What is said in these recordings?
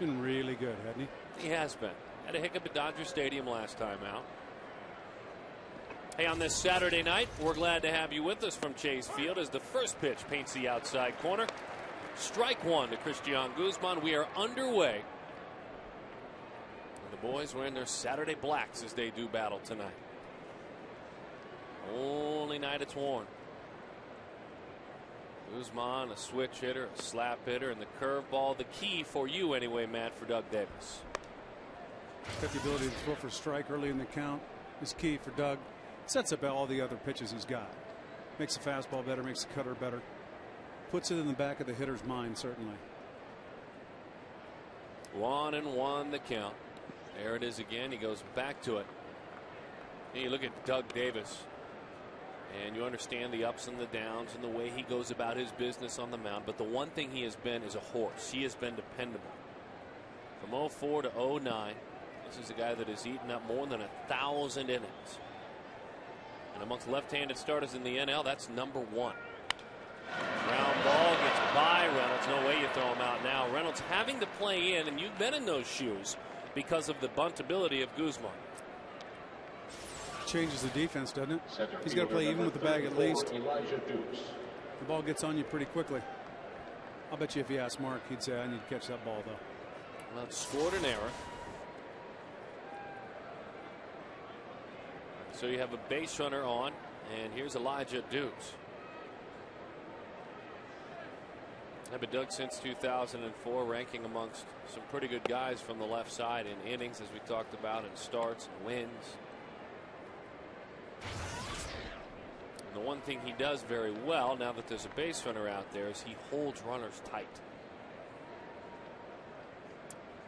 been really good, hasn't he? He has been. Had a hiccup at Dodger Stadium last time out. Hey, on this Saturday night, we're glad to have you with us from Chase Field as the first pitch paints the outside corner. Strike one to Christian Guzman. We are underway. And the boys were in their Saturday blacks as they do battle tonight. Only night it's worn. Guzman, a switch hitter, a slap hitter, and the curveball. The key for you anyway, Matt, for Doug Davis. Got the ability to throw for a strike early in the count is key for Doug. Sets up all the other pitches he's got. Makes the fastball better, makes the cutter better. Puts it in the back of the hitter's mind, certainly. 1-1 the count. There it is again. He goes back to it. And you look at Doug Davis, and you understand the ups and the downs and the way he goes about his business on the mound. But the one thing he has been is a horse. He has been dependable. From 04 to 09, this is a guy that has eaten up more than 1,000 innings. And amongst left-handed starters in the NL, that's number one. Ground ball gets by Reynolds. No way you throw him out now. Reynolds having to play in, and you've been in those shoes because of the buntability of Guzman. Changes the defense, doesn't it? He's got to play even with the bag at least. The ball gets on you pretty quickly. I'll bet you if you ask Mark, he'd say, I need to catch that ball, though. Well, it scored an error. So you have a base runner on, and here's Elijah Dukes. I've been Doug since 2004, ranking amongst some pretty good guys from the left side in innings, as we talked about, and starts and wins. And the one thing he does very well, now that there's a base runner out there, is he holds runners tight.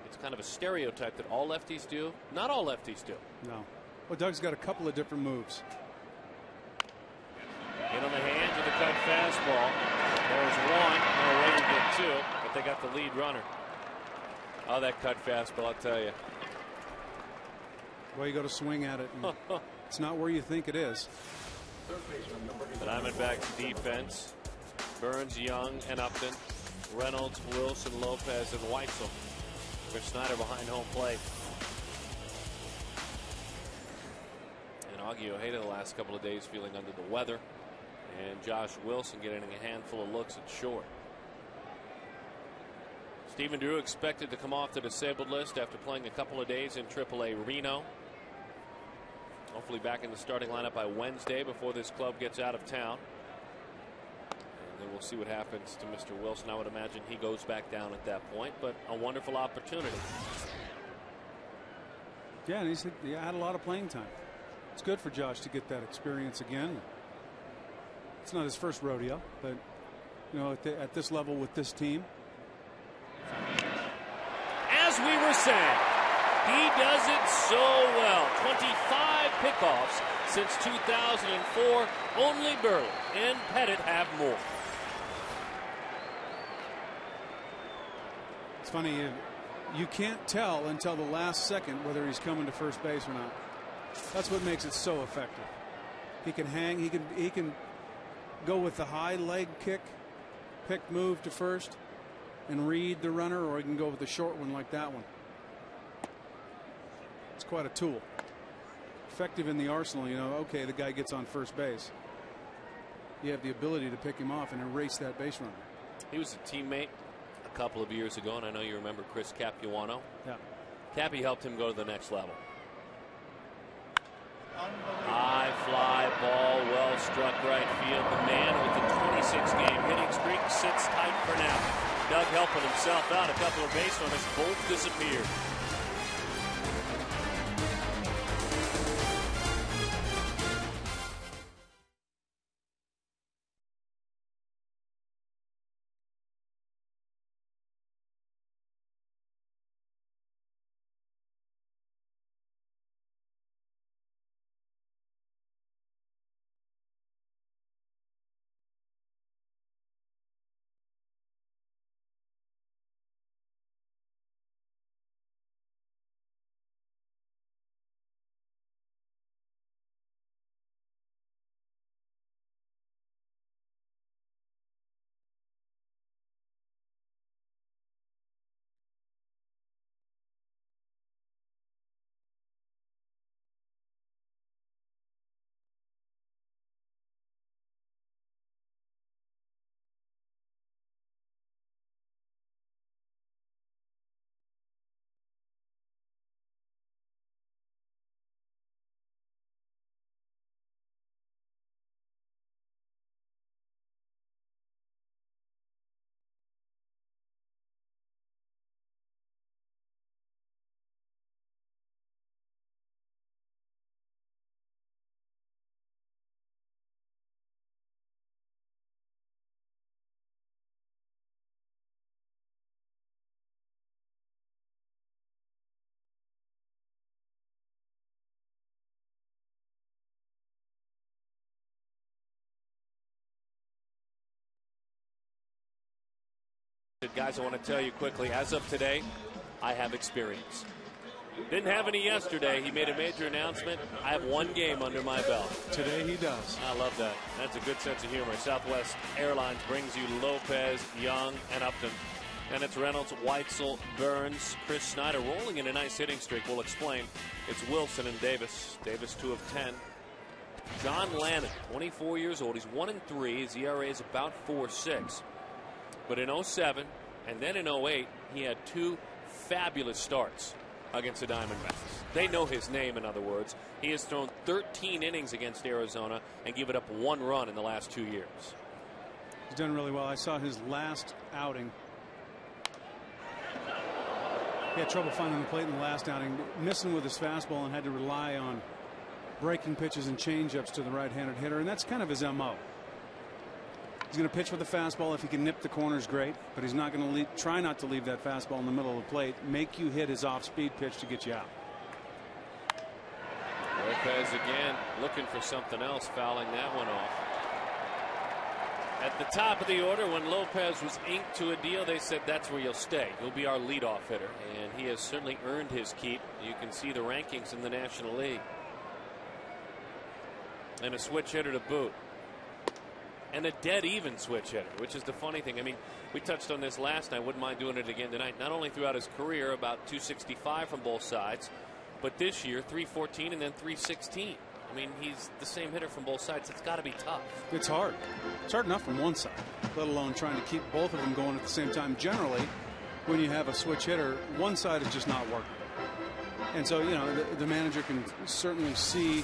It's kind of a stereotype that all lefties do. Not all lefties do. No. Well, Doug's got a couple of different moves. Hit on the hands with a cut fastball. There's one. No way to get two, but they got the lead runner. Oh, that cut fastball, I'll tell you. Well, you got to swing at it. It's not where you think it is. The Diamondbacks defense. Burns, Young, and Upton. Reynolds, Wilson, Lopez, and Weitzel. Chris Snyder behind home plate. And Augie Ojeda the last couple of days feeling under the weather. And Josh Wilson getting a handful of looks at short. Stephen Drew expected to come off the disabled list after playing a couple of days in AAA Reno. Hopefully back in the starting lineup by Wednesday before this club gets out of town. And then we'll see what happens to Mr. Wilson. I would imagine he goes back down at that point, but a wonderful opportunity. Yeah, and he had a lot of playing time. It's good for Josh to get that experience again. It's not his first rodeo, but you know, at this level with this team. As we were saying, he does it so well. 25 pickoffs since 2004. Only Burley and Pettit have more. It's funny, you can't tell until the last second whether he's coming to first base or not. That's what makes it so effective. He can hang. He can go with the high leg kick, pick move to first, and read the runner, or he can go with the short one like that one. It's quite a tool. Effective in the arsenal. You know, okay, the guy gets on first base. You have the ability to pick him off and erase that base runner. He was a teammate a couple of years ago, and I know you remember Chris Capuano. Yeah. Cappy helped him go to the next level. High fly ball, well struck right field. The man with the 26-game hitting streak sits tight for now. Doug helping himself out. A couple of base runners both disappeared. Guys, I want to tell you quickly, as of today, I have experience. Didn't have any yesterday. He made a major announcement. I have one game under my belt. Today he does. I love that. That's a good sense of humor. Southwest Airlines brings you Lopez, Young, and Upton. And it's Reynolds, Weitzel, Burns, Chris Snyder rolling in a nice hitting streak. We'll explain. It's Wilson and Davis. Davis 2 of 10. John Lannon, 24 years old. He's 1-3. His ERA is about 4.6. But in 07 and then in 08, he had 2 fabulous starts against the Diamondbacks. They know his name, in other words. He has thrown 13 innings against Arizona and given up 1 run in the last 2 years. He's done really well. I saw his last outing. He had trouble finding the plate in the last outing, missing with his fastball, and had to rely on breaking pitches and changeups to the right-handed hitter, and that's kind of his MO. He's going to pitch with a fastball. If he can nip the corners, great. But he's not going to try not to leave that fastball in the middle of the plate. Make you hit his off-speed pitch to get you out. Lopez again looking for something else, fouling that one off. At the top of the order, when Lopez was inked to a deal, they said that's where you'll stay. He'll be our leadoff hitter, and he has certainly earned his keep. You can see the rankings in the National League. And a switch hitter to boot. And a dead even switch hitter, which is the funny thing. I mean, we touched on this last night. Wouldn't mind doing it again tonight. Not only throughout his career, about 265 from both sides, but this year 314 and then 316. I mean, he's the same hitter from both sides. It's got to be tough. It's hard. It's hard enough from one side, let alone trying to keep both of them going at the same time. Generally, when you have a switch hitter, one side is just not working. And so, you know, the manager can certainly see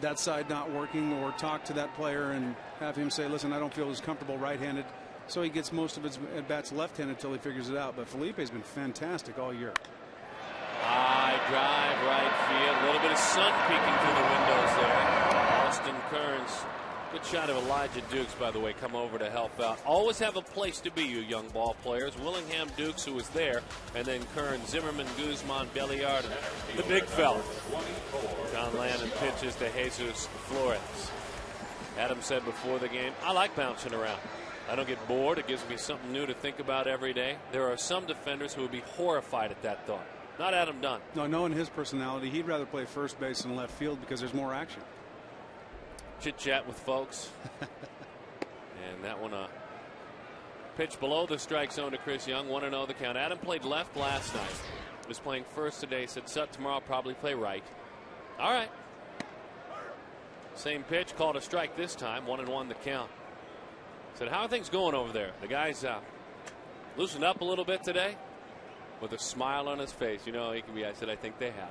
that side not working, or talk to that player and have him say, listen, I don't feel as comfortable right-handed. So he gets most of his at-bats left-handed until he figures it out. But Felipe's been fantastic all year. High drive, right field. A little bit of sun peeking through the windows there. Austin Kearns. Good shot of Elijah Dukes, by the way, come over to help out. Always have a place to be, you young ball players. Willingham Dukes, who was there, and then Kearns, Zimmerman, Guzman, Belliard, the big fella. John Lannon pitches to Jesus Flores. Adam said before the game, I like bouncing around. I don't get bored. It gives me something new to think about every day. There are some defenders who would be horrified at that thought. Not Adam Dunn. No, knowing his personality, he'd rather play first base than left field because there's more action. Chit-chat with folks. And that one pitch below the strike zone to Chris Young. 1-0 the count. Adam played left last night. Was playing first today. Said Sut tomorrow I'll probably play right. All right. Same pitch, called a strike this time. 1-1 the count. Said, how are things going over there? The guy's loosened up a little bit today with a smile on his face. You know, he can be. I said, I think they have.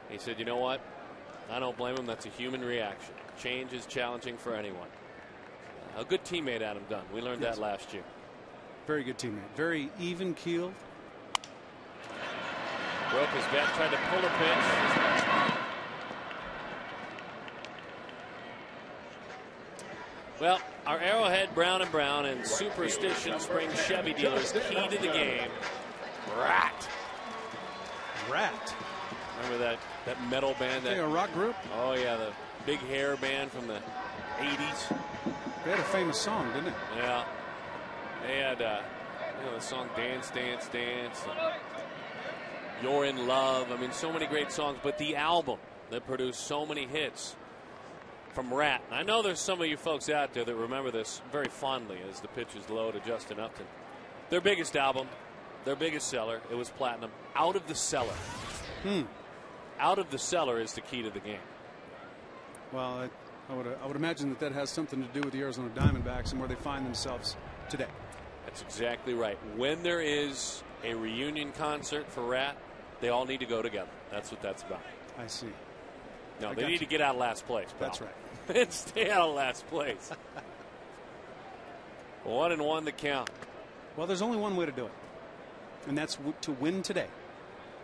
He said, you know what? I don't blame him. That's a human reaction. Change is challenging for anyone. A good teammate, Adam Dunn. We learned that last year. Very good teammate. Very even keeled. Broke his bat, tried to pull a pitch. Well, our Arrowhead, Brown and Brown, and Superstition Spring Chevy dealers, key to the game. Rat. Remember that metal band? A rock group? Oh, yeah, the big hair band from the 80s. They had a famous song, didn't it? Yeah. They had the song Dance, Dance, Dance. You're in Love. I mean, so many great songs. But the album that produced so many hits from Rat. And I know there's some of you folks out there that remember this very fondly as the pitch is low to Justin Upton. Their biggest album, their biggest seller, it was platinum. Out of the Cellar. Out of the Cellar is the key to the game. Well, I would imagine that has something to do with the Arizona Diamondbacks and where they find themselves today. That's exactly right. When there is a reunion concert for Rat, they all need to go together. That's what that's about. I see. No, they need to get out of last place. Pal. That's right. And stay out of last place. 1-1 the count. Well, there's only one way to do it, and that's to win today.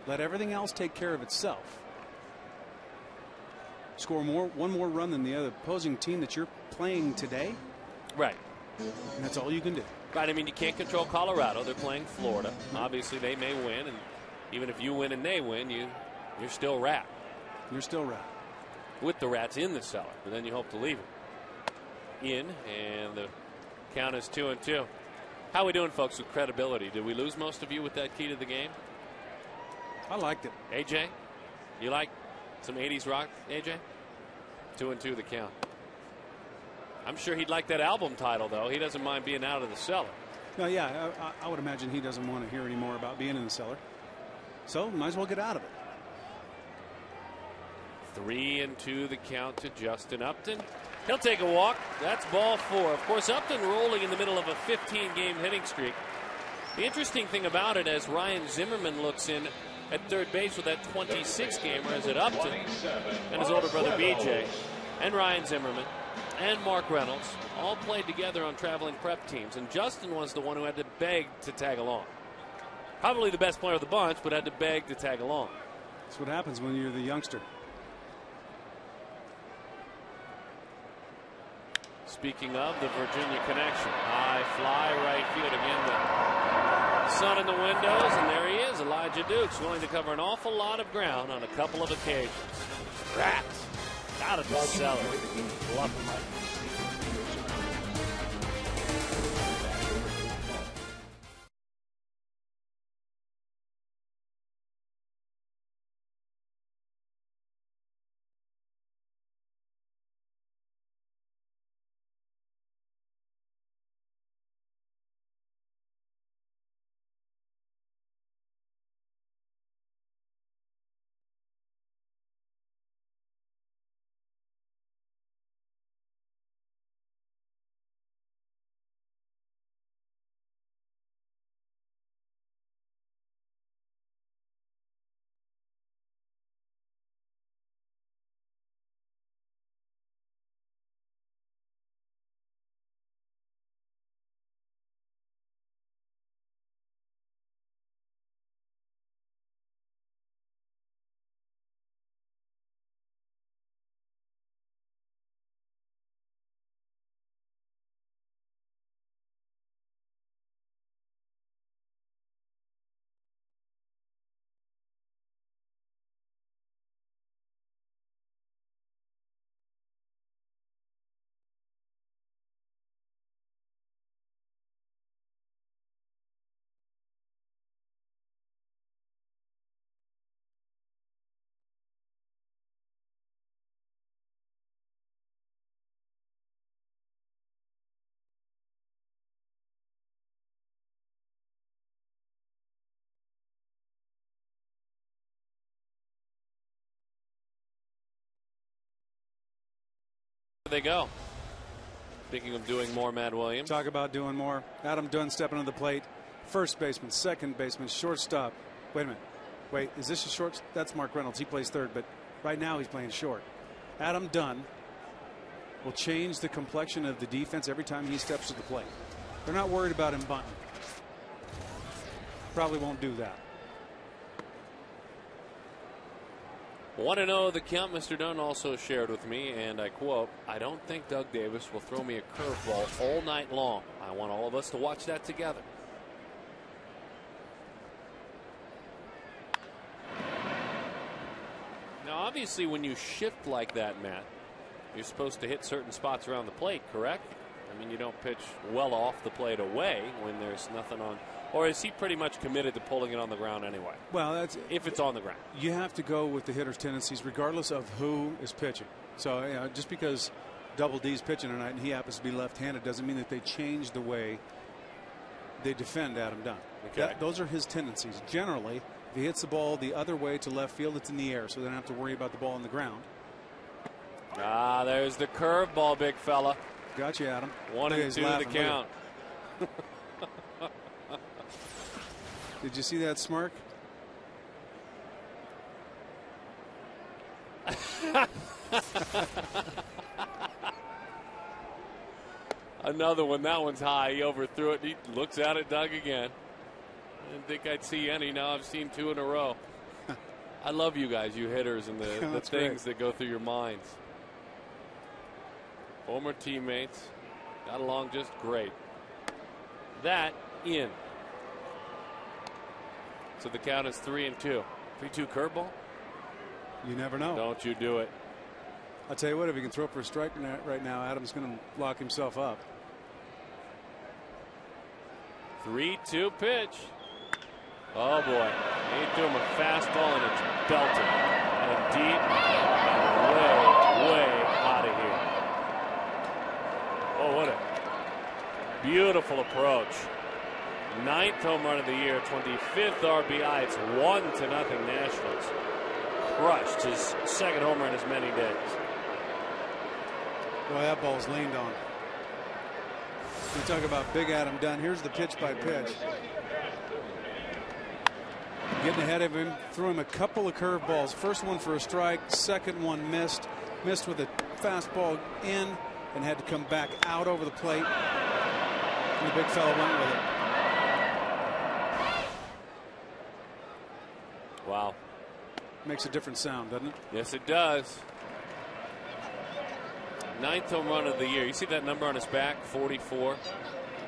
Let everything else take care of itself. Score one more run than the other opposing team that you're playing today. Right. And that's all you can do. Right. I mean, you can't control Colorado. They're playing Florida. Obviously, they may win, and even if you win and they win, you're still Rat. You're still Rat. With the Rats in the cellar, but then you hope to leave it in, and the count is 2-2. How are we doing, folks, with credibility? Did we lose most of you with that key to the game? I liked it. AJ, you like some 80s rock, AJ? 2-2 the count. I'm sure he'd like that album title, though. He doesn't mind being out of the cellar. No, yeah, I would imagine he doesn't want to hear any more about being in the cellar. So might as well get out of it. 3-2 the count to Justin Upton. He'll take a walk. That's ball 4. Of course, Upton rolling in the middle of a 15-game hitting streak. The interesting thing about it, as Ryan Zimmerman looks in at third base with that 26-gamer, is that Upton and his older brother BJ and Ryan Zimmerman and Mark Reynolds all played together on traveling prep teams, and Justin was the one who had to beg to tag along. Probably the best player of the bunch, but had to beg to tag along. That's what happens when you're the youngster. Speaking of the Virginia connection, high fly right field again. The sun in the windows, and there he is, Elijah Dukes, willing to cover an awful lot of ground on a couple of occasions. Rats out of the cellar. Love him. They go. Speaking of doing more, Matt Williams. Talk about doing more. Adam Dunn stepping to the plate. First baseman, second baseman, shortstop. Wait a minute. Wait, is this a short? That's Mark Reynolds. He plays third, but right now he's playing short. Adam Dunn will change the complexion of the defense every time he steps to the plate. They're not worried about him bunting. Probably won't do that. 1-0 the count. Mr. Dunn also shared with me, and I quote, "I don't think Doug Davis will throw me a curveball all night long. I want all of us to watch that together." Now, obviously, when you shift like that, Matt, you're supposed to hit certain spots around the plate, correct? I mean, you don't pitch well off the plate away when there's nothing on. Or is he pretty much committed to pulling it on the ground anyway? Well, that's if it's on the ground. You have to go with the hitter's tendencies regardless of who is pitching. So, you know, just because Double D's pitching tonight and he happens to be left-handed doesn't mean that they change the way they defend Adam Dunn. Okay. Those are his tendencies. Generally, if he hits the ball the other way to left field, it's in the air, so they don't have to worry about the ball on the ground. Ah, there's the curveball, big fella. Got you, Adam. 1-2 the count. Did you see that smirk? Another one. That one's high. He overthrew it. He looks out at Doug again. I didn't think I'd see any. Now I've seen 2 in a row. I love you guys, you hitters, and the things that go through your minds. Former teammates. Got along just great. That in. So the count is 3-2. 3-2 curveball? You never know. Don't you do it. I'll tell you what, if he can throw for a strike right now, Adam's going to lock himself up. 3-2 pitch. Oh boy. He threw him a fastball and it's belted. And deep. Way out of here. Oh, what a beautiful approach. 9th home run of the year, 25th RBI. It's 1-0 Nationals. Crushed his 2nd home run in as many days. Boy, that ball's leaned on. You talk about big Adam Dunn. Here's the pitch by pitch. Getting ahead of him, threw him a couple of curveballs. First one for a strike, second one missed. Missed with a fastball in and had to come back out over the plate. And the big fella went with it. Wow. Makes a different sound, doesn't it? Yes, it does. 9th home run of the year. You see that number on his back, 44.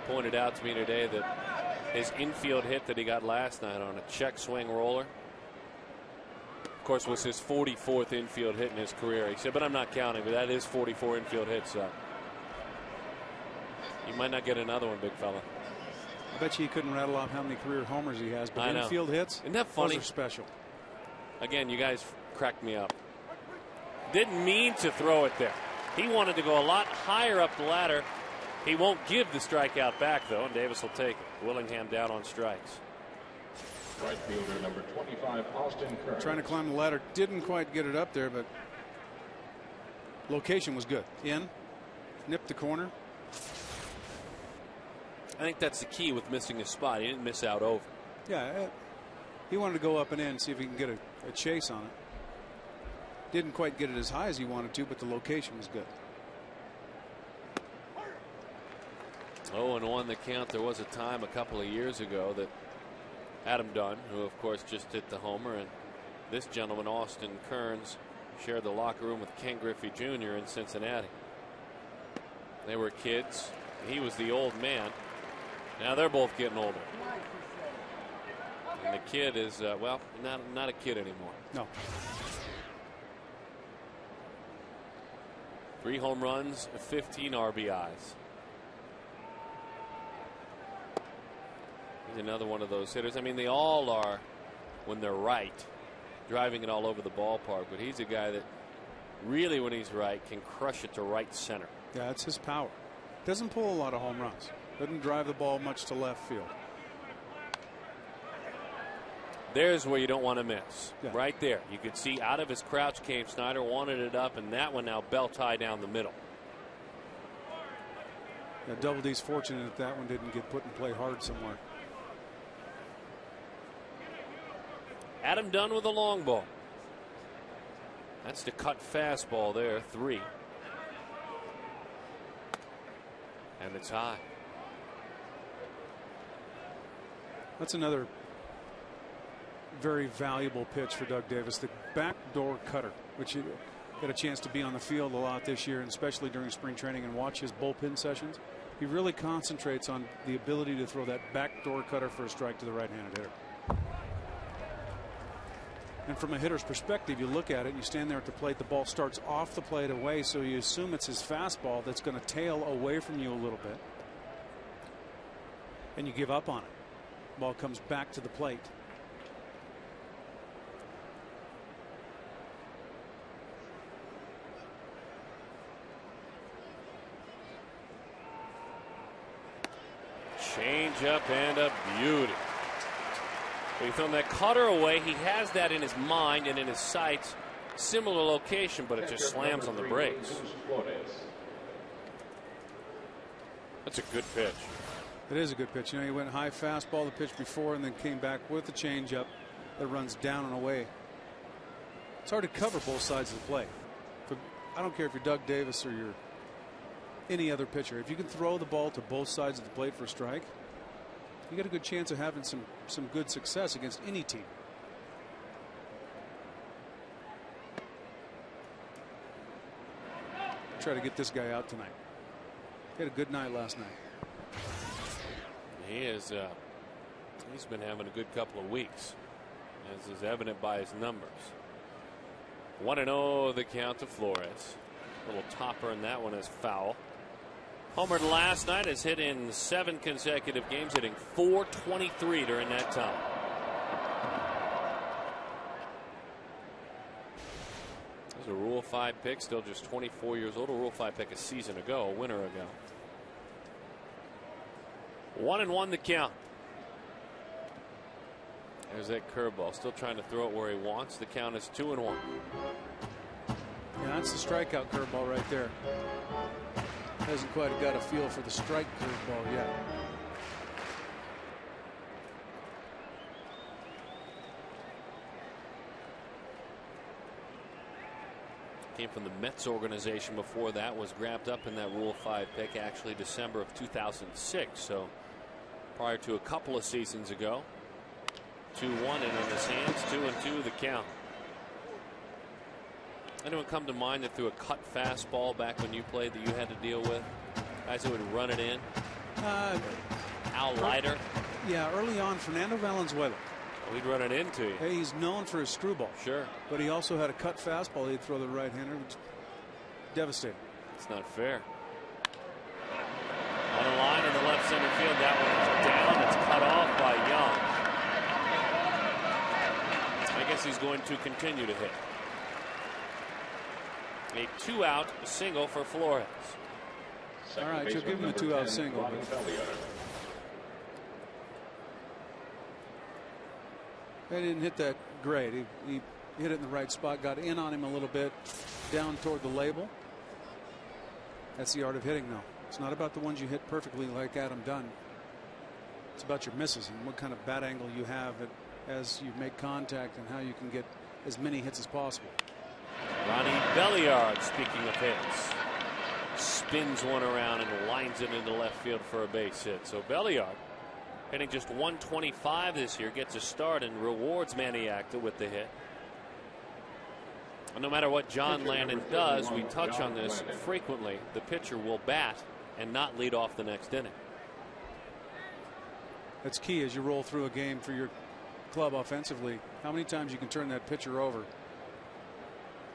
Pointed out to me today that his infield hit that he got last night on a check swing roller, of course, was his 44th infield hit in his career. He said, but I'm not counting, but that is 44 infield hits. So you might not get another one, big fella. I bet you he couldn't rattle off how many career homers he has, but infield hits, isn't that funny? Those are special. Again, you guys cracked me up. Didn't mean to throw it there. He wanted to go a lot higher up the ladder. He won't give the strikeout back, though, and Davis will take it. Willingham down on strikes. Right fielder number 25, Austin Kearns. Trying to climb the ladder. Didn't quite get it up there, but location was good. In, nipped the corner. I think that's the key with missing his spot. He didn't miss out over. Yeah, he wanted to go up and in, see if he can get a chase on it. Didn't quite get it as high as he wanted to, but the location was good. 0-1 the count. There was a time a couple of years ago that Adam Dunn, who of course just hit the homer, and this gentleman, Austin Kearns, shared the locker room with Ken Griffey Jr. in Cincinnati. They were kids. He was the old man. Now they're both getting older. And the kid is, well, not a kid anymore. No. 3 home runs, 15 RBIs. He's another one of those hitters. I mean, they all are, when they're right, driving it all over the ballpark. But he's a guy that really, when he's right, can crush it to right center. Yeah, that's his power. Doesn't pull a lot of home runs. Doesn't drive the ball much to left field. There's where you don't want to miss. Yeah. Right there. You could see out of his crouch came Snyder, wanted it up, and that one now belt high down the middle. Yeah, Double D's fortunate that one didn't get put in play hard somewhere. Adam Dunn with a long ball. That's the cut fastball there, 3. And it's high. That's another very valuable pitch for Doug Davis. The backdoor cutter, which you got a chance to be on the field a lot this year, and especially during spring training and watch his bullpen sessions. He really concentrates on the ability to throw that backdoor cutter for a strike to the right-handed hitter. And from a hitter's perspective, you look at it and you stand there at the plate, the ball starts off the plate away, so you assume it's his fastball that's going to tail away from you a little bit. And you give up on it. Ball comes back to the plate. Change up and a beauty. He thrown that cutter away. He has that in his mind and in his sights. Similar location, but it just slams on the brakes. That's a good pitch. It is a good pitch. You know, he went high fastball the pitch before and then came back with the changeup that runs down and away. It's hard to cover both sides of the plate. But I don't care if you're Doug Davis or you're any other pitcher. If you can throw the ball to both sides of the plate for a strike, you got a good chance of having some good success against any team. Try to get this guy out tonight. He had a good night last night. He is. He's been having a good couple of weeks, as is evident by his numbers. 1-0 the count to Flores. A little topper in that one is foul. Homered last night, has hit in 7 consecutive games, hitting .423 during that time. There's a Rule 5 pick, still just 24 years old. A Rule 5 pick a season ago, a winter ago. 1-1 the count. There's that curveball, still trying to throw it where he wants. The count is 2-1. Yeah, that's the strikeout curveball right there. Hasn't quite got a feel for the strike curveball yet. Came from the Mets organization before that, was grabbed up in that Rule 5 pick actually December of 2006. So prior to a couple of seasons ago. 2-1 in on his hands, 2-2 the count. Anyone come to mind that threw a cut fastball back when you played that you had to deal with? Guys who would run it in? Al Leiter? Yeah, early on, Fernando Valenzuela. Oh, he'd run it into you. Hey, he's known for his screwball. Sure. But he also had a cut fastball he'd throw the right-hander. Devastating. It's not fair. On a line in the left center field, that one is down. It's cut off by Young. I guess he's going to continue to hit. A 2-out single for Flores. All right, you'll give him a 2-out single. They didn't hit that great. He hit it in the right spot, got in on him a little bit, down toward the label. That's the art of hitting, though. It's not about the ones you hit perfectly like Adam Dunn. It's about your misses and what kind of bat angle you have as you make contact and how you can get as many hits as possible. Ronnie Belliard, speaking of hits, spins one around and lines it into left field for a base hit. So Belliard hitting just .125 this year, gets a start and rewards Maniacta with the hit. And no matter what John Landon does, we touch on this frequently, the pitcher will bat and not lead off the next inning. That's key as you roll through a game for your club offensively. How many times you can turn that pitcher over,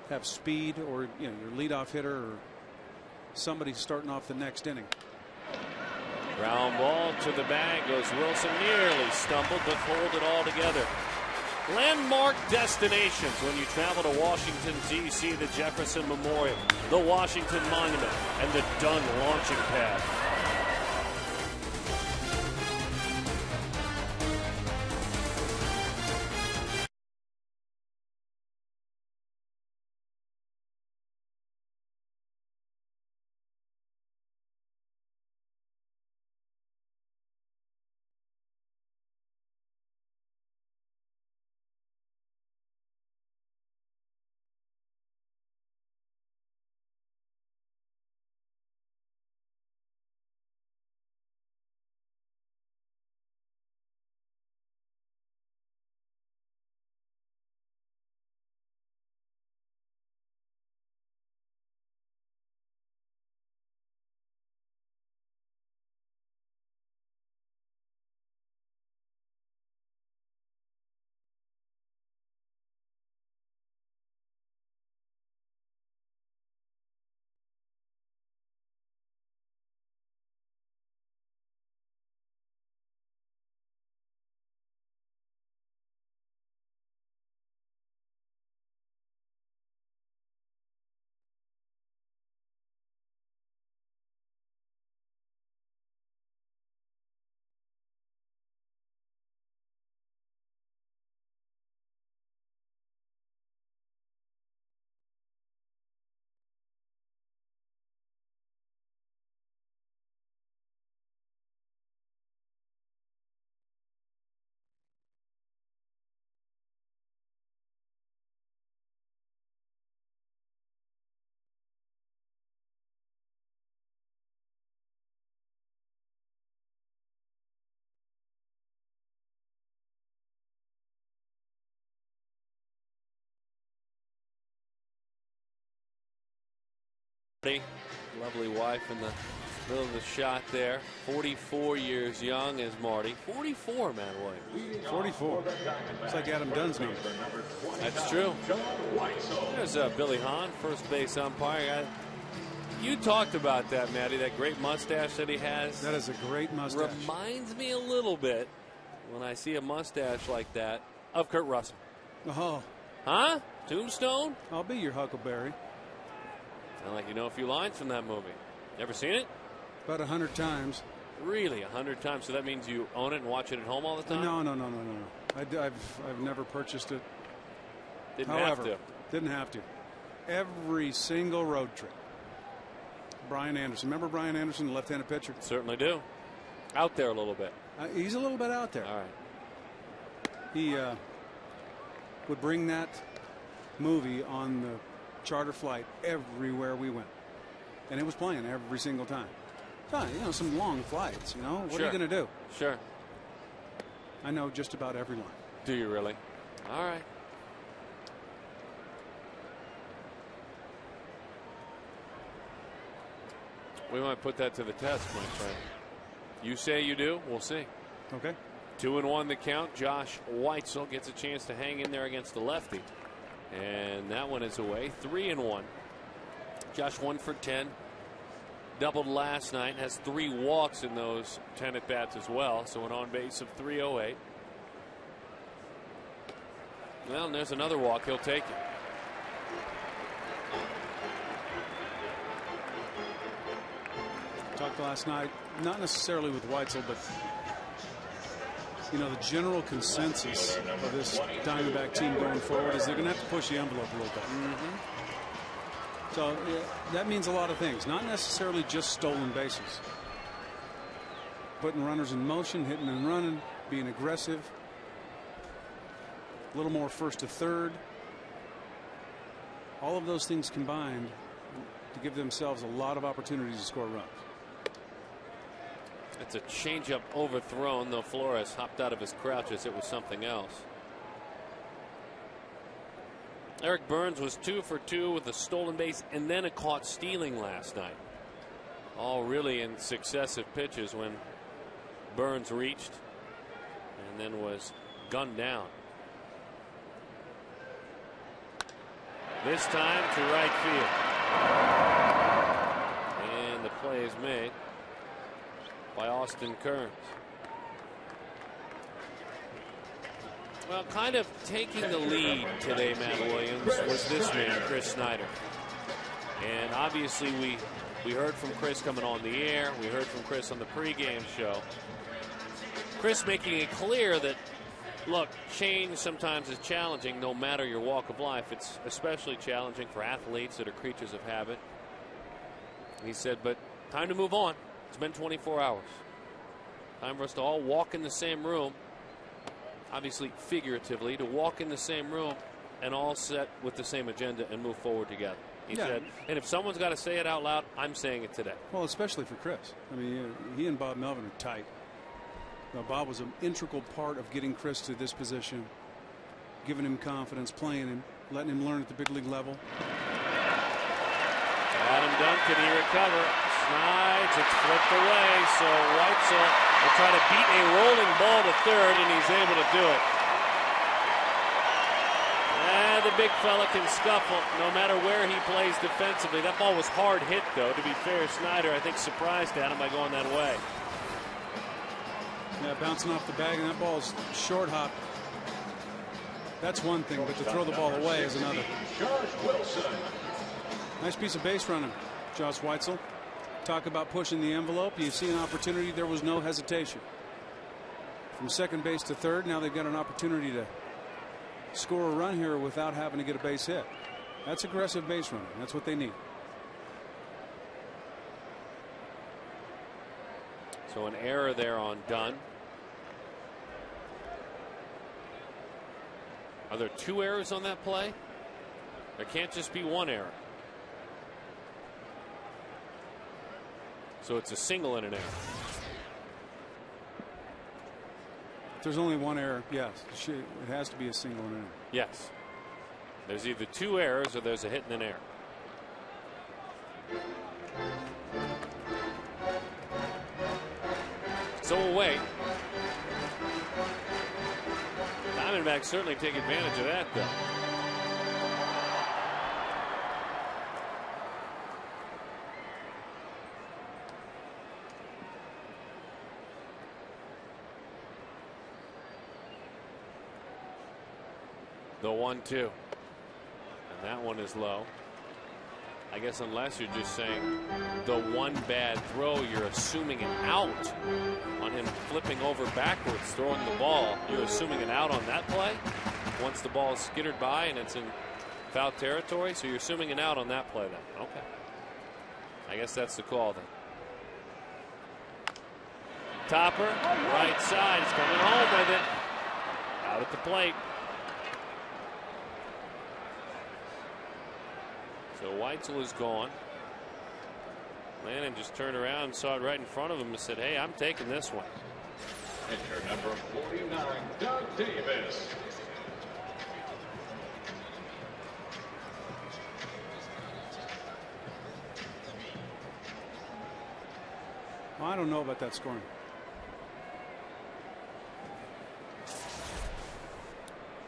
have speed, or your leadoff hitter or somebody starting off the next inning. Ground ball to the bag goes Wilson, nearly stumbled but hold it all together. Landmark destinations when you travel to Washington, D.C., the Jefferson Memorial, the Washington Monument, and the Dunn launching pad. Lovely wife in the middle of the shot there. 44 years young as Marty. 44, Matt Williams. 44. It's like Adam Dunn's number. That's true. There's Billy Hahn, first base umpire. You talked about that, Matty, that great mustache that he has. That is a great mustache. Reminds me a little bit, when I see a mustache like that, of Kurt Russell. Oh. Huh? Tombstone? I'll be your Huckleberry. Sound like you know a few lines from that movie. Ever seen it? About 100 times. Really, 100 times? So that means you own it and watch it at home all the time? No. I've never purchased it. Didn't have to. Didn't have to. Every single road trip. Brian Anderson. Remember Brian Anderson, the left-handed pitcher? Certainly do. Out there a little bit. He's a little bit out there. All right. He would bring that movie on the charter flight everywhere we went. And it was playing every single time. Some long flights, What are you going to do? Sure. I know just about every line. Do you really? All right. We might put that to the test, my friend. You say you do, we'll see. Okay. 2-1 the count. Josh Weitzel gets a chance to hang in there against the lefty. And that one is away. 3-1. Josh 1 for 10. Doubled last night and has 3 walks in those 10 at bats as well. So an on base of 308. Well, and there's another walk. He'll take it. Talked last night, not necessarily with Weitzel, but the general consensus of this Diamondback team going forward is they're going to have to push the envelope a little bit. So that means a lot of things, not necessarily just stolen bases. Putting runners in motion, hitting and running, being aggressive, a little more first to third. All of those things combined to give themselves a lot of opportunities to score runs. It's a changeup overthrown, though Flores hopped out of his crouch as it was something else. Eric Burns was 2 for 2 with a stolen base and then a caught stealing last night. All really in successive pitches when Burns reached and then was gunned down. This time to right field. And the play is made by Austin Kearns. Well, kind of taking the lead today, Matt Williams, was this man, Chris Snyder. And obviously we heard from Chris coming on the air. We heard from Chris on the pregame show. Chris making it clear that, look, change sometimes is challenging no matter your walk of life. It's especially challenging for athletes that are creatures of habit. He said, but time to move on. It's been 24 hours. Time for us to all walk in the same room, obviously figuratively, to walk in the same room and all set with the same agenda and move forward together. He said, and if someone's got to say it out loud, I'm saying it today. Well, especially for Chris. I mean, he and Bob Melvin are tight. Bob was an integral part of getting Chris to this position, giving him confidence, playing him, letting him learn at the big league level. Adam Dunn, can he recover? Snides, it's flipped away, so Weitzel will try to beat a rolling ball to third, and he's able to do it. And the big fella can scuffle no matter where he plays defensively. That ball was hard hit, though. To be fair, Snyder, I think, surprised Adam by going that way. Yeah, bouncing off the bag, and that ball's short hop. That's one thing, but to throw the ball away is another. Nice piece of base running, Josh Weitzel. Talk about pushing the envelope. You see an opportunity. There was no hesitation. From second base to third, now they've got an opportunity to score a run here without having to get a base hit. That's aggressive base running. That's what they need. So an error there on Dunn. Are there 2 errors on that play? There can't just be 1 error. So it's a single and an error. If there's only 1 error, yes, it has to be a single and an error. Yes. There's either 2 errors or there's a hit and an error. So we'll wait. Diamondbacks certainly take advantage of that, though. The 1-2. And that one is low. I guess unless you're just saying the one bad throw, you're assuming an out on him flipping over backwards, throwing the ball. You're assuming an out on that play once the ball is skittered by and it's in foul territory. So you're assuming an out on that play then. Okay. I guess that's the call then. Topper, right side. He's coming home with it. Out at the plate. So Weitzel is gone. Lannon just turned around and saw it right in front of him and said, hey, I'm taking this one. Pitcher number 49, Doug Davis. Well, I don't know about that scoring.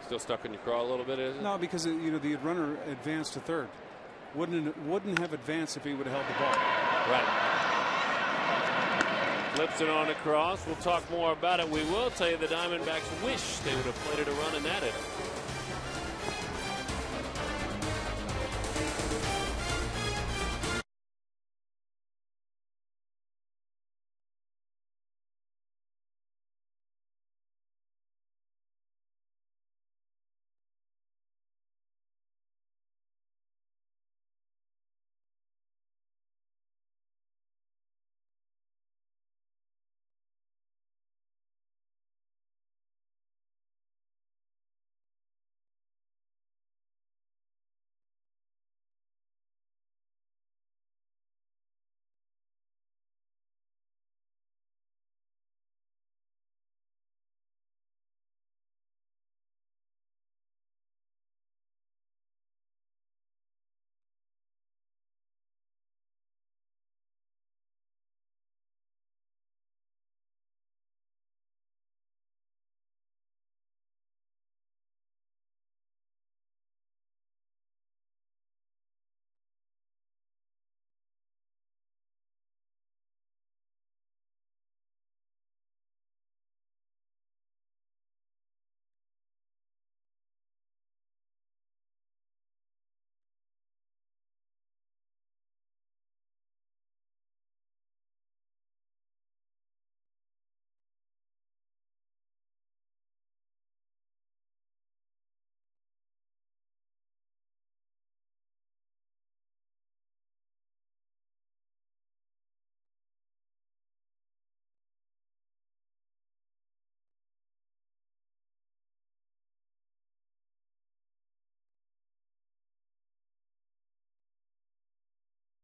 Still stuck in your craw a little bit, is it? No, because the runner advanced to third. Wouldn't have advanced if he would have held the ball. Right. Flips it on across. We'll talk more about it. We will tell you the Diamondbacks wish they would have played it a run in that inning.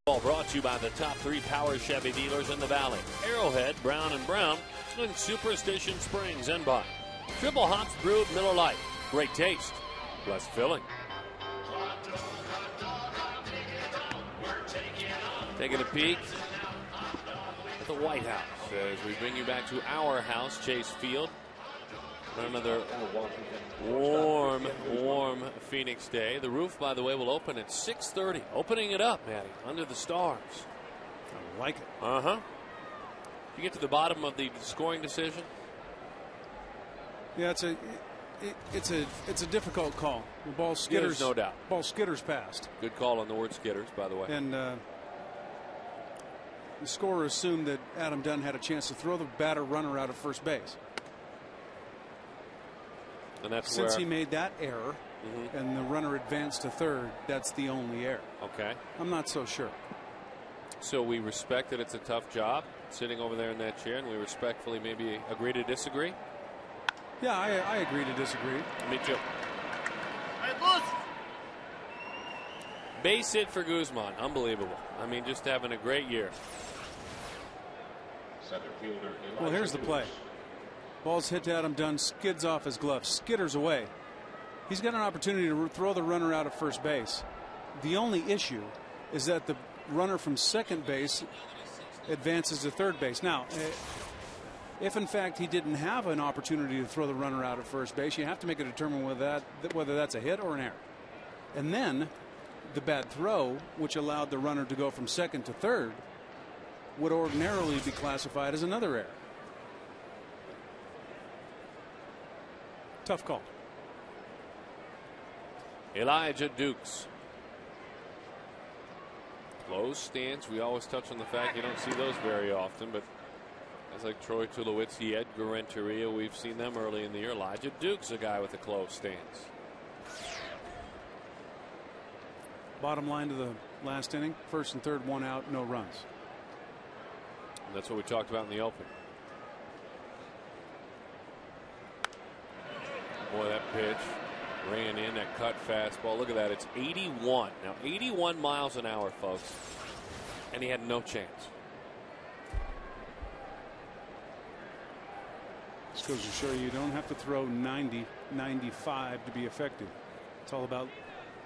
Ball brought to you by the top 3 power Chevy dealers in the Valley. Arrowhead, Brown & Brown, and Superstition Springs, and by Triple Hops Brewed Miller Lite. Great taste, less filling. Taking a peek at the White House as we bring you back to our house, Chase Field. Another warm Phoenix day. The roof, by the way, will open at 6:30. Opening it up, Matty, under the stars. I like it. You get to the bottom of the scoring decision. Yeah, it's a difficult call. The ball skitters. There's no doubt. Ball skitters past. Good call on the word skitters, by the way. And the scorer assumed that Adam Dunn had a chance to throw the batter runner out of first base. And that's since he made that error and the runner advanced to third, that's the only error. Okay. I'm not so sure. So we respect that it's a tough job sitting over there in that chair, and we respectfully maybe agree to disagree. Yeah, I agree to disagree. Me too. Base hit for Guzman. Unbelievable. I mean, just having a great year. Center fielder. Well, here's the play. Ball's hit to Adam Dunn, skids off his glove, skitters away. He's got an opportunity to throw the runner out of first base. The only issue is that the runner from second base advances to third base. Now, if in fact he didn't have an opportunity to throw the runner out of first base, you have to make a determination whether that's a hit or an error. And then the bad throw, which allowed the runner to go from second to third, would ordinarily be classified as another error. Tough call. Elijah Dukes. Close stance. We always touch on the fact you don't see those very often, but guys like Troy Tulowitzki, Edgar Renteria, we've seen them early in the year. Elijah Dukes, a guy with a close stance. Bottom line to the last inning, first and third, 1 out, no runs. And that's what we talked about in the open. Boy, that pitch ran in, that cut fastball. Look at that. It's 81. Now, 81 miles an hour, folks. And he had no chance. This goes to show you don't have to throw 90, 95 to be effective. It's all about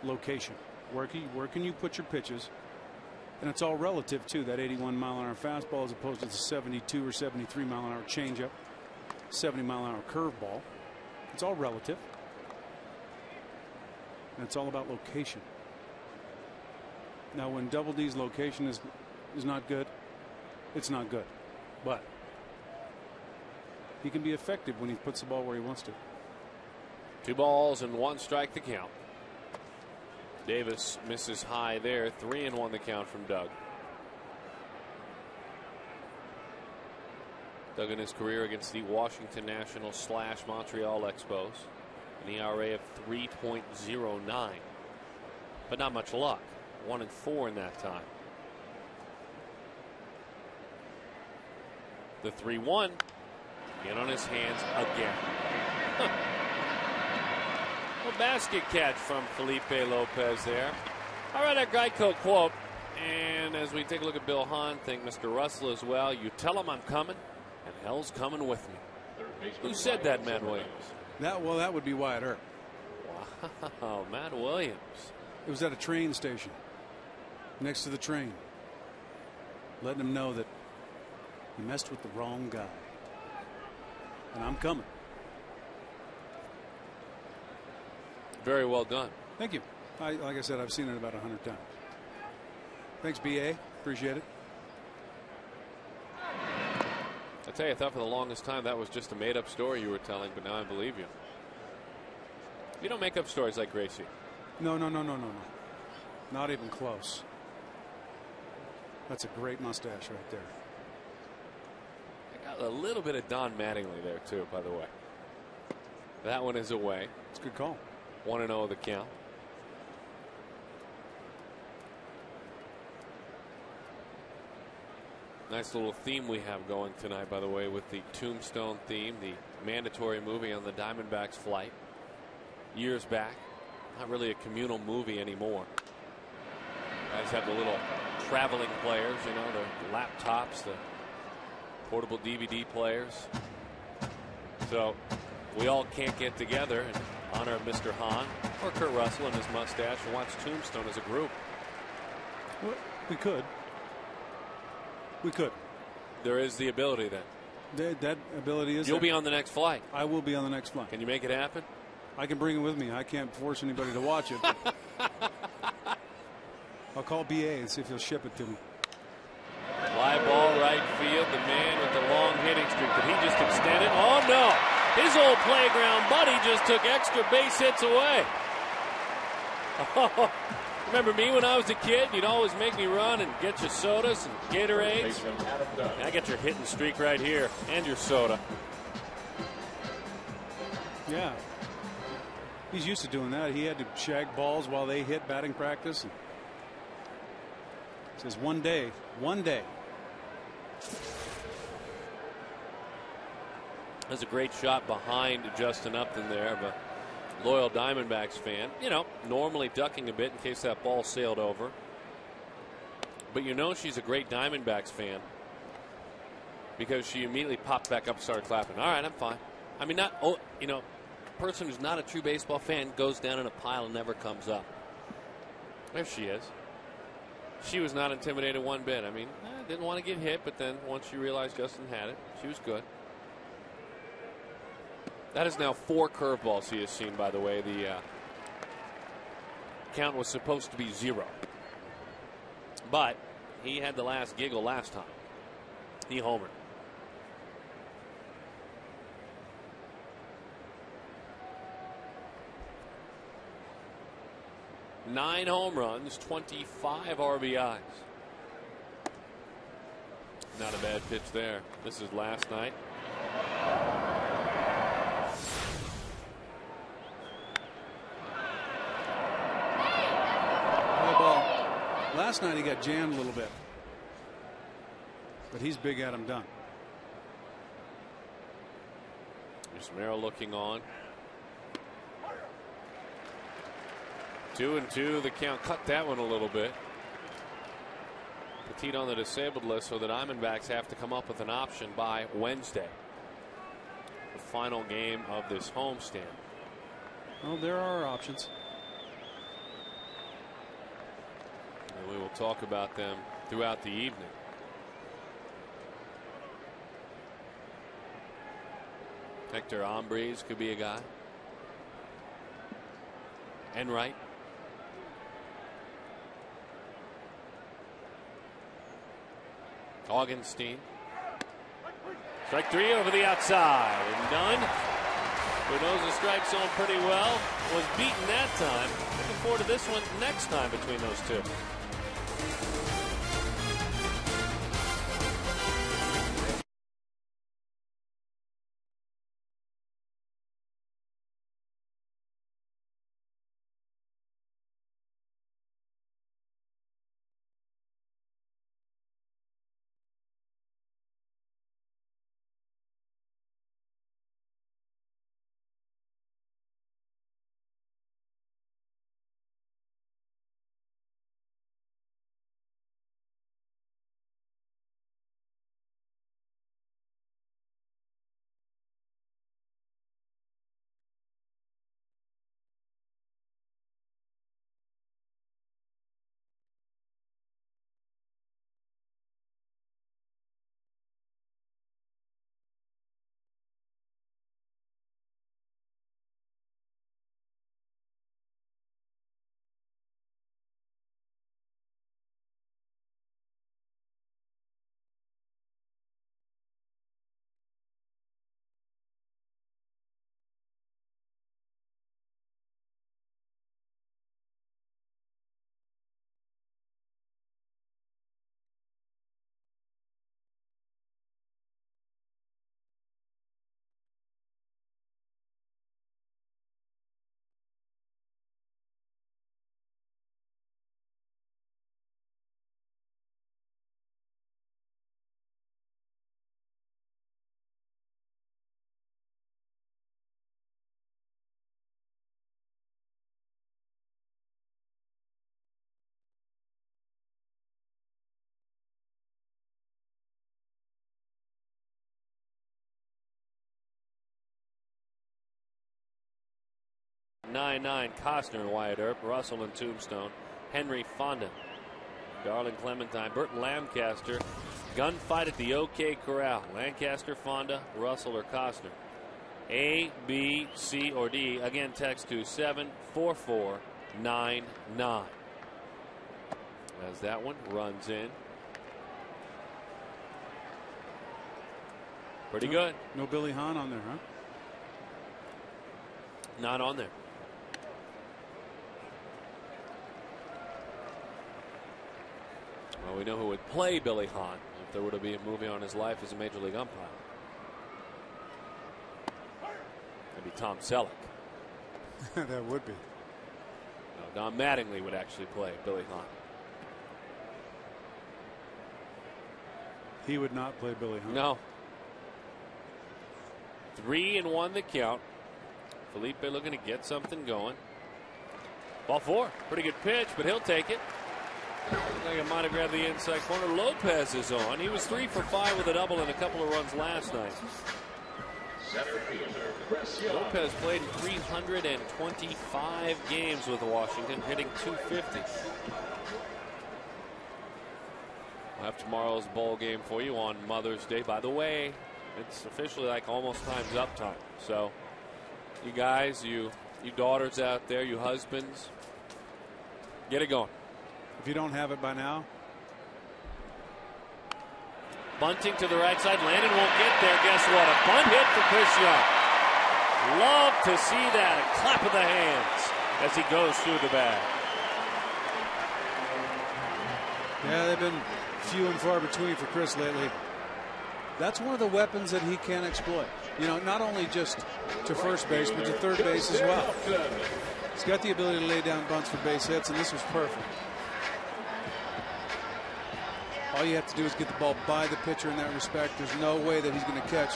location. Where can you put your pitches? And it's all relative too. That 81-mile-an-hour fastball as opposed to the 72 or 73-mile-an-hour changeup, 70-mile-an-hour curveball. It's all relative. And it's all about location. Now, when Double D's location is not good, it's not good. But he can be effective when he puts the ball where he wants to. 2 balls and 1 strike the count. Davis misses high there. 3-1 the count from Doug. Doug in his career against the Washington Nationals / Montreal Expos, an ERA of 3.09. But not much luck. 1-4 in that time. The 3-1 in on his hands again. A basket catch from Felipe Lopez there. All right, that Geico quote. And as we take a look at Bill Hahn, think Mr. Russell as well. You tell him I'm coming, and hell's coming with me. Who said that, Matt Williams? That would be Wyatt Earp. Wow, Matt Williams. It was at a train station, next to the train, letting him know that he messed with the wrong guy. And I'm coming. Very well done. Thank you. Like I said, I've seen it about 100 times. Thanks, BA. Appreciate it. I tell you, I thought for the longest time that was just a made-up story you were telling, but now I believe you. You don't make up stories like Gracie. No. Not even close. That's a great mustache right there. I got a little bit of Don Mattingly there, too, by the way. That one is away. It's a good call. 1-0 the count. Nice little theme we have going tonight, by the way, with the Tombstone theme, the mandatory movie on the Diamondbacks flight. Years back. Not really a communal movie anymore. Guys have the little traveling players, you know, the laptops, the portable DVD players. So we all can't get together in honor of Mr. Hahn or Kurt Russell and his mustache and watch Tombstone as a group. Well, we could. There is the ability then. That ability is. You'll be on the next flight. I will be on the next flight. Can you make it happen? I can bring it with me. I can't force anybody to watch it. I'll call BA and see if he'll ship it to me. Fly ball right field. The man with the long hitting streak. Did he just extend it? Oh no! His old playground buddy just took extra base hits away. Oh, remember me when I was a kid? You'd always make me run and get your sodas and Gatorades. I got your hitting streak right here and your soda. Yeah. He's used to doing that. He had to shag balls while they hit batting practice. And says one day. That's a great shot behind Justin Upton there of a loyal Diamondbacks fan. You know, normally ducking a bit in case that ball sailed over. But you know she's a great Diamondbacks fan because she immediately popped back up and started clapping. All right, I'm fine. I mean, a person who's not a true baseball fan goes down in a pile and never comes up. There she is. She was not intimidated one bit. I mean, didn't want to get hit, but then once she realized Justin had it, she was good. That is now 4 curveballs he has seen, by the way. The count was supposed to be 0. But he had the last giggle last time. He homered. 9 home runs, 25 RBIs. Not a bad pitch there. This is last night. Last night he got jammed a little bit, but he's big Adam Dunn. There's Merrill looking on. 2-2 the count. Cut that one a little bit. Petit on the disabled list, so the Diamondbacks have to come up with an option by Wednesday, the final game of this homestand. Well, there are options. And we will talk about them throughout the evening. Hector Ambriz could be a guy. Enright. Augenstein. Strike 3 over the outside. And Dunn, who knows the strike zone pretty well, was beaten that time. Looking forward to this one next time between those two. Nine Costner and Wyatt Earp, Russell and Tombstone, Henry Fonda, Darling Clementine, Burton Lancaster. Gunfight at the OK Corral. Lancaster, Fonda, Russell, or Costner. A, B, C, or D. Again, text to 74499. As that one runs in. Pretty good. No Billy Hahn on there, huh? Not on there. Well, we know who would play Billy Hahn if there were to be a movie on his life as a major league umpire. That'd be Tom Selleck. That would be. No, Don Mattingly would actually play Billy Hahn. He would not play Billy Hahn. No. 3-1 the count. Felipe looking to get something going. Ball 4. Pretty good pitch, but he'll take it. Looks like it might have grabbed the inside corner. Lopez is on. He was 3 for 5 with a double and a couple of runs last night. Lopez played 325 games with Washington, hitting .250. We'll have tomorrow's bowl game for you on Mother's Day. By the way, it's officially like almost time's up time. So you guys, you daughters out there, you husbands, get it going. If you don't have it by now. Bunting to the right side. Landon won't get there. Guess what? A bunt hit for Chris Young. Love to see that. A clap of the hands as he goes through the bag. Yeah, they've been few and far between for Chris lately. That's one of the weapons that he can exploit. You know, not only just to first base, but to third base as well. He's got the ability to lay down bunts for base hits, and this was perfect. All you have to do is get the ball by the pitcher in that respect. There's no way that he's going to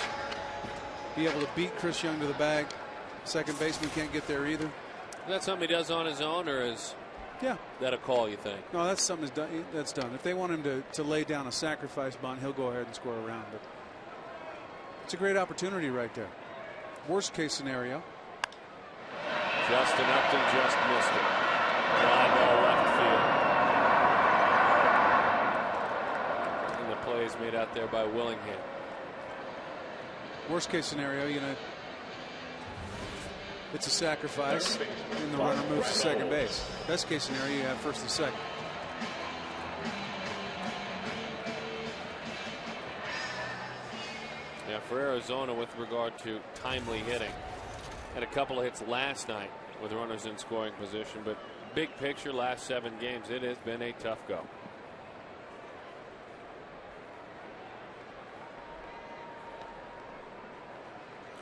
be able to beat Chris Young to the bag. Second baseman can't get there either. Is that something he does on his own, or is that a call, you think? No, that's something that's done. If they want him to lay down a sacrifice bunt, he'll go ahead and score a run. But it's a great opportunity right there. Worst case scenario. Justin Upton just missed it. Fly ball left field. And the play is made out there by Willingham. Worst case scenario, you know, it's a sacrifice and the runner moves to second base. Best case scenario, you have first and second. Yeah, for Arizona, with regard to timely hitting, had a couple of hits last night with runners in scoring position, but big picture, last 7 games, it has been a tough go.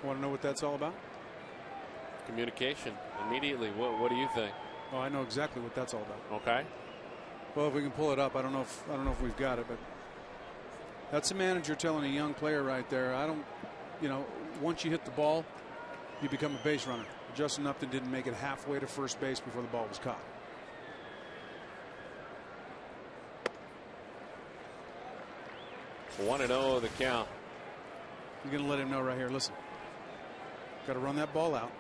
Want to know what that's all about? Communication immediately. What do you think? Oh, I know exactly what that's all about. Okay. Well, if we can pull it up, I don't know if we've got it, but that's a manager telling a young player right there. Once you hit the ball, you become a base runner. Justin Upton didn't make it halfway to first base before the ball was caught. Want to know the count. You're going to let him know right here. Listen, got to run that ball out.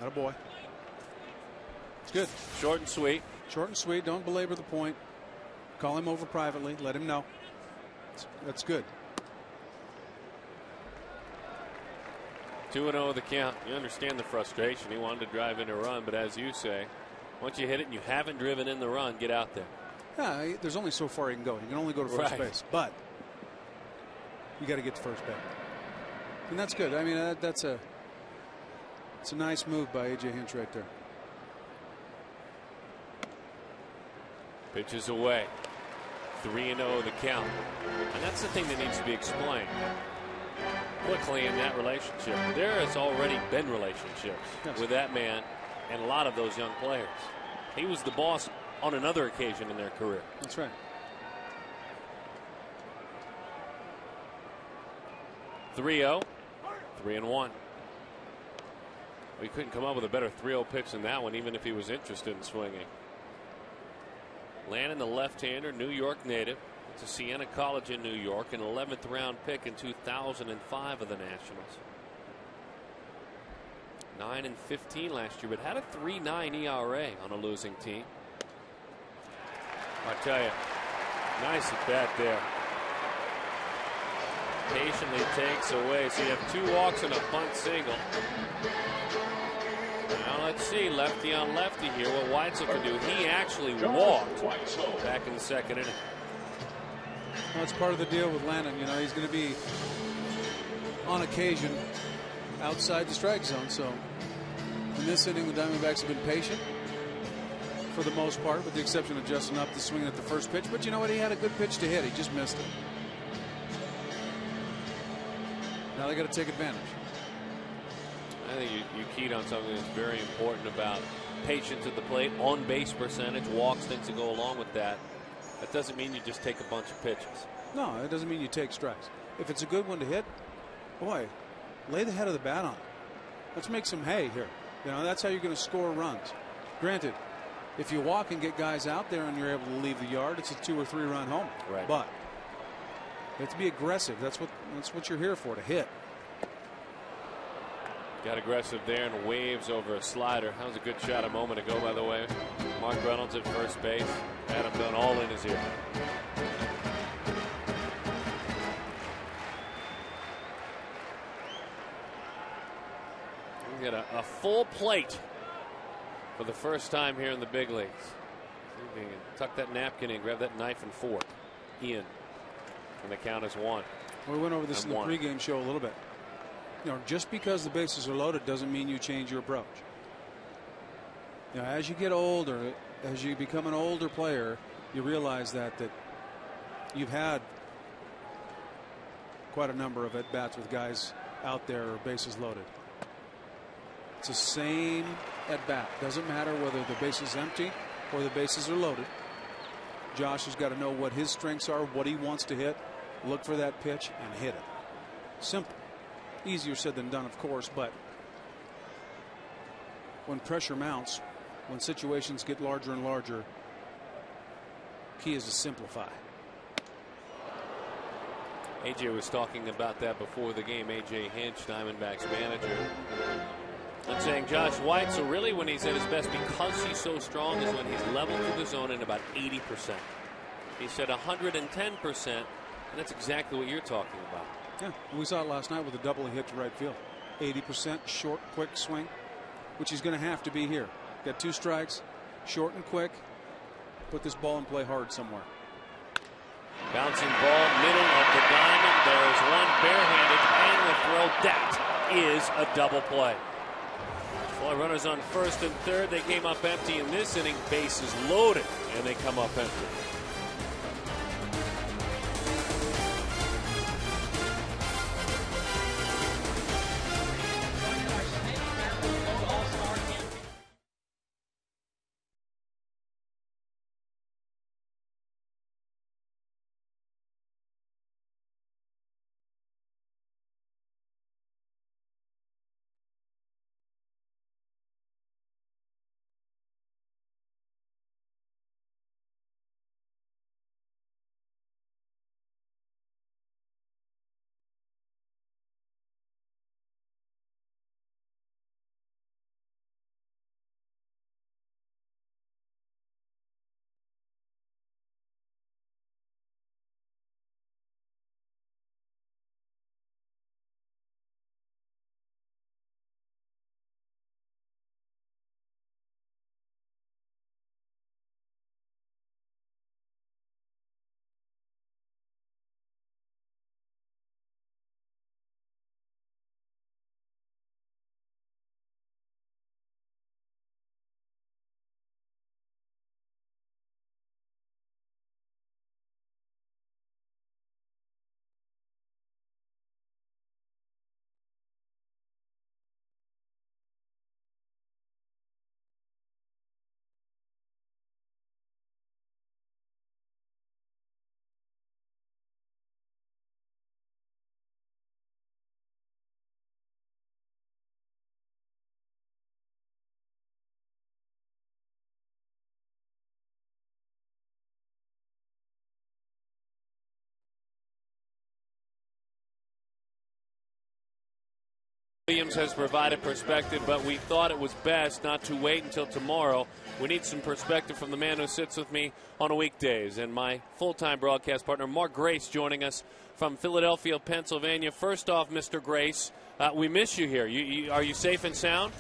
Atta boy. It's good. Short and sweet. Short and sweet. Don't belabor the point. Call him over privately. Let him know. That's good. 2-0 the count. You understand the frustration. He wanted to drive in a run, but as you say, once you hit it and you haven't driven in the run, get out there. Yeah, there's only so far you can go. You can only go to first base, but you got to get to first base, and that's good. I mean, it's a nice move by A.J. Hinch right there. Pitches away. 3-0 the count, and that's the thing that needs to be explained quickly in that relationship. There has already been relationships with that man and a lot of those young players. He was the boss on another occasion in their career. That's right. 3-0. 3-1. We couldn't come up with a better 3-0 pitch than that one, even if he was interested in swinging. Landon, the left-hander, New York native, to Siena College in New York, an 11th round pick in 2005 of the Nationals. 9-15 last year, but had a 3.9 ERA on a losing team. I tell you, nice at bat there. Patiently takes away. So you have 2 walks and a bunt single. Now let's see, lefty on lefty here, what Weitzel can do. He actually walked back in the second inning. Well, it's part of the deal with Landon. You know, he's going to be on occasion outside the strike zone. So in this inning, the Diamondbacks have been patient for the most part, with the exception of Justin Upton swinging at the first pitch. But you know what? He had a good pitch to hit. He just missed it. Now they got to take advantage. I think you keyed on something that's very important about patience at the plate, on base percentage, walks, things that go along with that. That doesn't mean you just take a bunch of pitches. No, it doesn't mean you take strikes. If it's a good one to hit, boy, lay the head of the bat on it. Let's make some hay here. You know, that's how you're going to score runs. Granted, if you walk and get guys out there and you're able to leave the yard, it's a 2 or 3 run home. Right. But you have to be aggressive. That's what you're here for, to hit. Got aggressive there and waves over a slider. That was a good shot a moment ago, by the way. Mark Reynolds at first base. Adam Dunn all in his ear. We got a full plate for the first time here in the big leagues. See if you can tuck that napkin in, grab that knife and fork. Ian. And the count is 1. Well, we went over this in the pregame show a little bit. You know, just because the bases are loaded doesn't mean you change your approach. You know, as you get older, as you become an older player, you realize that you've had quite a number of at bats with guys out there or bases loaded. It's the same at bat. Doesn't matter whether the base is empty or the bases are loaded. Josh has got to know what his strengths are, what he wants to hit, look for that pitch and hit it. Simple. Easier said than done, of course, but when pressure mounts, when situations get larger and larger, key is to simplify. AJ was talking about that before the game. AJ Hinch, Diamondbacks manager, and saying Josh White, so really when he's at his best because he's so strong is when he's level through the zone in about 80%. He said 110%, and that's exactly what you're talking about. Yeah, we saw it last night with a double he hit to right field. 80% short, quick swing, which he's going to have to be here. Got 2 strikes, short and quick. Put this ball and play hard somewhere. Bouncing ball, middle of the diamond. There's one barehanded, and the throw. That is a double play. Well, runners on first and third. They came up empty in this inning. Bases loaded, and they come up empty. Williams has provided perspective, but we thought it was best not to wait until tomorrow. We need some perspective from the man who sits with me on weekdays, and my full-time broadcast partner, Mark Grace, joining us from Philadelphia, Pennsylvania. First off, Mr. Grace, we miss you here. Are you safe and sound?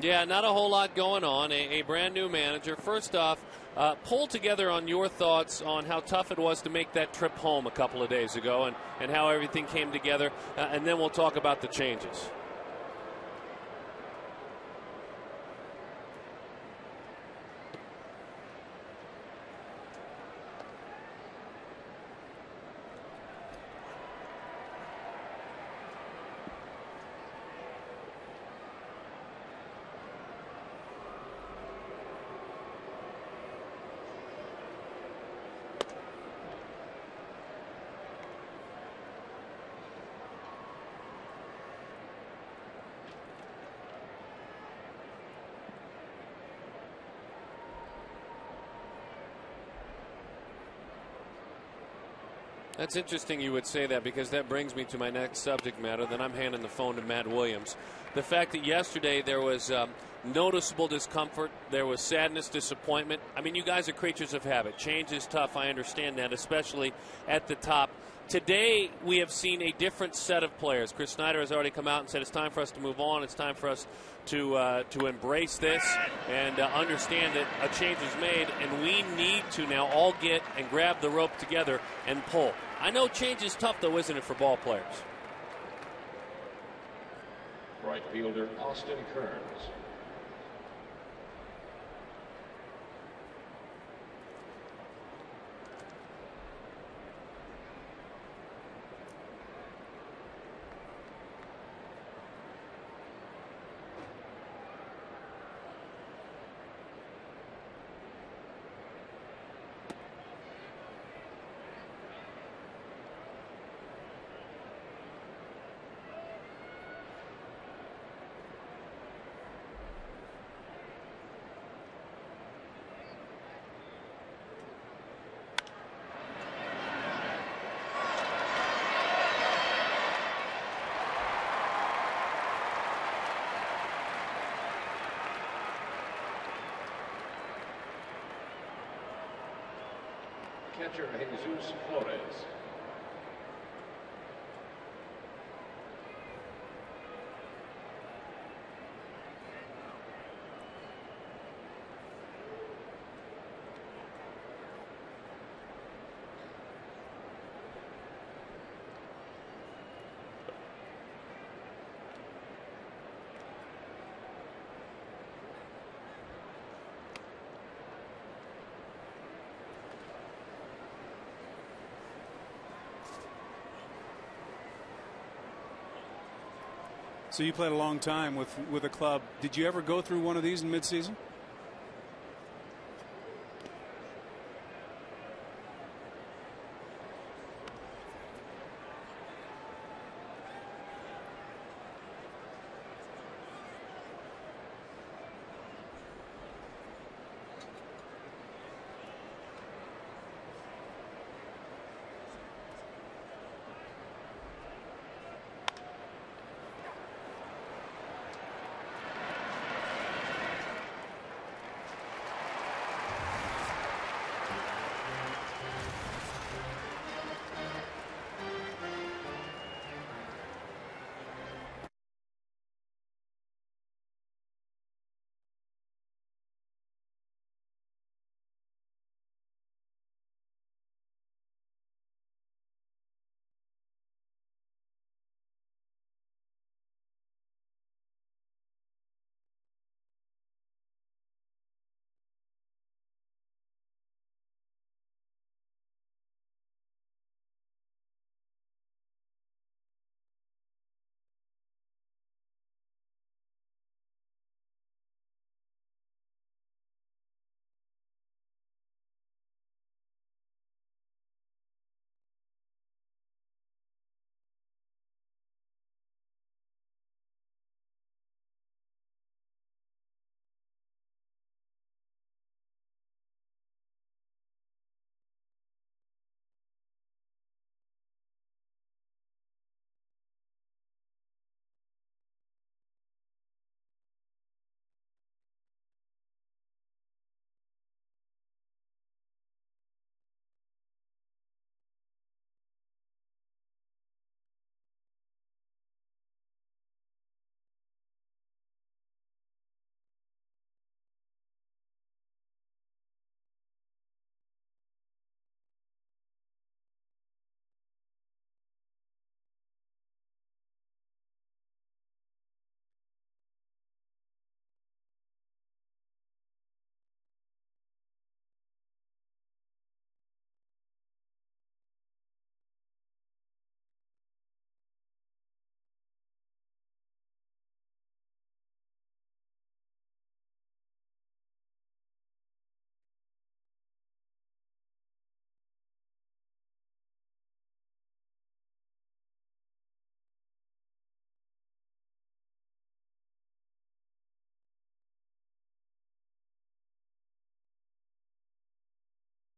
Yeah, not a whole lot going on. A brand new manager. First off, pull together on your thoughts on how tough it was to make that trip home a couple of days ago and how everything came together, and then we'll talk about the changes. That's interesting you would say that, because that brings me to my next subject matter. Then I'm handing the phone to Matt Williams. The fact that yesterday there was noticeable discomfort, there was sadness, disappointment. I mean, you guys are creatures of habit. Change is tough. I understand that, especially at the top Today, we have seen a different set of players. Chris Snyder has already come out and said it's time for us to move on. It's time for us to embrace this and understand that a change is made, and we need to now all get and grab the rope together and pull. I know change is tough, though, isn't it, for ball players? Right fielder Austin Kearns. Catcher Jesus Flores. So you played a long time with a club. Did you ever go through one of these in midseason?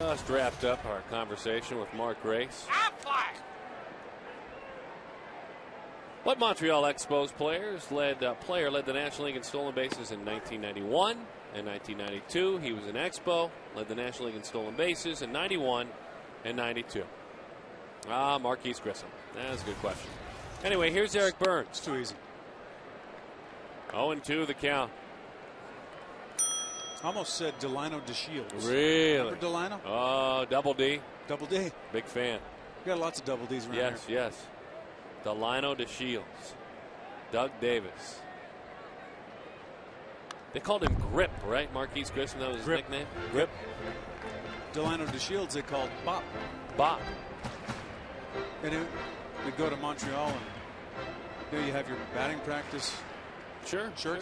Just wrapped up our conversation with Mark Grace. What Montreal Expos player led the National League in stolen bases in 1991 and 1992. He was an Expo, led the National League in stolen bases in 91 and 92. Marquise Grissom. That's a good question. Anyway, here's Eric Burns. It's too easy. 0-2 the count. Almost said Delino DeShields. Really? Remember Delino? Oh, Double D. Double D. Big fan. We got lots of Double Ds around here. Yes. Delino DeShields. Doug Davis. They called him Grip, right? Marquise Grissom, that was his nickname? Grip. Delino DeShields they called Bop. Bop. And you'd go to Montreal and you have your batting practice shirts. Sure.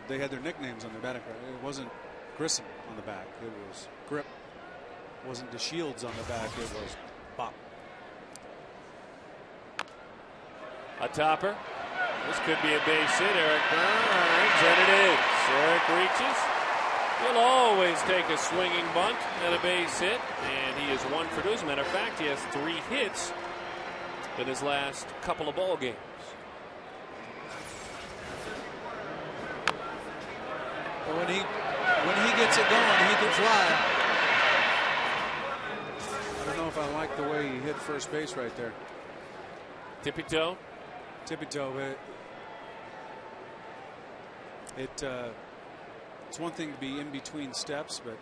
They had their nicknames on their batting practice. It wasn't Grissom on the back. It was Grip. It wasn't DeShields on the back. It was Bop. A topper. This could be a base hit. Eric Burns, and it is. Eric reaches. He'll always take a swinging bunt and a base hit, and he is 1 for 2. As a matter of fact, he has 3 hits in his last couple of ball games. But when he gets it going, he can fly. I don't know if I like the way he hit first base right there. Tippy toe, but it's one thing to be in between steps, but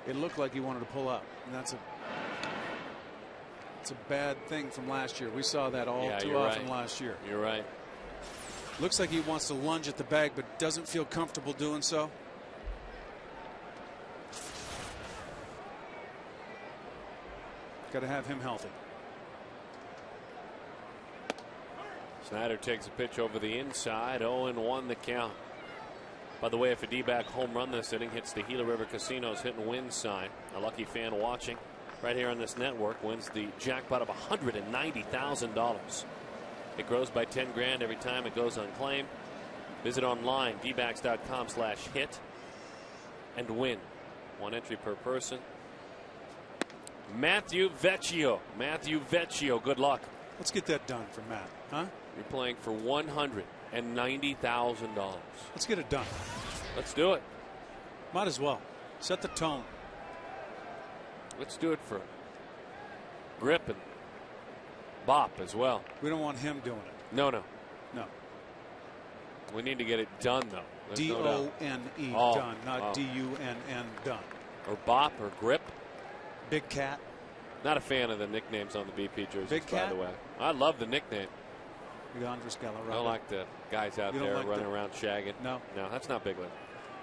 it looked like he wanted to pull up, and it's a bad thing from last year. We saw that all too often last year. You're right. Looks like he wants to lunge at the bag, but doesn't feel comfortable doing so. Got to have him healthy. Snyder takes a pitch over the inside. 0-1 the count. By the way, if a D-back home run this inning hits the Gila River Casino's hit and win sign, a lucky fan watching right here on this network wins the jackpot of $190,000. It grows by 10 grand every time it goes unclaimed. Visit online, dbacks.com/hit, and win. 1 entry per person. Matthew Vecchio. Good luck. Let's get that done for Matt, huh? You're playing for $190,000. Let's get it done. Let's do it. Might as well. Set the tone. Let's do it for Grip and Bop as well. We don't want him doing it. No. We need to get it done, though. D-O-N-E, done, not D-U-N-N, done. Or Bop or Grip. Big Cat. Not a fan of the nicknames on the BP jerseys, Big Cat? by the way. I love the nickname. Andres Galarraga. I don't like the guys out there running around shagging. No, that's not big league.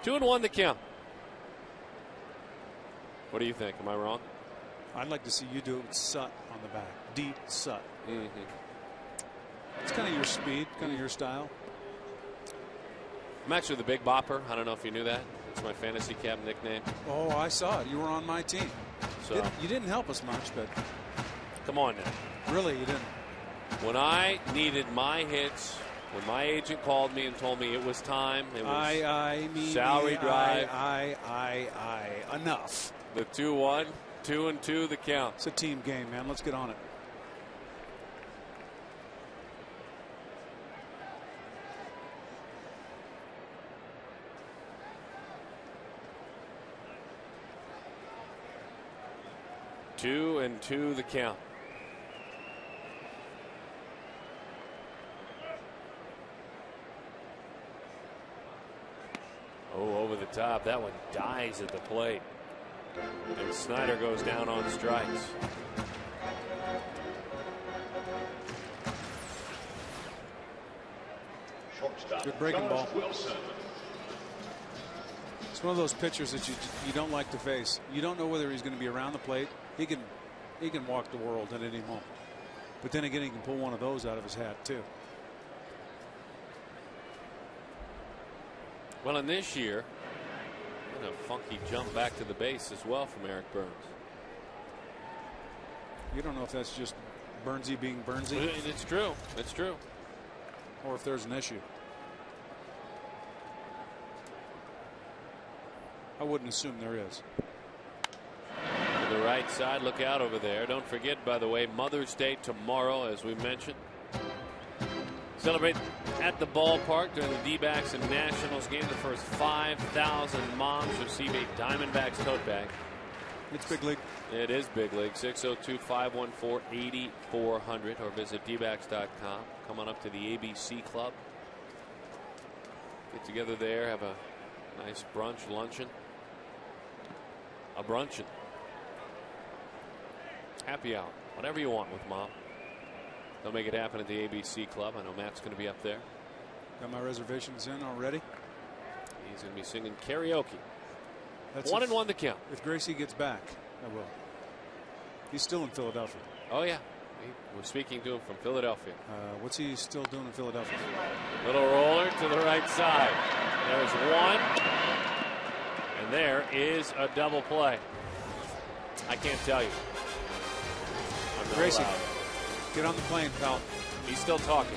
2-1 the count. What do you think? Am I wrong? I'd like to see you do it with Sut on the back. D. Sut. Mm-hmm. It's kind of your speed, kind of your style. I'm actually the Big Bopper. I don't know if you knew that. It's my fantasy cap nickname. Oh, I saw it. You were on my team. So you didn't help us much, but come on now. Really, you didn't. When I needed my hits, when my agent called me and told me it was time, it was salary drive. Enough. The 2-1, 2-2 the count. It's a team game, man. Let's get on it. Two and 2 the count. Oh, over the top. That one dies at the plate. And Snyder goes down on strikes. Good breaking ball. It's one of those pitchers that you don't like to face. You don't know whether he's going to be around the plate. He can walk the world at any moment. But then again, he can pull one of those out of his hat too. Well, in this year, a funky jump back to the base as well from Eric Burns. You don't know if that's just Burnsy being Burnsy. It's true. It's true. Or if there's an issue. I wouldn't assume there is. To the right side, look out over there. Don't forget, by the way, Mother's Day tomorrow, as we mentioned. Celebrate at the ballpark during the D-backs and Nationals game. The first 5,000 moms receive a Diamondbacks tote bag. It's big league. It is big league. 602-514-8400 or visit dbacks.com. Come on up to the ABC Club. Get together there. Have a nice brunch, luncheon. A brunchin'. Happy hour. Whatever you want with Mom. They'll make it happen at the ABC Club. I know Matt's going to be up there. Got my reservations in already. He's going to be singing karaoke. That's 1-1 the count. If Gracie gets back, I will. He's still in Philadelphia. Oh, yeah. We're speaking to him from Philadelphia. What's he still doing in Philadelphia? Little roller to the right side. There's one. And there is a double play. I can't tell you. I'm not Gracie, allowed. get on the plane, pal. He's still talking.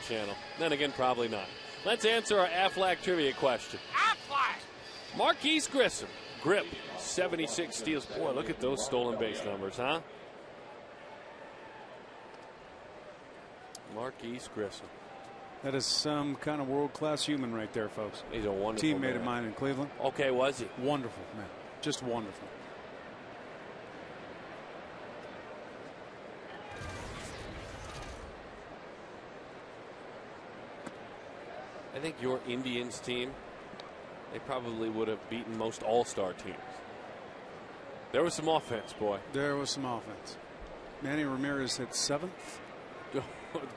Channel. Then again, probably not. Let's answer our Aflac trivia question. Aflac! Marquise Grissom, grip, 76 steals. Boy, look at those stolen base numbers, huh? Marquise Grissom. That is some kind of world-class human right there, folks. He's a wonderful teammate man. of mine in Cleveland. Okay, was he? Wonderful, man. Just wonderful. I think your Indians team, they probably would have beaten most all-star teams. There was some offense, boy. There was some offense. Manny Ramirez hit 7th.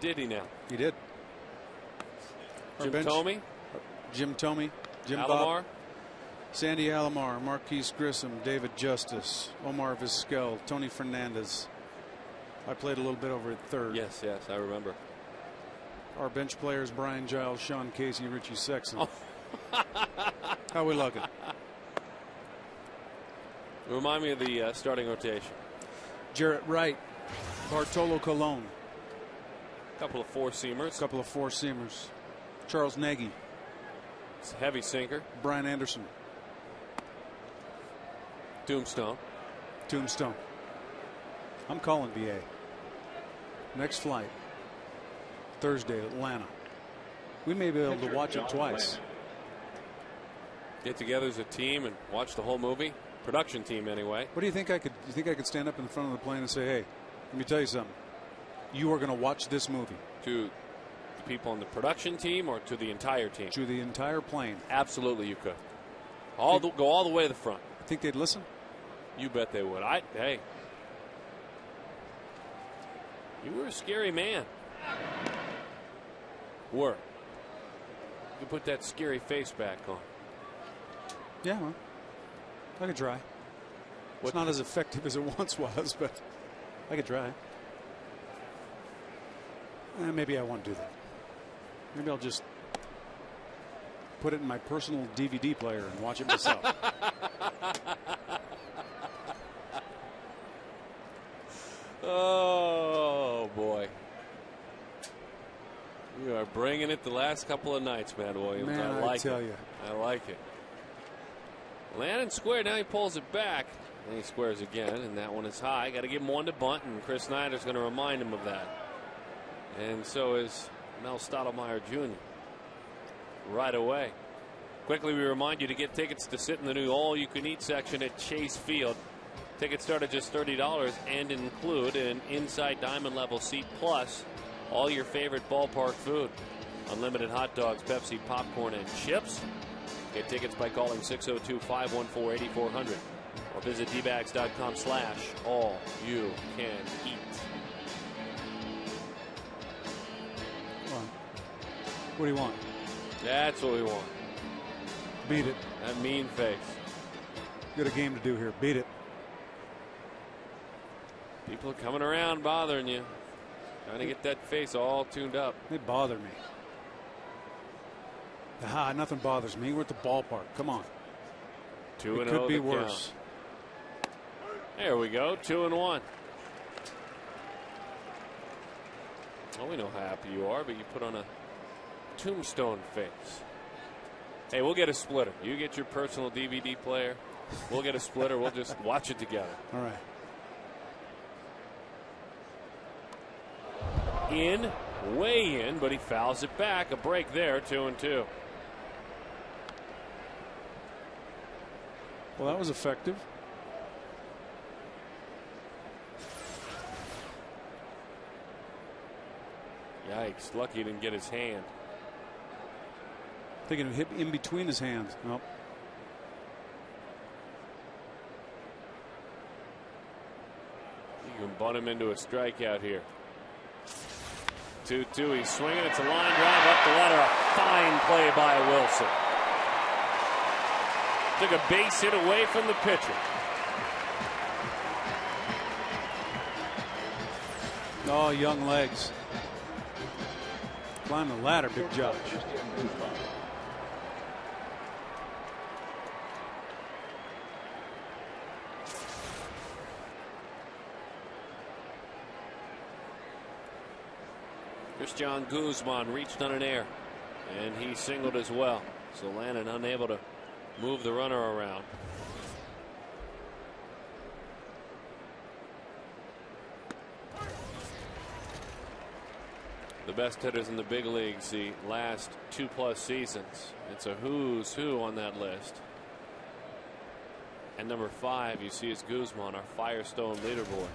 Did he now? He did. Jim Thome? Jim Thome. Jim Alomar? Bob, Sandy Alomar, Marquise Grissom, David Justice, Omar Vizquel, Tony Fernandez. I played a little bit over at third. Yes, I remember. Our bench players: Brian Giles, Sean Casey, Richie Sexton. Oh. How we looking? Remind me of the starting rotation. Jarrett Wright, Bartolo Colon. Couple of four-seamers. Couple of four-seamers. Charles Nagy. It's a heavy sinker. Brian Anderson. Tombstone. I'm calling BA. Next flight. Thursday, Atlanta. We may be able to watch it twice. Get together as a team and watch the whole movie. Production team, anyway. What do you think I could? You think I could stand up in front of the plane and say, "Hey, let me tell you something. You are going to watch this movie." To the people on the production team or to the entire team? To the entire plane. Absolutely, you could. Go all the way to the front. Think they'd listen? You bet they would. Hey, you were a scary man. You put that scary face back on. Yeah, well, I could try. It's not as effective as it once was, but I could try. Maybe I won't do that. Maybe I'll just put it in my personal DVD player and watch it myself. Oh boy. You are bringing it the last couple of nights, Matt Williams. Man, I like tell it. you. I like it. Landon square. Now he pulls it back. And he squares again, and that one is high. Got to give him one to bunt, and Chris Snyder's going to remind him of that. And so is Mel Stottlemyre Jr. right away. Quickly, we remind you to get tickets to sit in the new all-you-can-eat section at Chase Field. Tickets start at just $30 and include an inside diamond level seat plus all your favorite ballpark food. Unlimited hot dogs, Pepsi, popcorn, and chips. Get tickets by calling 602-514-8400 or visit dbags.com/all-you-can-eat. What do you want? That's what we want. Beat it. That mean face. Got a game to do here. Beat it. People are coming around bothering you. Trying to get that face all tuned up. They bother me. Nothing bothers me. We're at the ballpark. Come on. 2-0. It could be worse. There we go. 2-1. Well, we know how happy you are, but you put on a tombstone face. Hey, we'll get a splitter. You get your personal DVD player. We'll get a splitter. We'll just watch it together. All right. Way in, but he fouls it back. A break there. 2-2. Well, that was effective. Yikes. Lucky he didn't get his hand. Thinking it hit in between his hands. Nope. You can bunt him into a strikeout here. 2-2. He's swinging. It's a line drive up the ladder. A fine play by Wilson. Took a base hit away from the pitcher. Oh, young legs. Climb the ladder, Big Josh. Christian Guzman reached on an air, and he singled as well. So Landon unable to move the runner around. The best hitters in the big leagues the last 2+ seasons. It's a who's who on that list. And number 5 you see is Guzman, our Firestone leaderboard.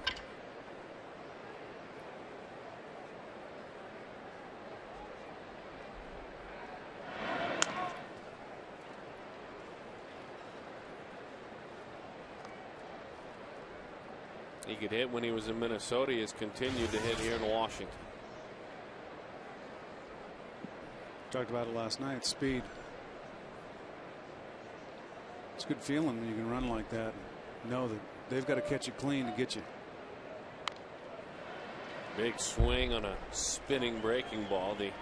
He could hit when he was in Minnesota. He has continued to hit here in Washington. Talked about it last night. Speed. It's a good feeling when you can run like that and know that they've got to catch it clean to get you. Big swing on a spinning breaking ball. The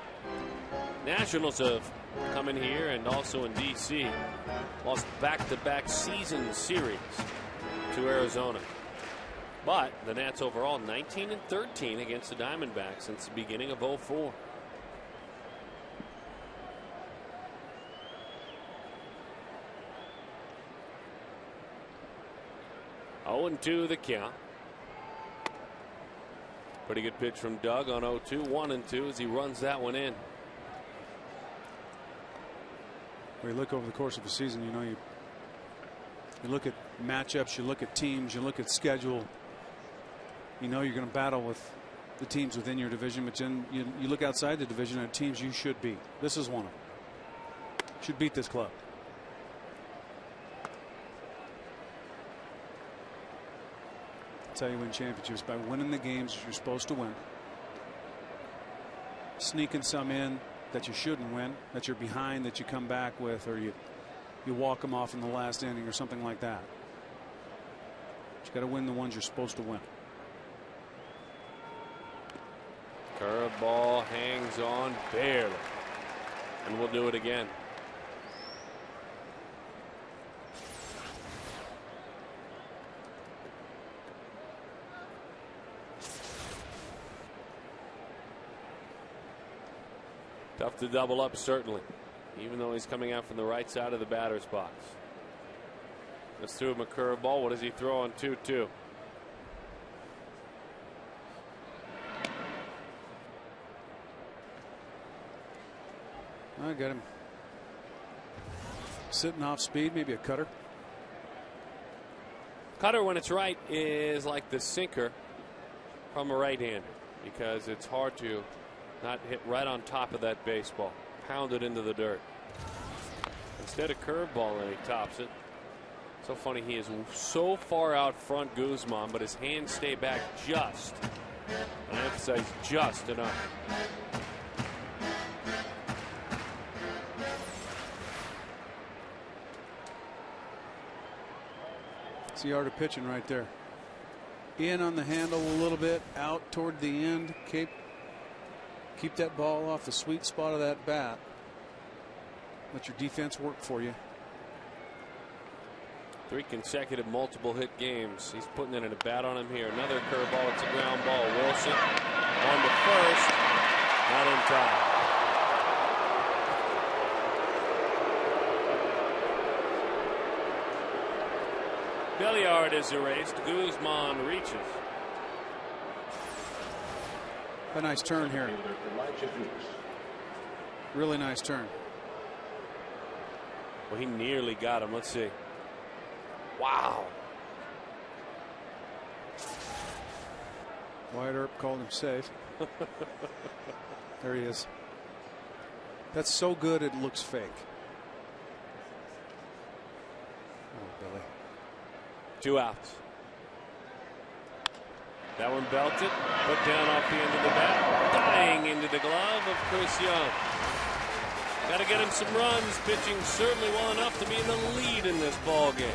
Nationals have come in here and also in D.C. lost back-to-back season series to Arizona. But the Nats overall 19-13 against the Diamondbacks since the beginning of 2004. Oh, 2 the count. Pretty good pitch from Doug on 0-2. 1-2 as he runs that one in. When you look over the course of the season, you know, you look at matchups, you look at teams, you look at schedule. You know you're going to battle with the teams within your division, but then you look outside the division at teams you should beat. This is one of them. Should beat this club. That's how you win championships, by winning the games you're supposed to win. Sneaking some in that you shouldn't win, that you're behind, that you come back with, or you walk them off in the last inning or something like that. But you got to win the ones you're supposed to win. Curveball hangs on barely. And we'll do it again. Tough to double up, certainly, even though he's coming out from the right side of the batter's box. Let's throw him a curveball. What does he throw on 2-2? I got him sitting off speed, maybe a cutter. Cutter, when it's right, is like the sinker from a right-hander, because it's hard to not hit right on top of that baseball, pound it into the dirt. Instead of curveball, and he tops it. So funny, he is so far out front, Guzman, but his hands stay back just, and I emphasize just enough. It's the art of pitching right there. In on the handle a little bit, out toward the end. Keep that ball off the sweet spot of that bat. Let your defense work for you. 3 consecutive multiple hit games. He's putting it in a bat on him here. Another curveball. It's a ground ball. Wilson on to first. Not in time. Belliard is erased. Guzman reaches. A nice turn here. Really nice turn. Well, he nearly got him. Let's see. Wow. Wyatt Earp called him safe. There he is. That's so good it looks fake. Oh, Billy. 2 outs. That one belted, put down off the end of the bat, dying into the glove of Chris Young. Got to get him some runs, pitching certainly well enough to be in the lead in this ball game.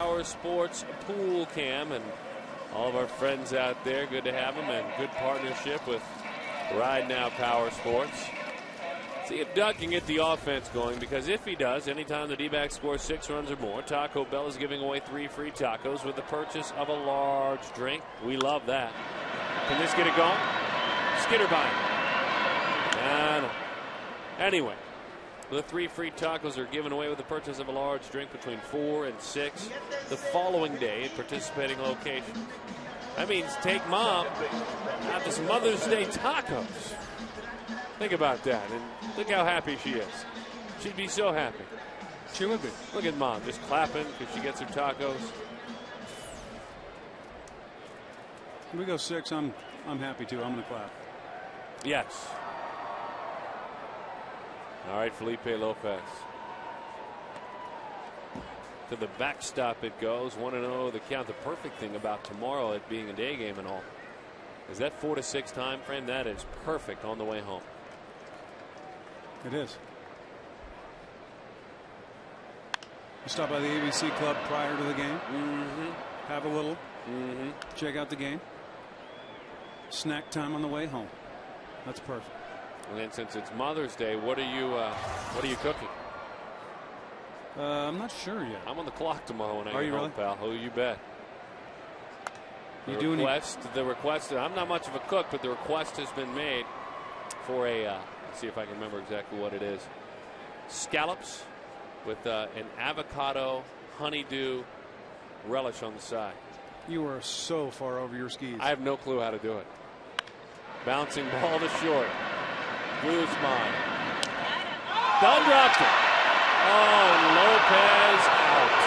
Power Sports Pool Cam, and all of our friends out there, good to have them, and good partnership with Ride Now Power Sports. See if Doug can get the offense going, because if he does, anytime the D-backs score 6 runs or more, Taco Bell is giving away 3 free tacos with the purchase of a large drink. We love that. Can this get it going? Skitterbine. No. Anyway, the 3 free tacos are given away with the purchase of a large drink between 4 and 6 the following day at participating locations. That means take mom out to some Mother's Day tacos. Think about that, and look how happy she is. She'd be so happy. She would be. Look at Mom just clapping because she gets her tacos. If we go 6, I'm happy too. I'm going to clap. Yes. All right, Felipe Lopez. To the backstop it goes. 1-0 the count. The perfect thing about tomorrow, it being a day game and all, is that 4 to 6 time frame. That is perfect on the way home. It is. You stop by the ABC Club prior to the game. Have a little. Check out the game. Snack time on the way home. That's perfect. And then since it's Mother's Day, what are you cooking? I'm not sure yet. I'm on the clock tomorrow when I Are get you home, really? pal. Oh, you bet. You The request. I'm not much of a cook, but the request has been made for a. Let's see if I can remember exactly what it is. Scallops with an avocado honeydew relish on the side. You are so far over your skis. I have no clue how to do it. Bouncing ball to short. Guzman. Dunn dropped it. Oh, and Lopez out.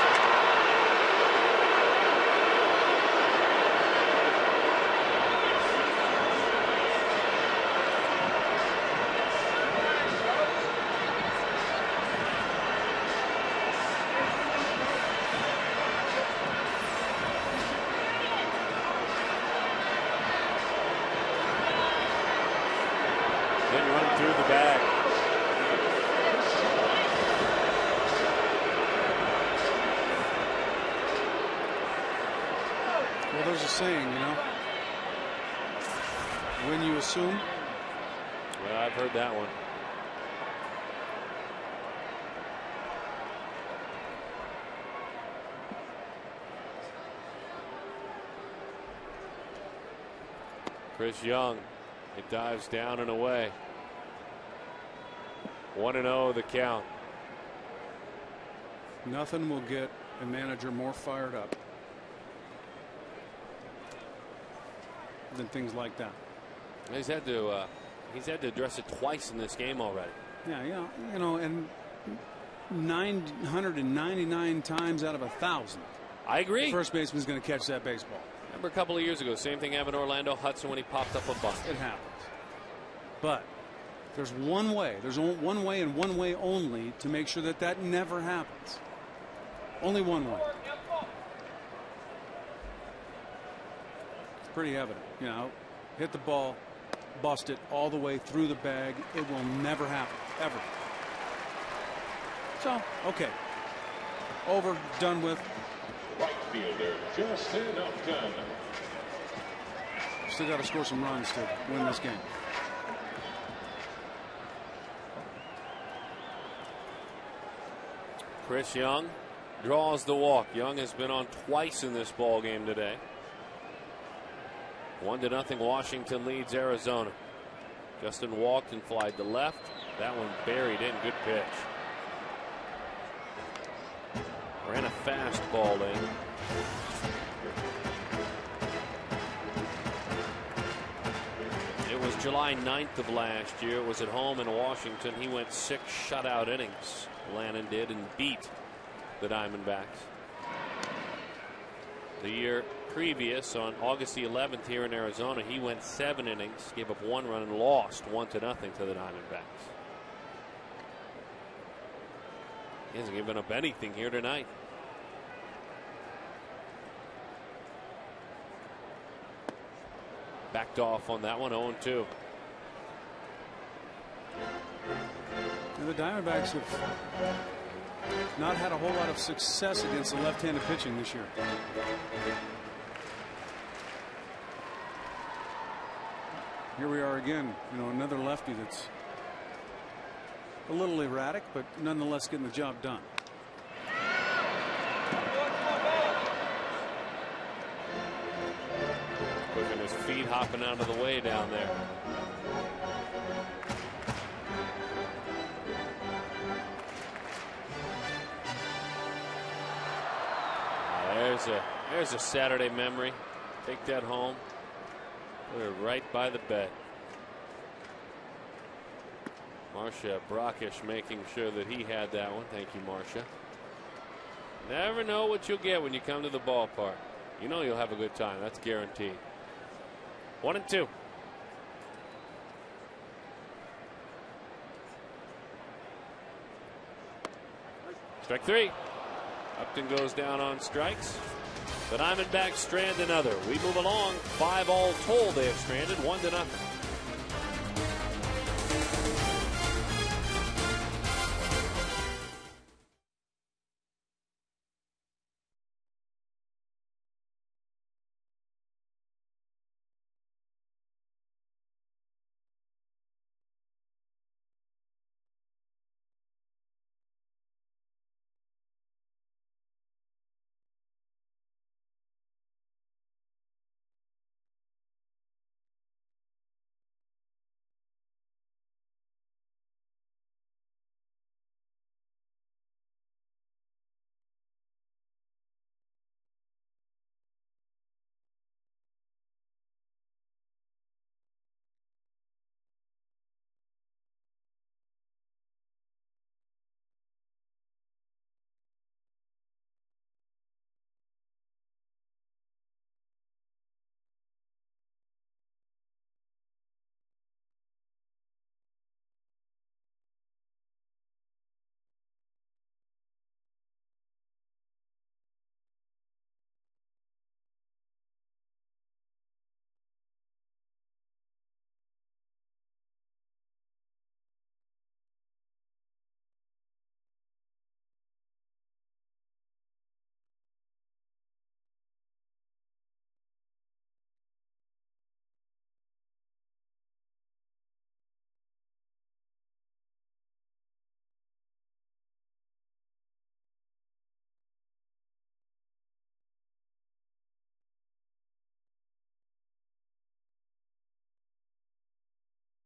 Saying, when you assume. Well, I've heard that one. Chris Young, it dives down and away. 1-0 the count. Nothing will get a manager more fired up than things like that. He's had to address it twice in this game already. Yeah, and 999 times out of 1,000. I agree. The first baseman's going to catch that baseball. Remember a couple of years ago, same thing happened to Orlando Hudson when he popped up a bunt. It happens. But there's one way. There's one way and one way only to make sure that that never happens. Only one way. Pretty evident, hit the ball, bust it all the way through the bag. It will never happen, ever. So, okay. Over, done with. Right fielder, Justin Upton. Still got to score some runs to win this game. Chris Young draws the walk. Young has been on twice in this ball game today. 1-0 Washington leads Arizona. Justin walked and flied to left. That one buried in. Good pitch. Ran a fastball in. It was July 9th of last year. It was at home in Washington. He went 6 shutout innings. Lannon did, and beat the Diamondbacks. The year previous, on August the 11th here in Arizona, he went 7 innings, gave up 1 run, and lost 1-0 to the Diamondbacks. He hasn't given up anything here tonight. Backed off on that one, 0-2. And the Diamondbacks have not had a whole lot of success against the left-handed pitching this year. Here we are again, another lefty that's a little erratic, but nonetheless getting the job done. Look at his feet hopping out of the way down there. There's a Saturday memory. Take that home. Put it right by the bed. Marcia Brockish making sure that he had that one. Thank you, Marcia. Never know what you'll get when you come to the ballpark. You know you'll have a good time. That's guaranteed. 1-2. Strike three. Upton goes down on strikes. The Diamondbacks strand another. We move along. 5 all told they have stranded. 1-0.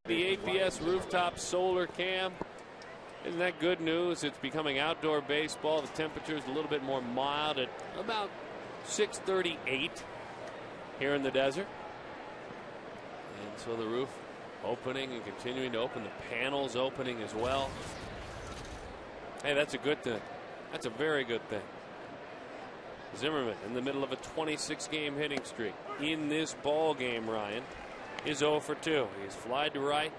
The APS rooftop solar cam. Isn't that good news? It's becoming outdoor baseball. The temperature is a little bit more mild at about 6:38 here in the desert. And so the roof opening and continuing to open. The panels opening as well. Hey, that's a good thing. That's a very good thing. Zimmerman in the middle of a 26-game hitting streak. In this ball game, Ryan, is 0 for 2. He's flied to right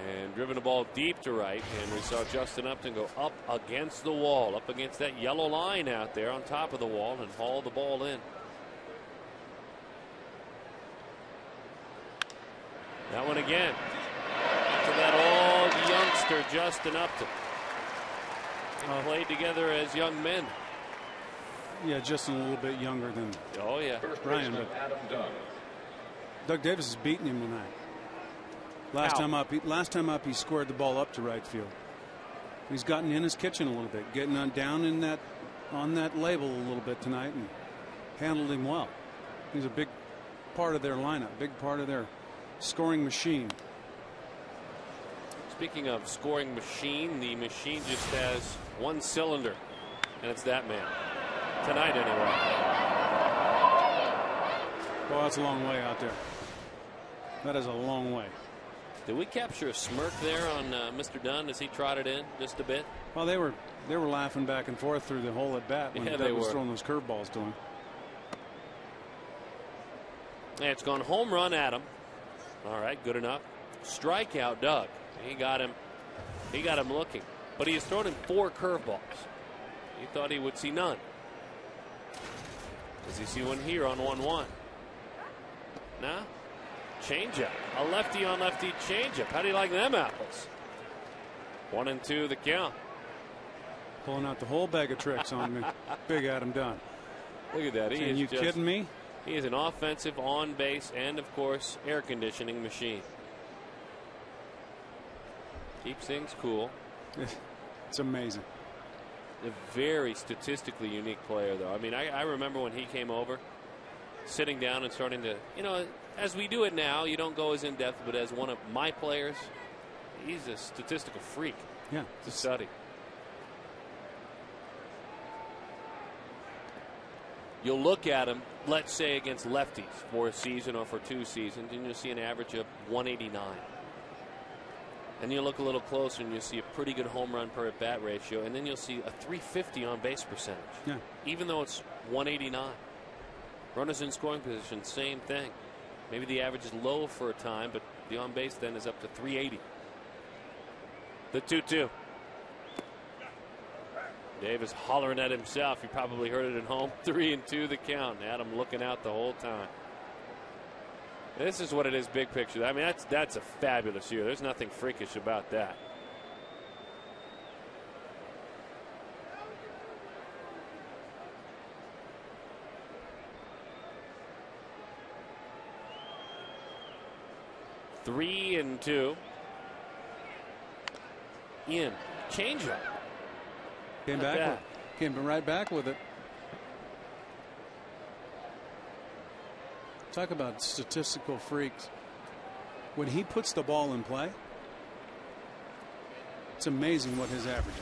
and driven the ball deep to right. And we saw Justin Upton go up against the wall, up against that yellow line out there on top of the wall, and haul the ball in. That one again. To that old youngster, Justin Upton. They played together as young men. Yeah, just a little bit younger than Brian. But Dunn. Doug Davis is beating him tonight. Last time up, he squared the ball up to right field. He's gotten in his kitchen a little bit, getting down in that on that label a little bit tonight, and handled him well. He's a big part of their lineup, big part of their scoring machine. Speaking of scoring machine, the machine just has one cylinder, and it's that man. Tonight, anyway. Well, that's a long way out there. That is a long way. Did we capture a smirk there on Mr. Dunn as he trotted in just a bit? Well, they were laughing back and forth through the hole at bat when Doug was throwing those curveballs to him. And it's gone home run Adam. All right, good enough. Strikeout Doug. He got him looking, but he has thrown him 4 curveballs. He thought he would see none. Does he see one here on 1-1? Nah. Changeup. A lefty on lefty changeup. How do you like them apples? 1-2 the count. Pulling out the whole bag of tricks on me. Big Adam Dunn. Look at that. Are you kidding me? He is an offensive, on base, and of course air conditioning machine. Keeps things cool. It's amazing. A very statistically unique player, though. I mean, I remember when he came over, sitting down and starting to, as we do it now, you don't go as in depth, but as one of my players, he's a statistical freak. Yeah, to study. You'll look at him, let's say against lefties for a season or for 2 seasons, and you'll see an average of 189. And you look a little closer and you see a pretty good home run per at bat ratio, and then you'll see a 350 on base percentage. Yeah. Even though it's 189. Runners in scoring position, same thing. Maybe the average is low for a time, but the on base then is up to 380. The 2-2. Davis hollering at himself. You probably heard it at home. 3-2 the count. Adam looking out the whole time. This is what it is, big picture. I mean, that's a fabulous year. There's nothing freakish about that. Three and two. In. Changeup. Came right back with it. Talk about statistical freaks. When he puts the ball in play, it's amazing what his average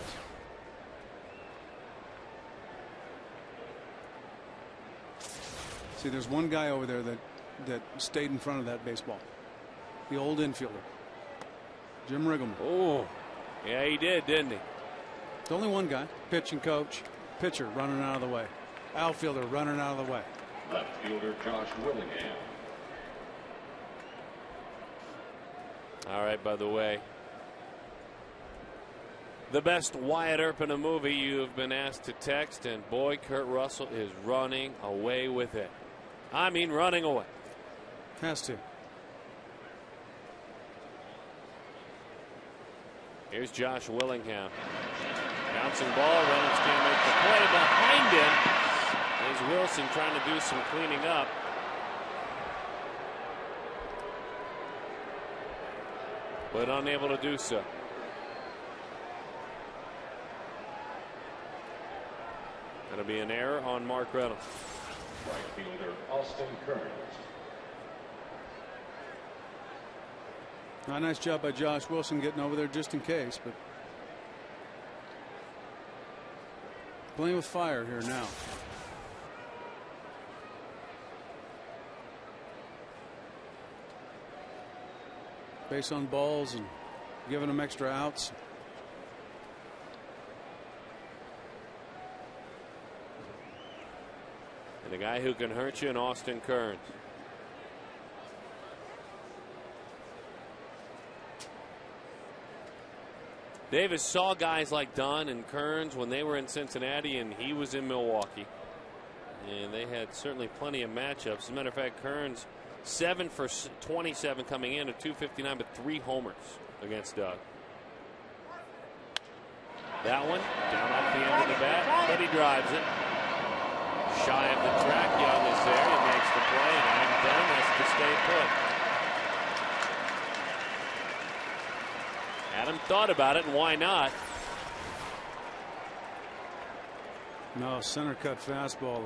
is. See, there's one guy over there that stayed in front of that baseball. The old infielder, Jim Riggleman. Oh, yeah, he did, didn't he? It's only one guy. Pitching coach, pitcher running out of the way, outfielder running out of the way. Left fielder Josh Willingham. All right, by the way, the best Wyatt Earp in a movie you have been asked to text, and boy, Kurt Russell is running away with it. I mean, running away. Has to. Here's Josh Willingham. Bouncing ball, runners can't make the play. Behind him is Wilson trying to do some cleaning up. But unable to do so. Going to be an error on Mark Reynolds. Right fielder Austin Kearns. A nice job by Josh Wilson getting over there just in case, but playing with fire here now. Base on balls and giving them extra outs. And the guy who can hurt you in Austin Kearns. Davis saw guys like Dunn and Kearns when they were in Cincinnati and he was in Milwaukee. And they had certainly plenty of matchups. As a matter of fact, Kearns 7 for 27 coming in at .259, but 3 homers against Doug. That one down off the end of the bat, but he drives it. Shy of the track, Young is there. He makes the play, and Adam Dunn has to stay put. Adam thought about it, and why not? No, center cut fastball.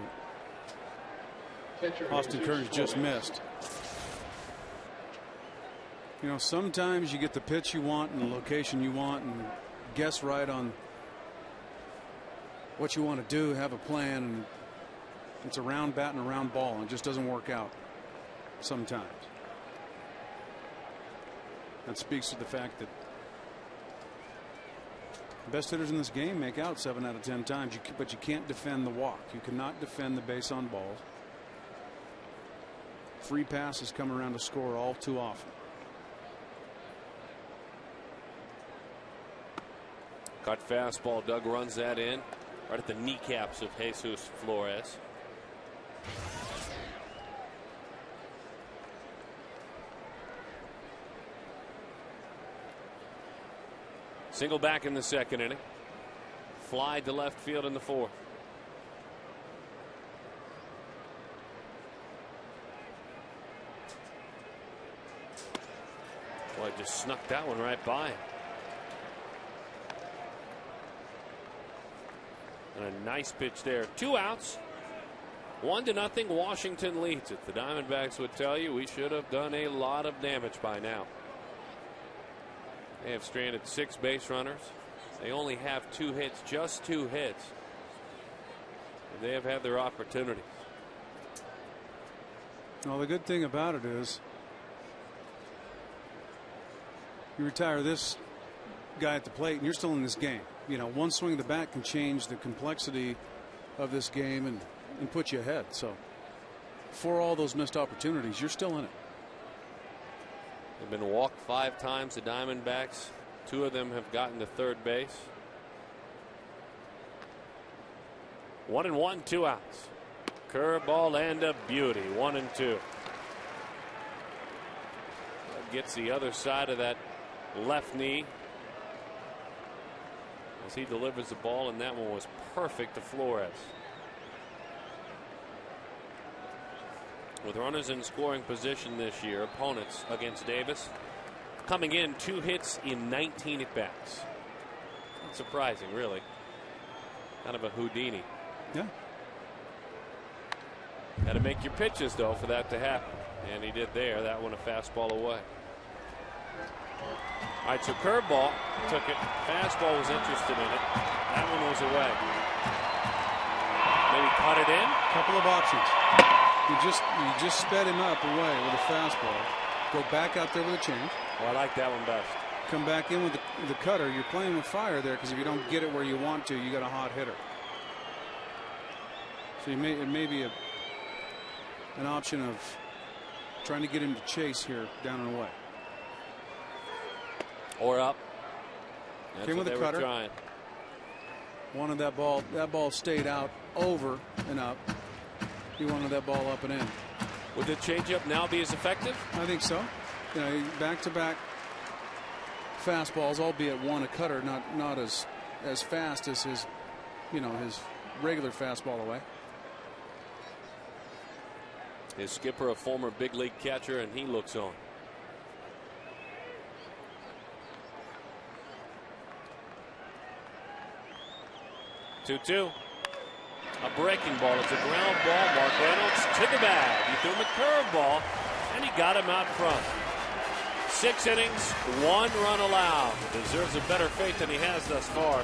Pitcher Austin Kearns just missed. You know, sometimes you get the pitch you want and the location you want and guess right on what you want to do, have a plan, and it's a round bat and a round ball, and it just doesn't work out sometimes. That speaks to the fact that the best hitters in this game make out 7 out of 10 times, but you can't defend the walk. You cannot defend the base on balls. Free passes come around to score all too often. Cut fastball. Doug runs that in right at the kneecaps of Jesus Flores. Single back in the second inning. Fly to left field in the fourth. Boy, just snuck that one right by him. And a nice pitch there. 2 outs. 1-0. Washington leads it. The Diamondbacks would tell you we should have done a lot of damage by now. They have stranded 6 base runners. They only have 2 hits, just 2 hits. And they have had their opportunities. Well, the good thing about it is you retire this guy at the plate, and you're still in this game. You know, one swing of the bat can change the complexity of this game and put you ahead. So for all those missed opportunities, you're still in it. They've been walked 5 times, the Diamondbacks. 2 of them have gotten to third base. 1-1, 2 outs. Curveball and a beauty. 1-2. Gets the other side of that left knee as he delivers the ball, and that one was perfect to Flores. With runners in scoring position this year, opponents against Davis coming in 2 hits in 19 at bats. Not surprising, really. Kind of a Houdini. Yeah. Got to make your pitches, though, for that to happen. And he did there. That one a fastball away. All right, so curveball took it. Fastball was interested in it. That one was away. Maybe cut it in. Couple of options. You just sped him up away with a fastball. Go back out there with a change. Well, I like that one best. Come back in with the cutter. You're playing with fire there, because if you don't get it where you want to, you got a hot hitter. So it may be an option of trying to get him to chase here down and away. Or up. That's Came with a cutter. Trying. Wanted that ball. That ball stayed out over and up. He wanted that ball up and in. Would the changeup now be as effective? I think so. You know, back-to-back fastballs, albeit one a cutter, not as fast as his regular fastball away. His skipper, a former big league catcher, and he looks on. Two. A breaking ball. It's a ground ball. Mark Reynolds to the bag. He threw him a curveball, and he got him out front. 6 innings, 1 run allowed. Deserves a better fate than he has thus far.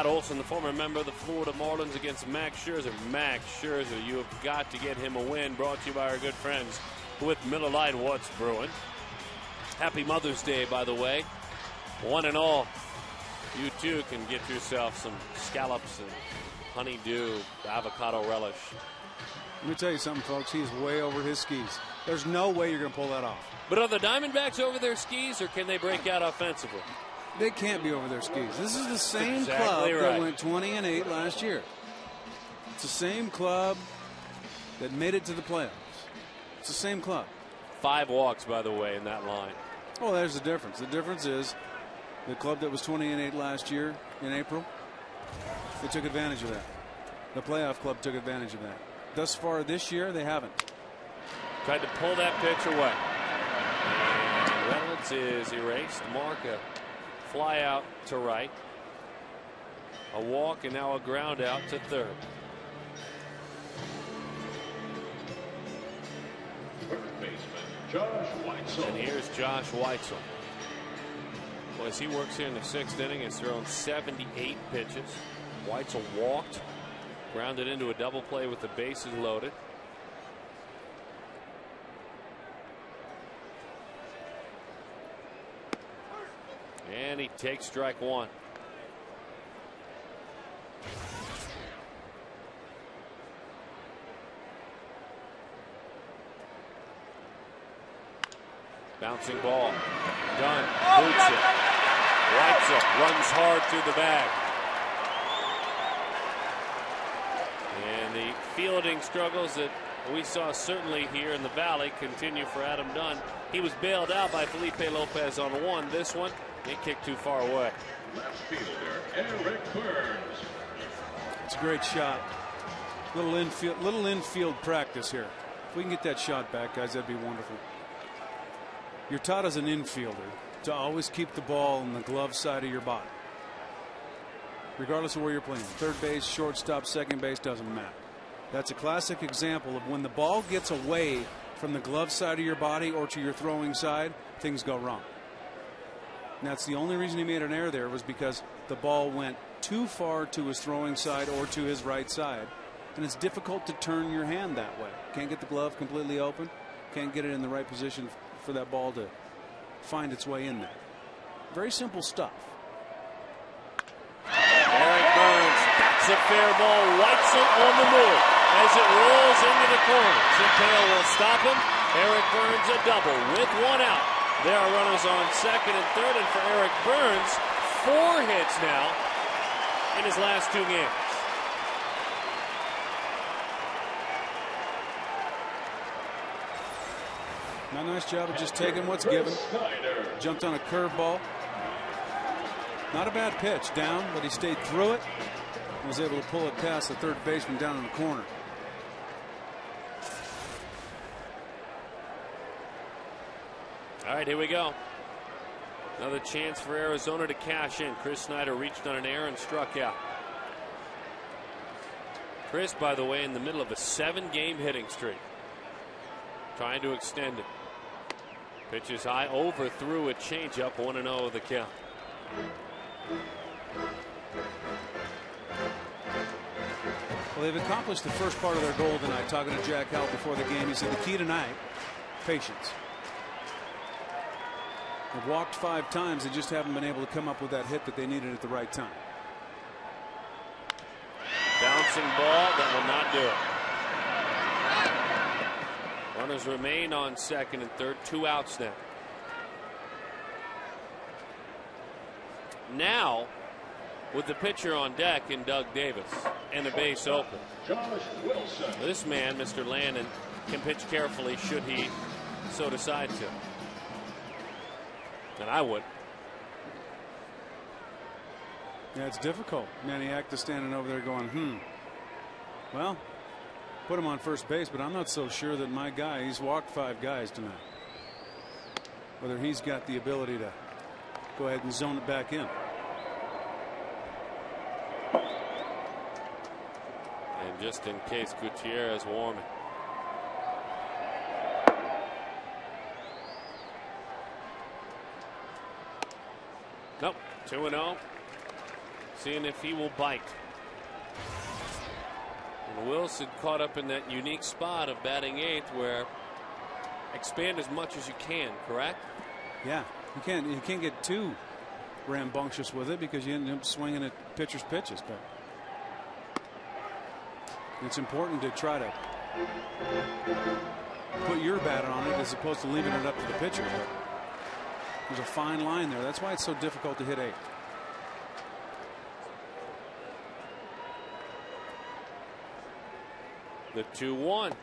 Olson, the former member of the Florida Marlins, against Max Scherzer. Max Scherzer, you have got to get him a win. Brought to you by our good friends with Miller Lite What's Brewing. Happy Mother's Day, by the way. One and all, you too can get yourself some scallops and honeydew avocado relish. Let me tell you something, folks. He's way over his skis. There's no way you're going to pull that off. But are the Diamondbacks over their skis, or can they break out offensively? They can't be over their skis. This is the same club that went 20-8 last year. It's the same club that made it to the playoffs. It's the same club. 5 walks, by the way, in that line. Oh, there's the difference. The difference is the club that was 20-8 last year in April, they took advantage of that. The playoff club took advantage of that. Thus far this year, they haven't. Tried to pull that pitch away. And Reynolds is erased. Marca fly out to right. A walk and now a ground out to third. Third baseman, Josh Weitzel. And here's Josh Weitzel. Well, as he works here in the 6th inning, has thrown 78 pitches. Weitzel walked, grounded into a double play with the bases loaded. And he takes strike one. Bouncing ball. Dunn boots it. Weitzel runs hard through the bag. And the fielding struggles that we saw certainly here in the Valley continue for Adam Dunn. He was bailed out by Felipe Lopez on one. This one, he kicked too far away. Left fielder, Eric Burns. It's a great shot. Little infield practice here. If we can get that shot back, guys, that'd be wonderful. You're taught as an infielder to always keep the ball in the glove side of your body, regardless of where you're playing. Third base, shortstop, second base, doesn't matter. That's a classic example of when the ball gets away from the glove side of your body or to your throwing side, things go wrong. And that's the only reason he made an error there, was because the ball went too far to his throwing side or to his right side. And it's difficult to turn your hand that way. Can't get the glove completely open. Can't get it in the right position for that ball to find its way in there. Very simple stuff. Eric Burns, that's a fair ball. Weitzel on the move as it rolls into the corner. Chipale will stop him. Eric Burns a double with one out. There are runners on second and third, and for Eric Burns, 4 hits now in his last 2 games. Not a nice job of just taking what's given. Jumped on a curveball. Not a bad pitch, down, but he stayed through it and was able to pull it past the third baseman down in the corner. All right, here we go. Another chance for Arizona to cash in. Chris Snyder reached on an error and struck out. Chris, by the way, in the middle of a 7-game hitting streak, trying to extend it. Pitches high, overthrew a changeup, 1-0 the count. Well, they've accomplished the first part of their goal tonight. Talking to Jack Howell before the game, he said the key tonight, patience. They've walked 5 times. They just haven't been able to come up with that hit that they needed at the right time. Bouncing ball that will not do it. Runners remain on second and third. 2 outs now. Now, with the pitcher on deck in Doug Davis and the base open. Josh Wilson. This man, Mr. Landon, can pitch carefully should he so decide to. And I would. Yeah, it's difficult. Maniac is standing over there going, well, put him on first base, but I'm not so sure that my guy, he's walked 5 guys tonight. Whether he's got the ability to go ahead and zone it back in. And just in case, Gutierrez warming. Nope, 2-0. Seeing if he will bite. And Wilson caught up in that unique spot of batting 8th where expand as much as you can, correct? Yeah, you can't get too rambunctious with it because you end up swinging at pitcher's pitches. But it's important to try to put your bat on it as opposed to leaving it up to the pitcher. But there's a fine line there. That's why it's so difficult to hit 8th. The 2-1.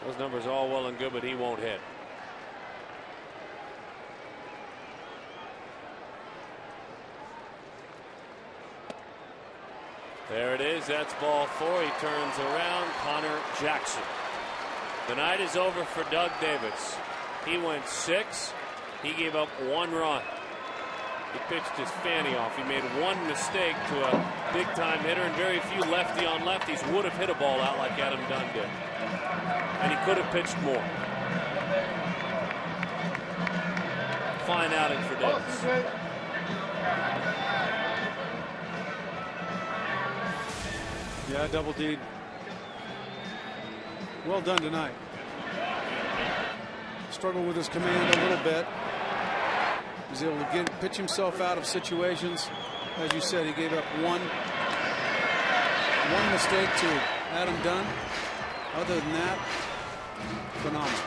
Those numbers are all well and good, but he won't hit. There it is. That's ball 4. He turns around. Connor Jackson. The night is over for Doug Davis. He went 6. He gave up 1 run. He pitched his fanny off. He made one mistake to a big-time hitter, and very few lefty on lefties would have hit a ball out like Adam Dunn did. And he could have pitched more. Fine outing for Davis. Yeah, double D. Well done tonight. Struggled with his command a little bit. He's able to pitch himself out of situations. As you said, he gave up one mistake to Adam Dunn. Other than that, phenomenal.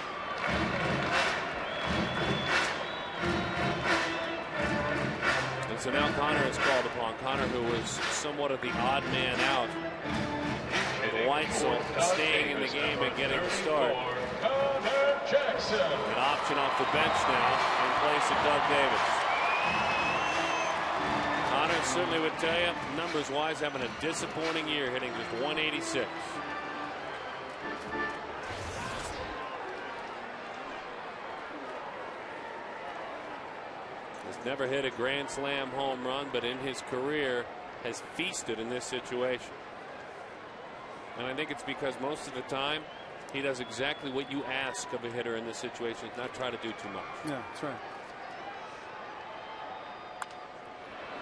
And so now Connor is called upon. Connor, who was somewhat of the odd man out, with Weitzel staying in the game and getting the start. An option off the bench now in place of Doug Davis. Connor certainly would tell you, numbers-wise, having a disappointing year, hitting just 186. Has never hit a grand slam home run, but in his career has feasted in this situation. And I think it's because most of the time he does exactly what you ask of a hitter in this situation, not try to do too much. Yeah, that's right.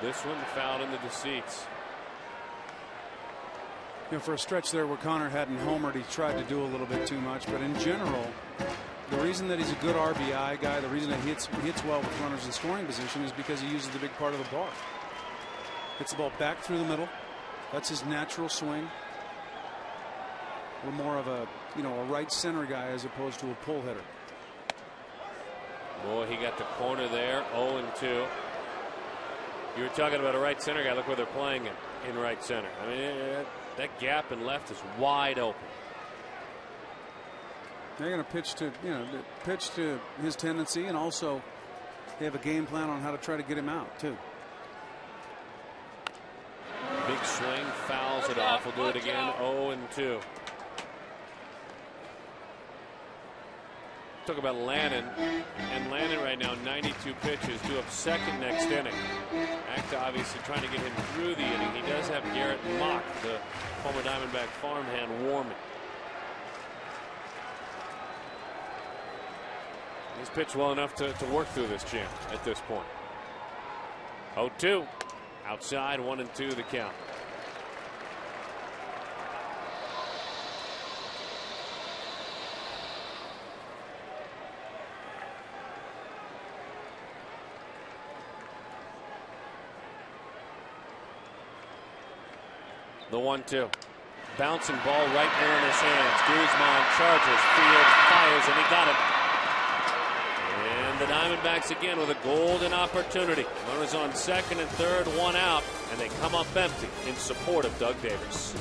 This one fouled in the deceits. You know, for a stretch there where Connor hadn't homered, he tried to do a little bit too much. But in general, the reason that he's a good RBI guy, the reason that he hits well with runners in scoring position is because he uses the big part of the bar. Hits the ball back through the middle. That's his natural swing. We're more of a, a right center guy as opposed to a pull hitter. Boy, he got the corner there. 0-2. You were talking about a right center guy. Look where they're playing him in right center. I mean, that gap in left is wide open. They're going to pitch to his tendency, and also they have a game plan on how to try to get him out too. Big swing, fouls it off. We'll do it again. 0-2. Talk about Lannon, and Lannon right now 92 pitches, due up second next inning. Acta obviously trying to get him through the inning. He does have Garrett Mock, the former Diamondback farmhand, warming. He's pitched well enough to work through this champ at this point. 0-2. Outside, 1-2 the count. The 1-2. Bouncing ball right there in his hands. Guzman charges, fields, fires, and he got it. And the Diamondbacks again with a golden opportunity. Runners on second and third, one out, and they come up empty in support of Doug Davis.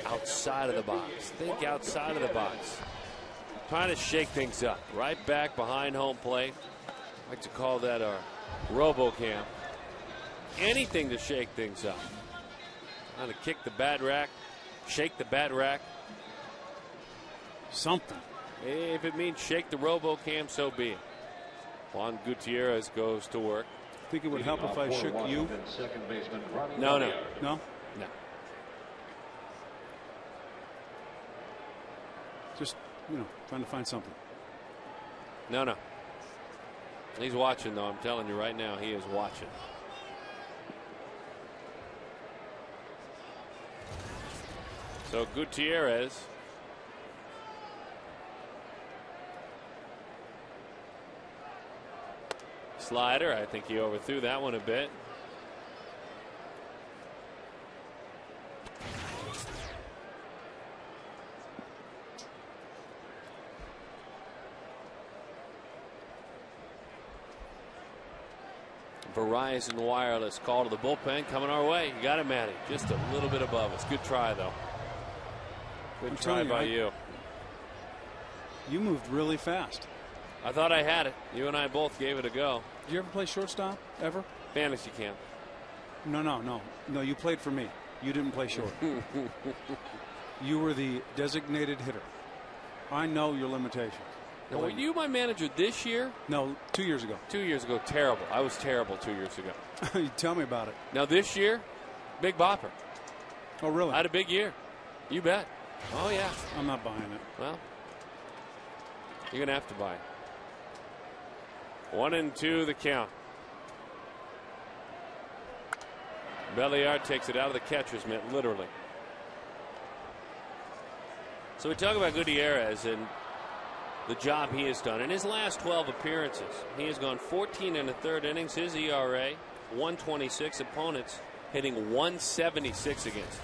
outside of the box. Think outside of the box. Trying to shake things up. Right back behind home plate. I like to call that our RoboCam. Anything to shake things up. Trying to kick the bat rack, shake the bat rack. Something. If it means shake the RoboCam, so be it. Juan Gutierrez goes to work. Think it would help if I shook you? No. No? No. Just, trying to find something. No. He's watching, though. I'm telling you right now, he is watching. So Gutierrez. Slider. I think he overthrew that one a bit. Verizon Wireless call to the bullpen coming our way. You got it, Matty. Just a little bit above us. Good try, though. Good try by you. You moved really fast. I thought I had it. You and I both gave it a go. Did you ever play shortstop? Ever? Fantasy camp. No. You played for me. You didn't play short. You were the designated hitter. I know your limitations. Now, were you my manager this year? No, 2 years ago. 2 years ago, terrible. I was terrible 2 years ago. You tell me about it. Now this year, big bopper. Oh, really? I had a big year. You bet. Oh, yeah. I'm not buying it. Well, you're going to have to buy it. 1-2 the count. Belliard takes it out of the catcher's mitt, literally. So we talk about Gutierrez and the job he has done. In his last 12 appearances, he has gone 14 1/3 innings. His ERA, 126. Opponents hitting 176 against.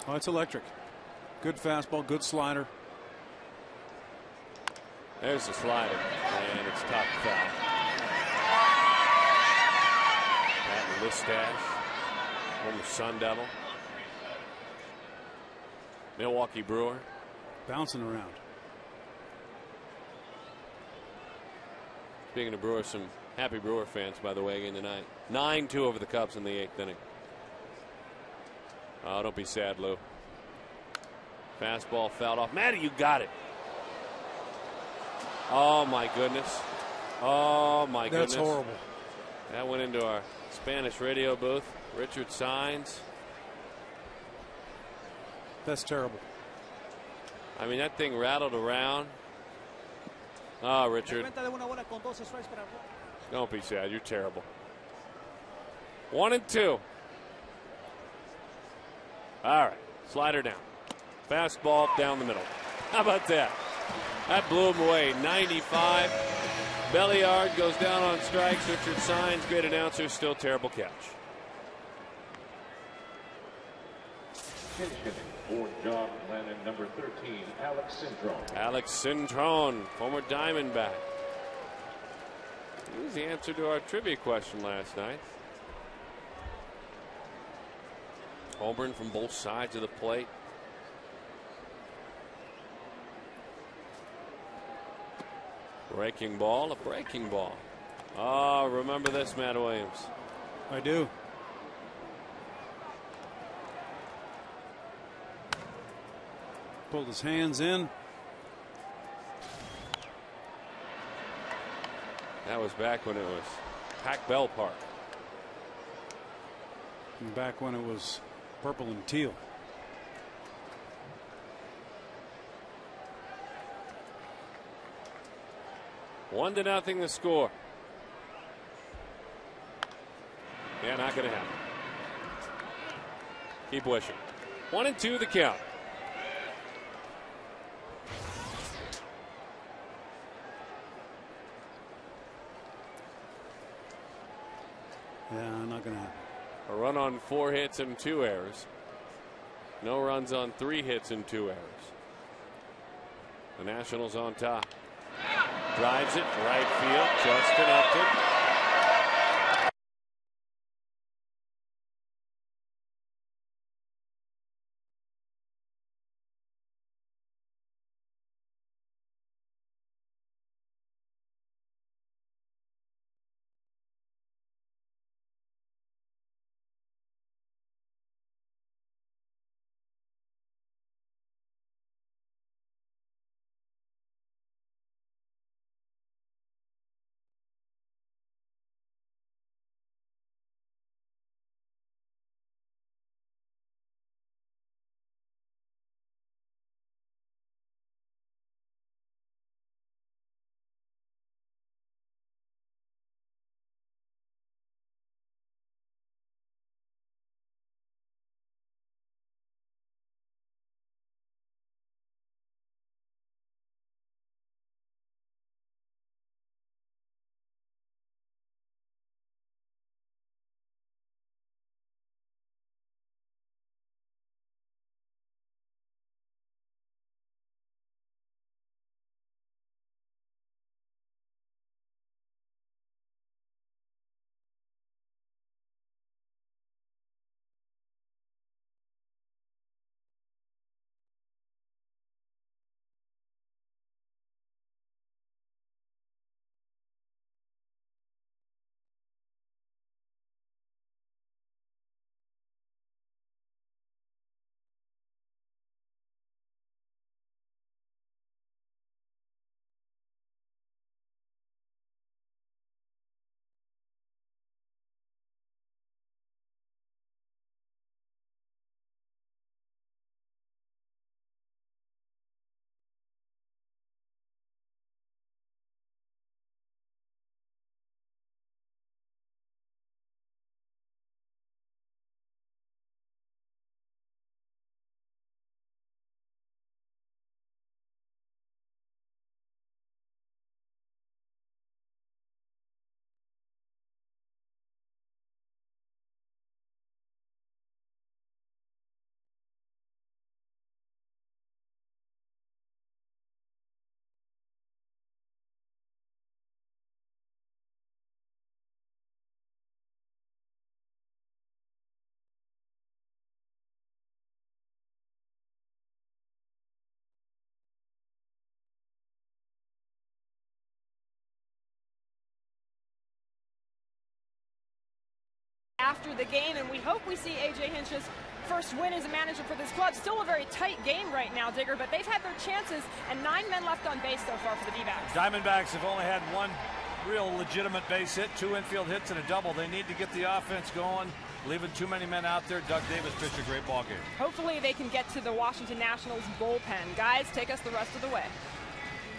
Oh, it's electric. Good fastball, good slider. There's the slider, and it's top foul. Pat Listash, former Sun Devil, Milwaukee Brewer. Bouncing around. Speaking of Brewers, some happy Brewer fans, by the way, again tonight. 9-2 over the Cubs in the 8th inning. Oh, don't be sad, Lou. Fastball fouled off. Matty, you got it. Oh, my goodness. Oh, my goodness. That's horrible. That went into our Spanish radio booth. Richard Signs. That's terrible. I mean, that thing rattled around. Oh, Richard. Don't be sad. You're terrible. 1-2. All right. Slider down. Fastball down the middle. How about that? That blew him away. 95. Belliard goes down on strikes. Richard Signs, great announcer, still terrible catch. For John Lennon, number 13, Alex Cintron. Alex Cintron, former Diamondback. He was the answer to our trivia question last night. Holmgren from both sides of the plate. Breaking ball, a breaking ball. Oh, remember this, Matt Williams. I do. Pulled his hands in. That was back when it was Pac Bell Park. And back when it was purple and teal. One to nothing the score. Yeah, not going to happen. Keep wishing. 1-2 the count. Yeah, not going to happen. A run on 4 hits and 2 errors. No runs on 3 hits and 2 errors. The Nationals on top. Drives it right field. Justin Upton. after the game, and we hope we see A.J. Hinch's first win as a manager for this club. Still a very tight game right now, Digger, but they've had their chances, and 9 men left on base so far for the D-backs. Diamondbacks have only had one real legitimate base hit, 2 infield hits and a double. They need to get the offense going, leaving too many men out there. Doug Davis pitched a great ball game. Hopefully they can get to the Washington Nationals bullpen. Guys, take us the rest of the way.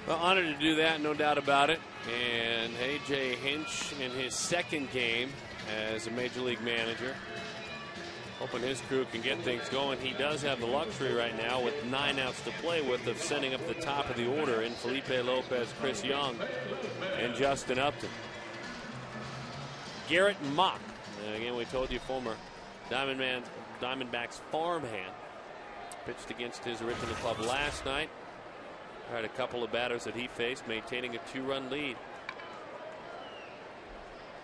Well, honored to do that, no doubt about it. And A.J. Hinch in his second game as a Major League manager, hoping his crew can get things going. He does have the luxury right now, with 9 outs to play with, of sending up the top of the order in Felipe Lopez, Chris Young, and Justin Upton. Garrett Mock, and again, we told you, former Diamondbacks farmhand, pitched against his original club last night. Had a couple of batters that he faced, maintaining a 2-run lead.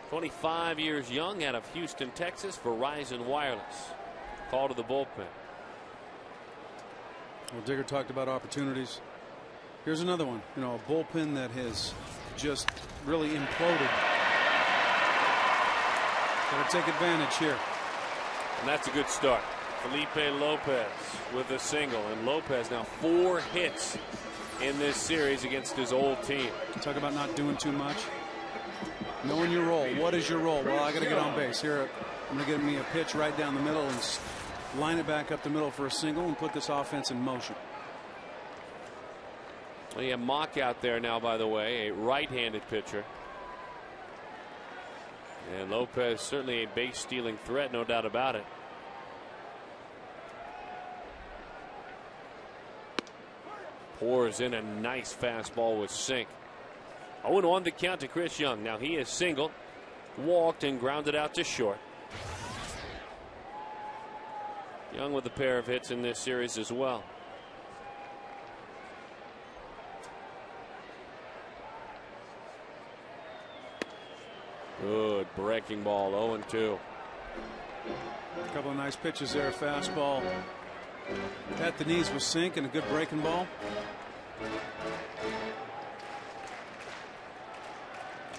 25 years young, out of Houston, Texas, Verizon Wireless. Call to the bullpen. Well, Digger talked about opportunities. Here's another one. You know, a bullpen that has just really imploded. Got to take advantage here. And that's a good start. Felipe Lopez with a single, and Lopez now 4 hits in this series against his old team. Talk about not doing too much. Knowing your role. What is your role? Well, I got to get on base. Here, I'm going to get me a pitch right down the middle and line it back up the middle for a single and put this offense in motion. Well, you have Mock out there now, by the way, a right-handed pitcher. And Lopez certainly a base-stealing threat, no doubt about it. Pours in a nice fastball with sink. 0-1 the count to Chris Young. Now he is singled, walked, and grounded out to short. Young with a pair of hits in this series as well. Good breaking ball, 0-2. A couple of nice pitches there. Fastball at the knees with sink and a good breaking ball.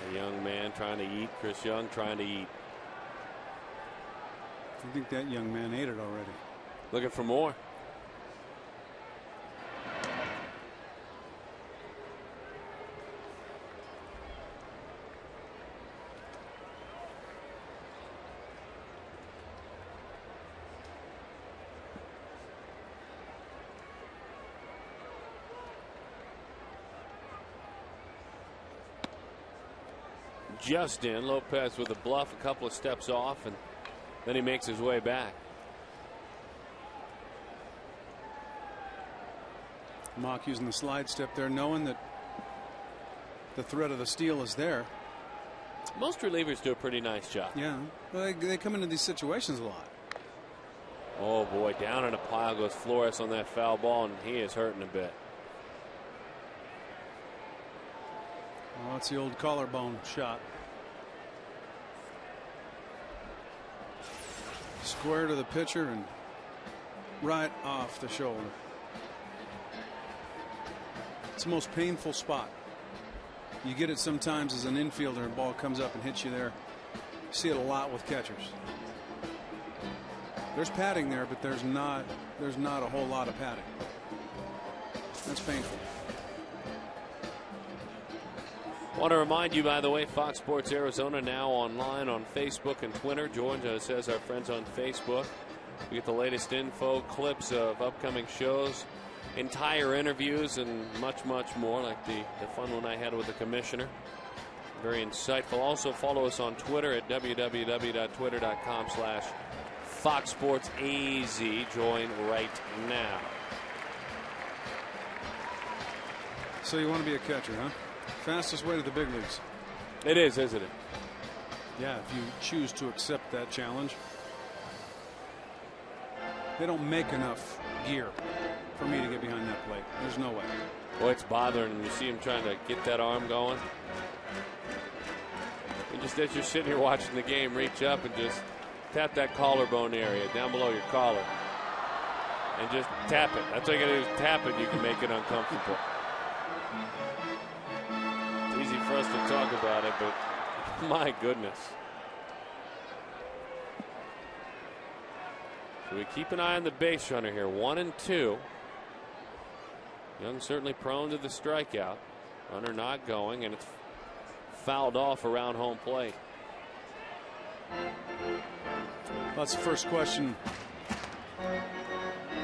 A young man trying to eat. Chris Young trying to eat. I think that young man ate it already. Looking for more. Just in. Lopez with a bluff, a couple of steps off, and then he makes his way back. Mock using the slide step there, knowing that the threat of the steal is there. Most relievers do a pretty nice job. Yeah, well, they come into these situations a lot. Oh boy, down in a pile goes Flores on that foul ball, and he is hurting a bit. Oh, it's the old collarbone shot. Square to the pitcher and right off the shoulder. It's the most painful spot. You get it sometimes as an infielder, and ball comes up and hits you there. You see it a lot with catchers. There's padding there, but there's not a whole lot of padding. That's painful. Want to remind you, by the way, Fox Sports Arizona now online on Facebook and Twitter. Join us as our friends on Facebook. We get the latest info, clips of upcoming shows, entire interviews, and much, much more, like the fun one I had with the commissioner. Very insightful. Also follow us on Twitter at www.twitter.com/FoxSportsAZ. Join right now. So you want to be a catcher, huh? Fastest way to the big leagues. It is, isn't it? Yeah, if you choose to accept that challenge. They don't make enough gear for me to get behind that plate. There's no way. Boy, it's bothering when you see him trying to get that arm going. And just as you're sitting here watching the game, reach up and just tap that collarbone area down below your collar. And just tap it. That's all you got to do is tap it. You can make it uncomfortable. Easy for us to talk about it, but my goodness. So we keep an eye on the base runner here. 1-2. Young certainly prone to the strikeout. Runner not going, and it's fouled off around home plate. That's the first question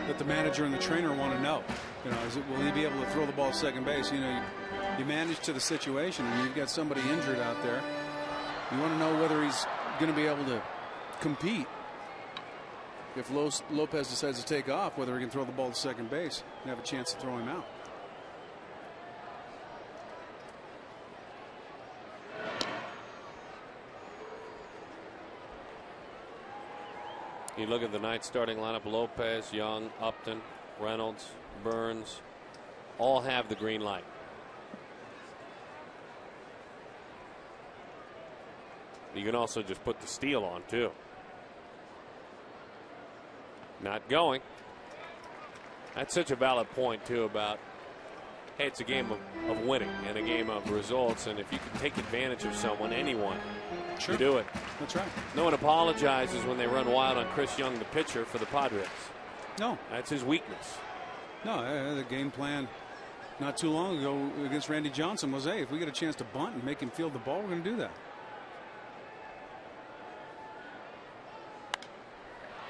that the manager and the trainer want to know. You know, will he be able to throw the ball to second base? You know, you manage to the situation, and you've got somebody injured out there. You want to know whether he's going to be able to compete. If Lopez decides to take off, whether he can throw the ball to second base and have a chance to throw him out. You look at the night starting lineup: Lopez, Young, Upton, Reynolds, Burns, all have the green light. You can also just put the steal on too. Not going. That's such a valid point too about, hey, it's a game of winning and a game of results, and if you can take advantage of someone, anyone, sure, you do it. That's right. No one apologizes when they run wild on Chris Young, the pitcher for the Padres. No. That's his weakness. No, the game plan not too long ago against Randy Johnson was, hey, if we get a chance to bunt and make him field the ball, we're going to do that.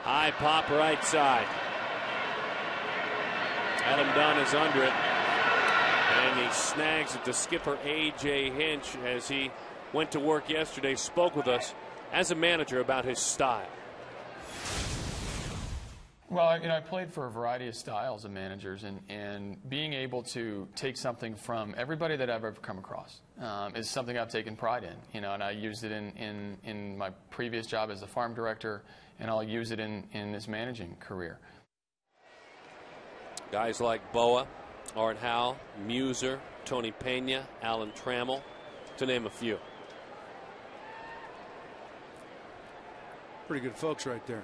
High pop right side. Adam Dunn is under it. And he snags it to skipper A.J. Hinch as he went to work yesterday, spoke with us as a manager about his style. Well, I played for a variety of styles of managers, and being able to take something from everybody that I've ever come across is something I've taken pride in. And I used it in my previous job as a farm director, and I'll use it in this managing career. Guys like Boa, Art Howe, Muser, Tony Pena, Alan Trammell, to name a few. Pretty good folks right there.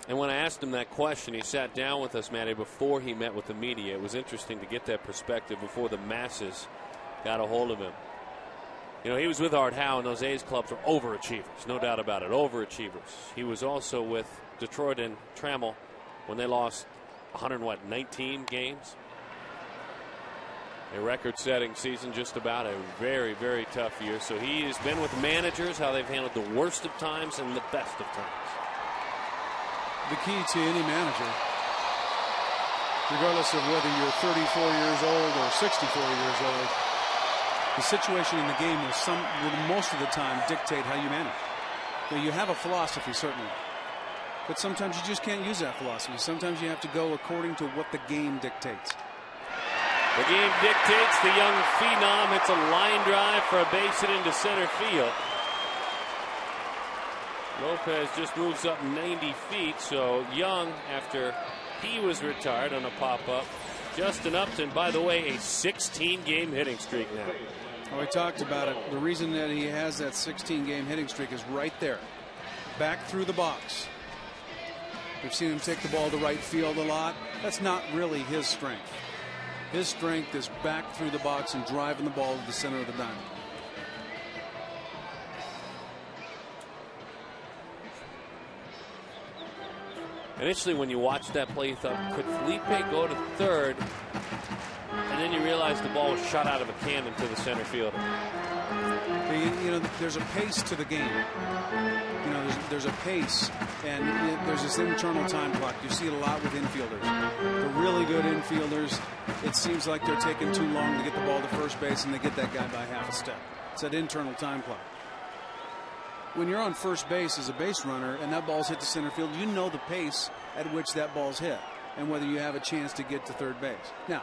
And when I asked him that question, he sat down with us, Matty, before he met with the media. It was interesting to get that perspective before the masses got a hold of him. You know, he was with Art Howe, and those A's clubs are overachievers, no doubt about it, overachievers. He was also with Detroit and Trammell when they lost 119 games. A record-setting season, just about, a very, very tough year. So he has been with managers, how they've handled the worst of times and the best of times. The key to any manager, regardless of whether you're 34 years old or 64 years old, the situation in the game will most of the time dictate how you manage. Now, you have a philosophy, certainly, but sometimes you just can't use that philosophy. Sometimes you have to go according to what the game dictates. The game dictates. The young phenom hits a line drive for a base hit into center field. Lopez just moves up 90 feet, so Young, after he was retired on a pop-up. Justin Upton, by the way, a 16-game hitting streak now. Oh, we talked about it. The reason that he has that 16-game hitting streak is right there. Back through the box. We've seen him take the ball to right field a lot. That's not really his strength. His strength is back through the box and driving the ball to the center of the diamond. Initially, when you watched that play, you thought, could Felipe go to third? And then you realized the ball was shot out of a cannon to the center fielder. You know, there's a pace to the game. You know, there's a pace, and there's this internal time clock. You see it a lot with infielders. The really good infielders, it seems like they're taking too long to get the ball to first base, and they get that guy by half a step. It's that internal time clock. When you're on first base as a base runner and that ball's hit to center field, you know the pace at which that ball's hit and whether you have a chance to get to third base. Now,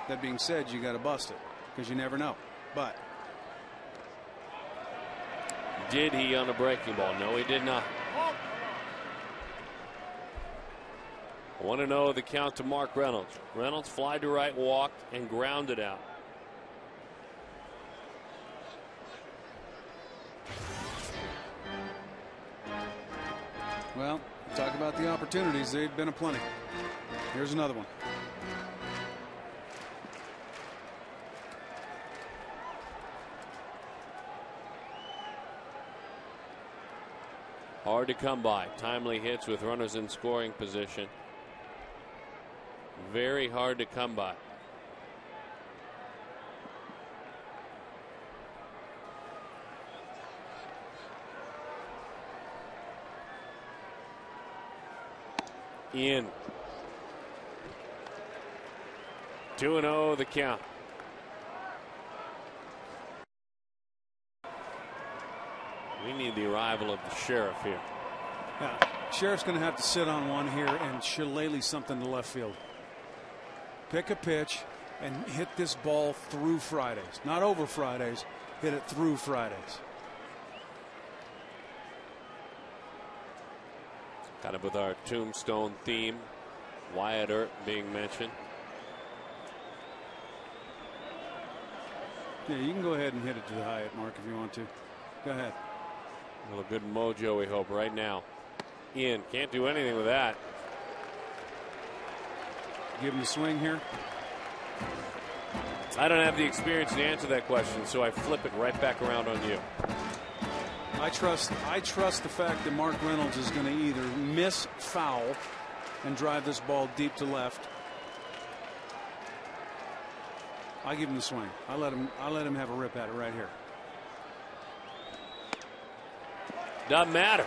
that being said, you got to bust it because you never know. But did he on a breaking ball? No, he did not. I want to know the count to Mark Reynolds. Reynolds fly to right, walked, and grounded out. Well, talk about the opportunities. They've been aplenty. Here's another one. Hard to come by. Timely hits with runners in scoring position. Very hard to come by. In. 2-0 the count. We need the arrival of the sheriff here. Yeah, Sheriff's going to have to sit on one here and shillelagh something to left field. Pick a pitch and hit this ball through Fridays. Not over Fridays. Hit it through Fridays. Kind of with our tombstone theme. Wyatt Earp being mentioned. Yeah, you can go ahead and hit it to the Hyatt, Mark, if you want to. Go ahead. A little good mojo, we hope, right now. In. Can't do anything with that. Give him the swing here. I don't have the experience to answer that question, so I flip it right back around on you. I trust the fact that Mark Reynolds is going to either miss foul and drive this ball deep to left. I give him the swing. I let him have a rip at it right here. Doesn't matter.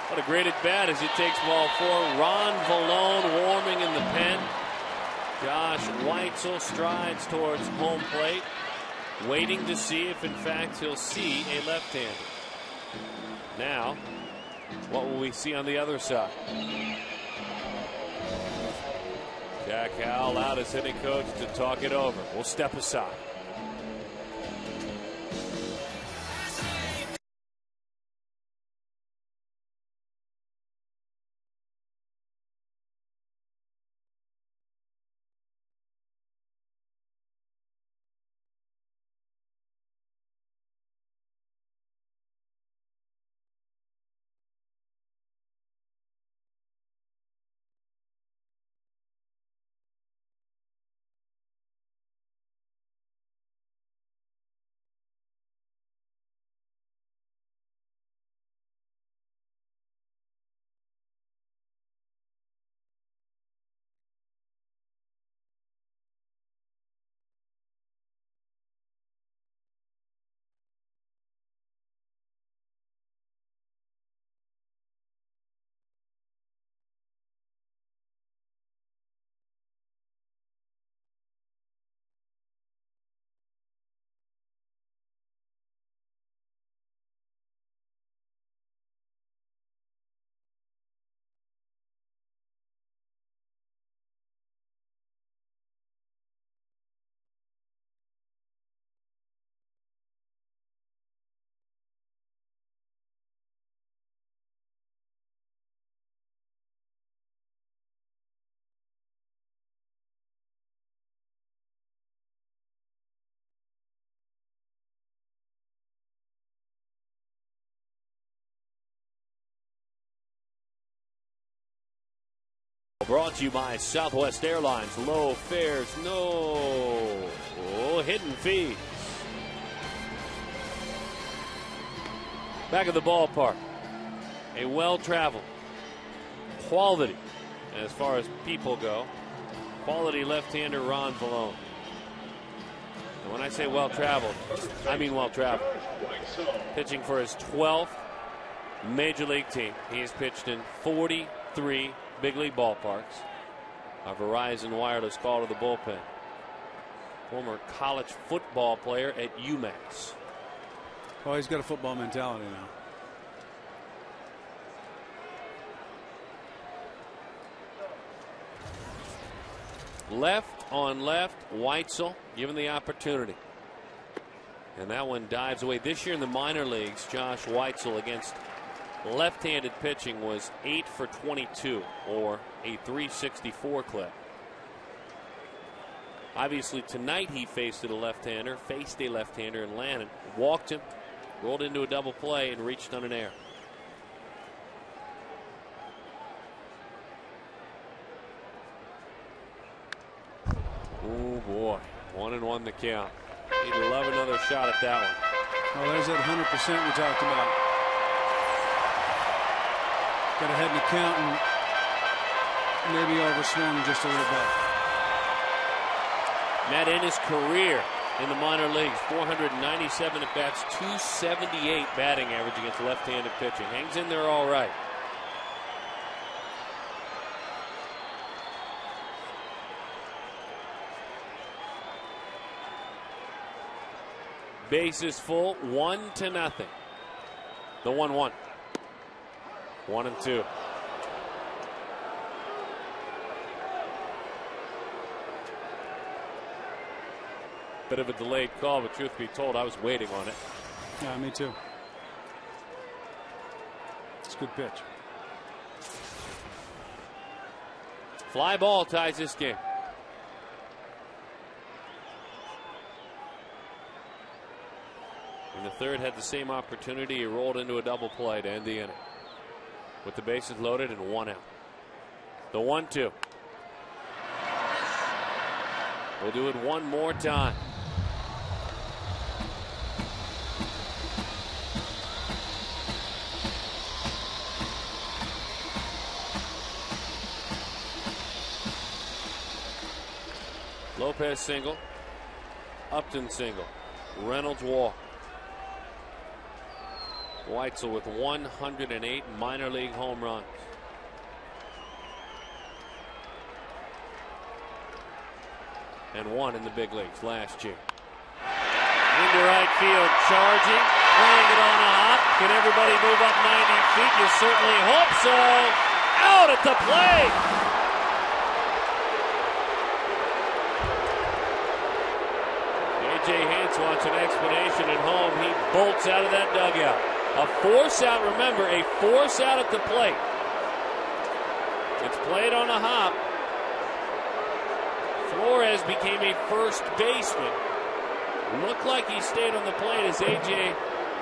What a great at bat as he takes ball 4. Ron Vallone warming in the pen. Josh Weitzel strides towards home plate, waiting to see if in fact he'll see a left-hander. Now, what will we see on the other side? Jack Howell out as hitting coach to talk it over. We'll step aside. Brought to you by Southwest Airlines. Low fares, no hidden fees. Back of the ballpark. A well-traveled, quality, as far as people go, quality left-hander Ron Vallone. And when I say well-traveled, I mean well-traveled. Pitching for his 12th major league team. He's pitched in 43 big league ballparks. A Verizon wireless call to the bullpen. Former college football player at UMass. Oh, he's got a football mentality now. Left on left, Weitzel given the opportunity. And that one dives away. This year in the minor leagues, Josh Weitzel against left-handed pitching was 8 for 22, or a .364 clip. Obviously tonight he faced a left-hander in Lannon, walked him, rolled into a double play, and reached on an error. Oh boy, 1-1 the count. He'd love another shot at that one. Oh, there's that 100% we talked about. Got ahead in the count and maybe overswung just a little bit. Matt Ennis' career in the minor leagues, 497 at bats, 278 batting average against left-handed pitching. Hangs in there all right. Bases full, 1-0. The 1-1. 1-2. Bit of a delayed call, but truth be told, I was waiting on it. Yeah, me too. It's a good pitch. Fly ball ties this game. In the third, had the same opportunity. He rolled into a double play to end the inning. With the bases loaded and 1 out. The 1-2. We'll do it one more time. Lopez single. Upton single. Reynolds walk. Weitzel with 108 minor league home runs. And 1 in the big leagues last year. Into right field, charging, playing it on a hop. Can everybody move up 90 feet? You certainly hope so. Out at the plate. A.J. Hinch wants an explanation at home. He bolts out of that dugout. A force out, remember, a force out at the plate. It's played on a hop. Flores became a first baseman. Looked like he stayed on the plate as A.J.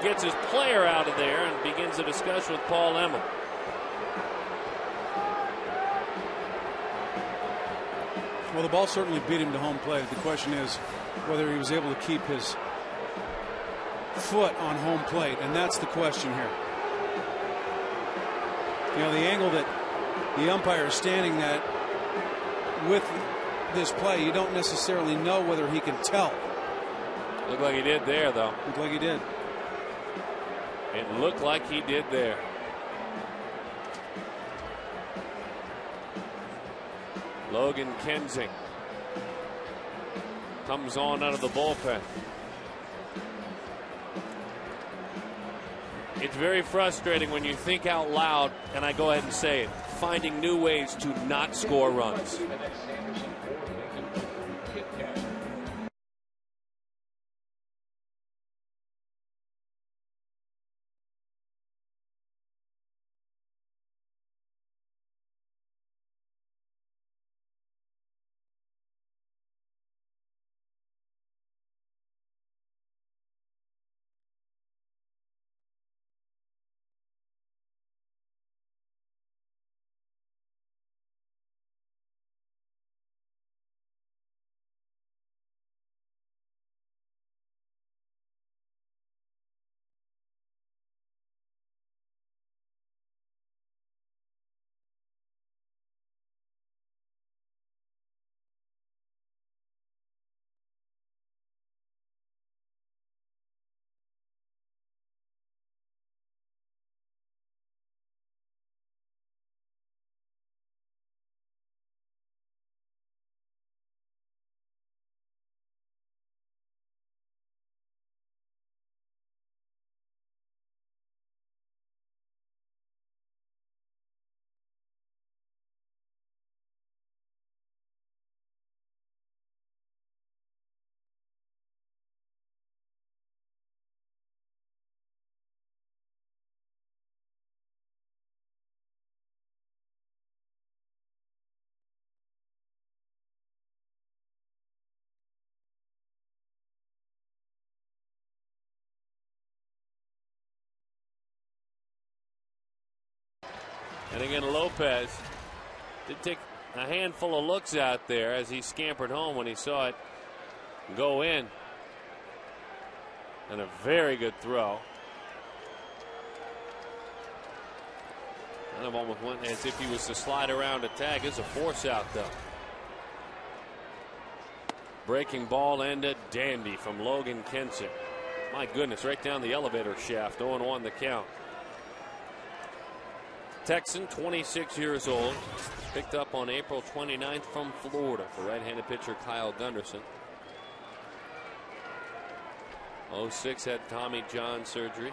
gets his player out of there and begins a discussion with Paul Emmel. Well, the ball certainly beat him to home plate. The question is whether he was able to keep his foot on home plate, and that's the question here. You know, the angle that the umpire is standing at with this play, you don't necessarily know whether he can tell. Looked like he did there, though. Looked like he did. It looked like he did there. Logan Kensing comes on out of the bullpen. It's very frustrating when you think out loud, and I go ahead and say it, finding new ways to not score runs. And again, Lopez did take a handful of looks out there as he scampered home when he saw it go in. And a very good throw. Kind of almost went as if he was to slide around a tag. It's a force out though. Breaking ball and a dandy from Logan Kenson. My goodness, right down the elevator shaft. 0-1 the count. Texan, 26 years old. Picked up on April 29th from Florida for right-handed pitcher Kyle Gunderson. 06 had Tommy John surgery.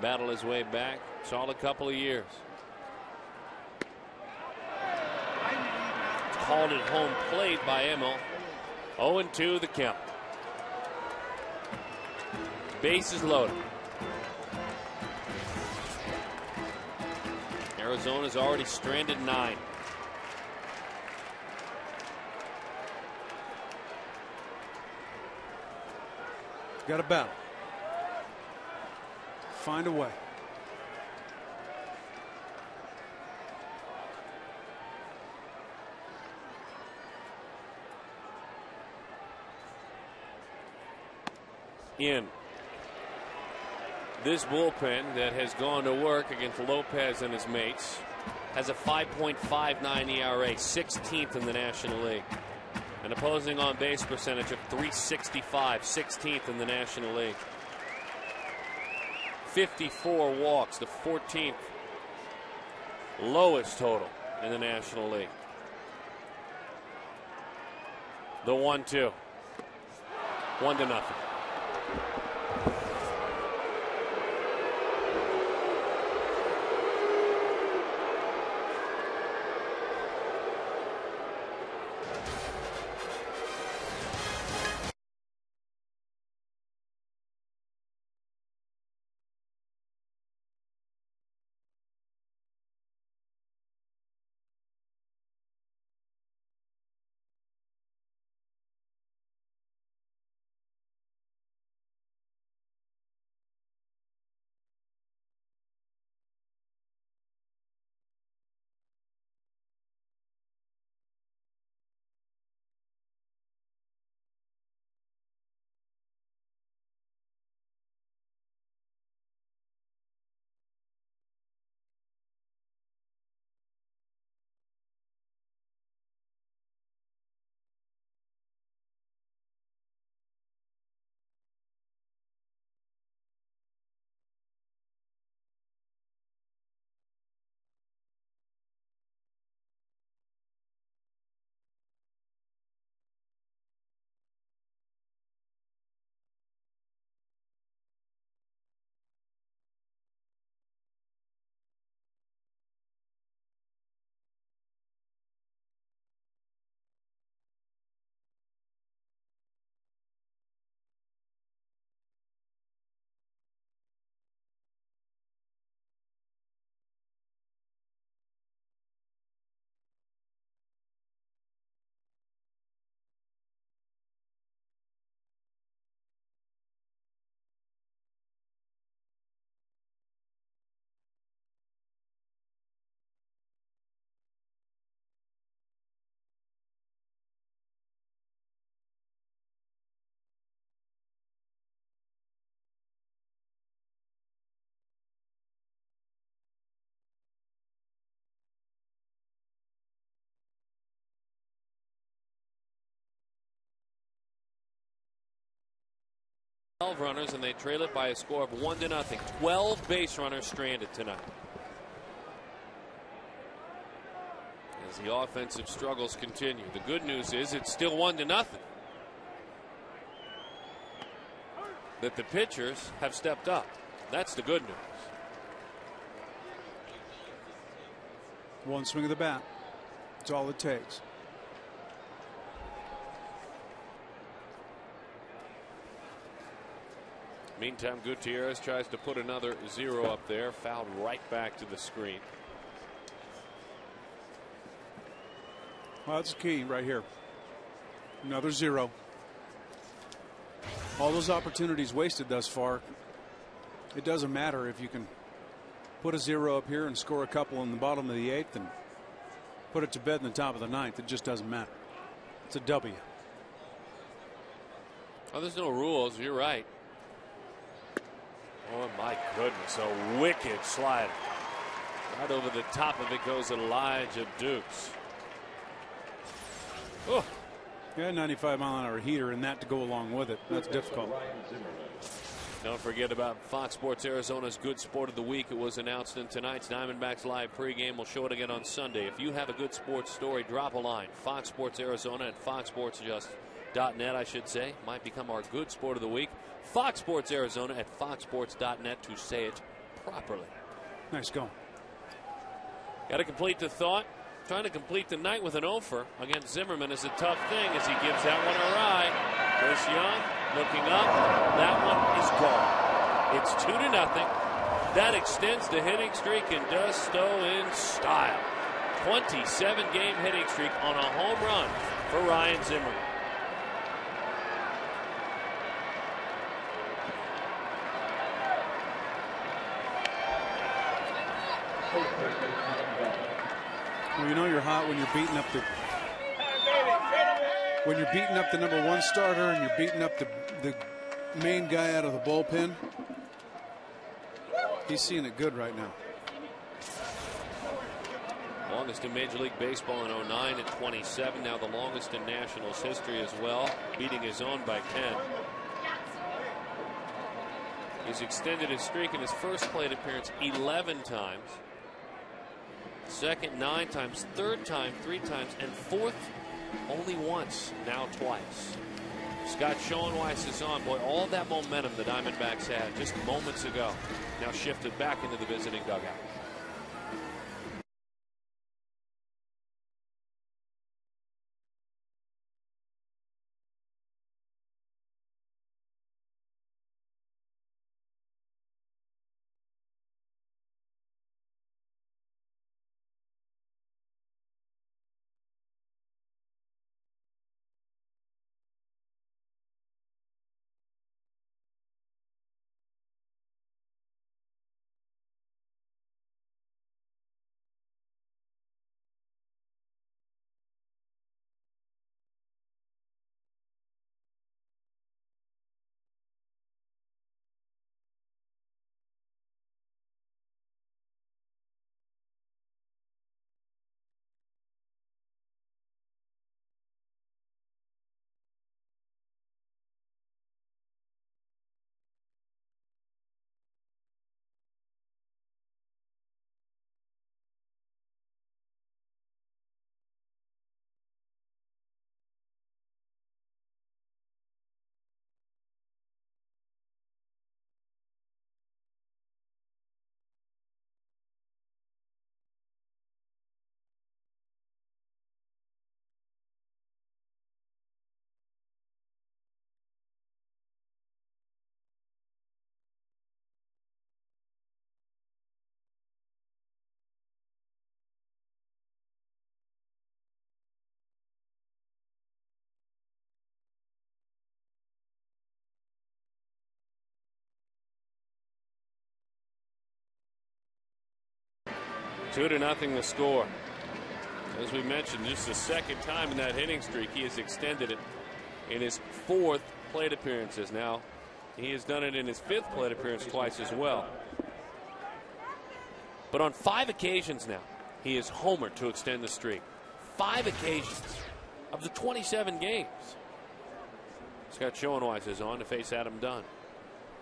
Battled his way back. Solid couple of years. Called it home plate by Emil. 0-2 the count. Bases loaded. Arizona's already stranded 9. Got a battle. Find a way. In. This bullpen that has gone to work against Lopez and his mates has a 5.59 ERA, 16th in the National League. An opposing on base percentage of .365, 16th in the National League. 54 walks, the 14th lowest total in the National League. The 1-2. 1-0. Runners, and they trail it by a score of 1-0. 12 base runners stranded tonight. As the offensive struggles continue, the good news is it's still 1-0. That the pitchers have stepped up. That's the good news. One swing of the bat. That's all it takes. Meantime, Gutierrez tries to put another 0 up there, fouled right back to the screen. Well, that's the key right here. Another 0. All those opportunities wasted thus far. It doesn't matter if you can put a 0 up here and score a couple in the bottom of the 8th and put it to bed in the top of the 9th. It just doesn't matter. It's a W. Oh, there's no rules. You're right. Oh, my goodness. A wicked slider. Right over the top of it goes Elijah Dukes. Oh. Yeah, 95-mile-an-hour heater, and that to go along with it. That's difficult. Don't forget about Fox Sports Arizona's Good Sport of the Week. It was announced in tonight's Diamondbacks Live pregame. We'll show it again on Sunday. If you have a good sports story, drop a line. Fox Sports Arizona at foxsportsjust.net, I should say, might become our Good Sport of the Week. Fox Sports Arizona at foxsports.net to say it properly. Nice going. Got to complete the thought. Trying to complete the night with an offer against Zimmerman is a tough thing as he gives that one awry. Chris Young looking up. That one is gone. It's 2-0. That extends the hitting streak and does so in style. 27-game hitting streak on a home run for Ryan Zimmerman. Well, you know you're hot when you're beating up the number 1 starter and you're beating up the main guy out of the bullpen. He's seeing it good right now. Longest in Major League Baseball in 09 at 27. Now the longest in Nationals history as well, beating his own by 10. He's extended his streak in his first plate appearance 11 times. Second 9 times, third time 3 times, and fourth only once, now twice. Scott Schoenweiss is on. Boy, all that momentum the Diamondbacks had just moments ago now shifted back into the visiting dugout. Two to nothing the score. As we mentioned, just the second time in that hitting streak, he has extended it in his 4th plate appearances. Now, he has done it in his 5th plate appearance twice as well. But on 5 occasions now, he is homered to extend the streak. 5 occasions of the 27 games. Scott Schoenweiss is on to face Adam Dunn.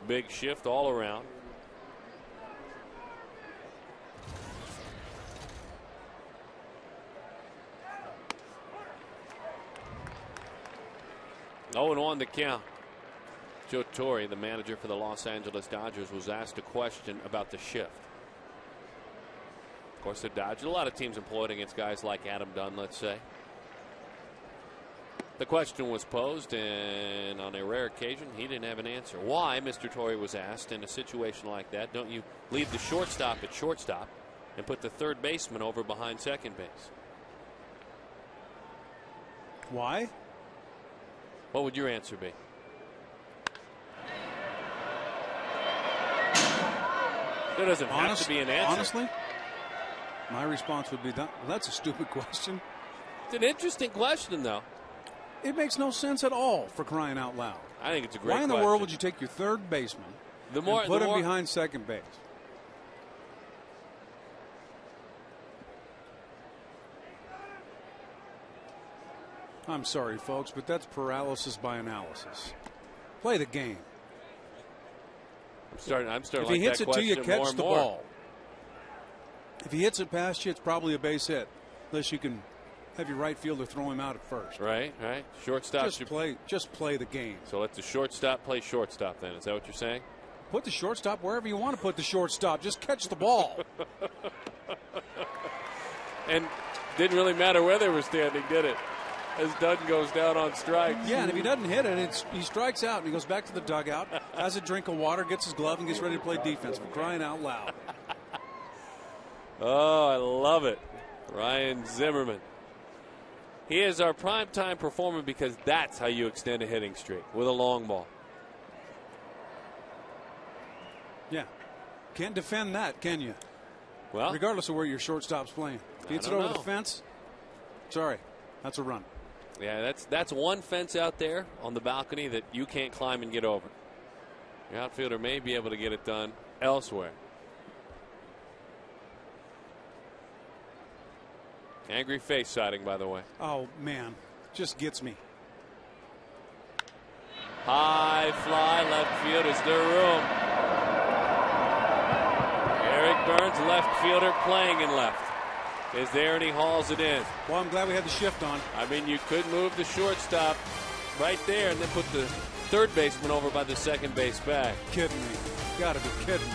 Big shift all around. Oh, and on the count. Joe Torre, the manager for the Los Angeles Dodgers, was asked a question about the shift. Of course, the Dodgers, a lot of teams employed against guys like Adam Dunn, let's say. The question was posed, and on a rare occasion, he didn't have an answer. Why, Mr. Torre was asked, in a situation like that, don't you leave the shortstop at shortstop and put the third baseman over behind second base? Why? What would your answer be? There doesn't have to be an answer. Honestly, my response would be that. Well, that's a stupid question. It's an interesting question, though. It makes no sense at all, for crying out loud. I think it's a great question. Why in the world would you take your third baseman and put him behind second base? I'm sorry, folks, but that's paralysis by analysis. Play the game. I'm starting If like he hits that it to you, question catch more and the more. ball. If he hits it past you, it's probably a base hit, unless you can have your right fielder throw him out at first. Right. Shortstop Just play the game. So let the shortstop play shortstop. Then is that what you're saying? Put the shortstop wherever you want to put the shortstop. Just catch the ball. And didn't really matter where they were standing, did it? As Dunn goes down on strikes. Yeah, and if he doesn't hit it, he strikes out and he goes back to the dugout, has a drink of water, gets his glove, and gets ready to play defense. For crying out loud. Oh, I love it. Ryan Zimmerman. He is our primetime performer because that's how you extend a hitting streak, with a long ball. Yeah. Can't defend that, can you? Well, regardless of where your shortstop's playing. If he hits it over the fence, sorry, that's a run. Yeah, that's one fence out there on the balcony that you can't climb and get over. Your outfielder may be able to get it done elsewhere. Angry face sighting, by the way. Oh, man. Just gets me. High fly, left field. Is there room? Eric Burns, left fielder, playing in left. Is there, and he hauls it in. Well, I'm glad we had the shift on. I mean, you could move the shortstop right there and then put the third baseman over by the second base bag. Kidding me. Gotta be kidding me.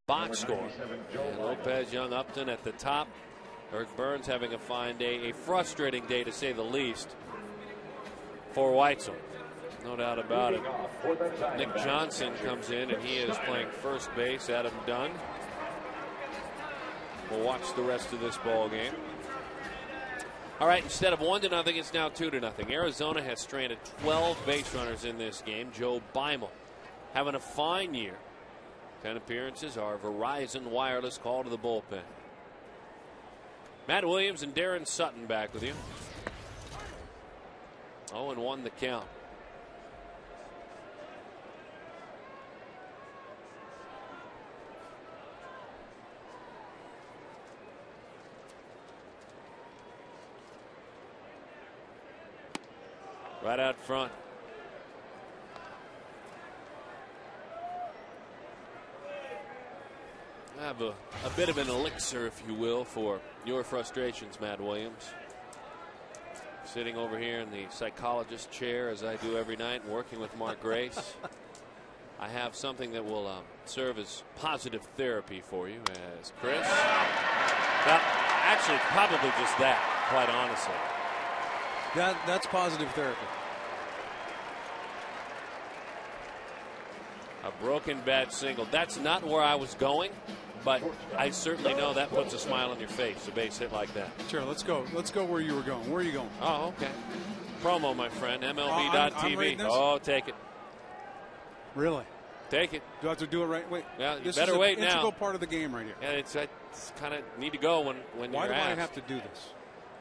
Box score. And Lopez, Young, Upton at the top. Eric Burns having a fine day, a frustrating day to say the least for Weitzel. No doubt about it. Nick Johnson comes in and he is playing first base. Adam Dunn will watch the rest of this ball game. All right, instead of 1-0, it's now 2-0. Arizona has stranded 12 base runners in this game. Joe Beimel having a fine year. 10 appearances, our Verizon wireless call to the bullpen. Matt Williams and Darren Sutton back with you. 0-1 the count. Right out front. I have a bit of an elixir, if you will, for your frustrations, Matt Williams. Sitting over here in the psychologist chair, as I do every night, working with Mark Grace. I have something that will serve as positive therapy for you, as Chris. Well, actually, probably just that, quite honestly. That's positive therapy. A broken bat single. That's not where I was going, but I certainly know that puts a smile on your face, a base hit like that. Sure, let's go. Let's go where you were going. Where are you going? Oh, okay. Promo, my friend. MLB.TV. Oh, take it. Really? Take it. Do I have to do it right? Wait. Yeah, you this better is wait an now. integral part of the game right here. Yeah, it's kind of need to go when Why you're do asked. I have to do this?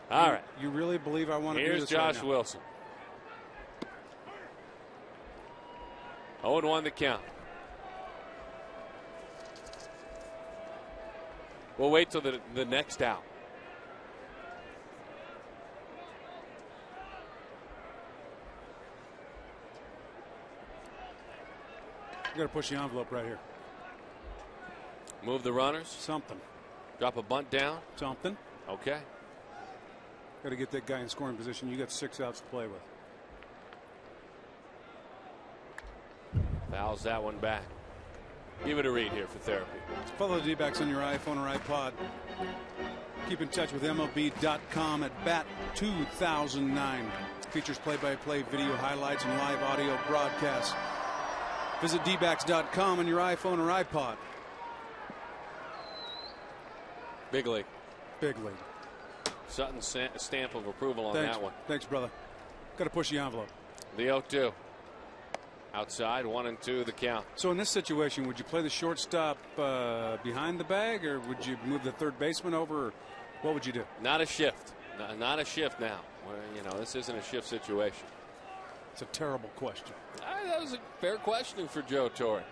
All right. You really believe I want to do Here's this Josh right now? Wilson. 0-1 the count. We'll wait till the next out. You got to push the envelope right here. Move the runners. Something. Drop a bunt down. Something. Okay. Got to get that guy in scoring position. You got 6 outs to play with. Fouls that one back. Give it a read here for therapy. Follow the D-backs on your iPhone or iPod. Keep in touch with MLB.com at Bat 2009. Features play-by-play video highlights and live audio broadcasts. Visit dbacks.com on your iPhone or iPod. Big league. Big league. Sutton's stamp of approval on Thanks. that one. Thanks, brother. Got to push the envelope. The 0-2. Outside, 1-2 the count. So in this situation, would you play the shortstop behind the bag, or would you move the third baseman over, or what would you do? Not a shift. Not a shift now. This isn't a shift situation. It's a terrible question. That was a fair question for Joe Torre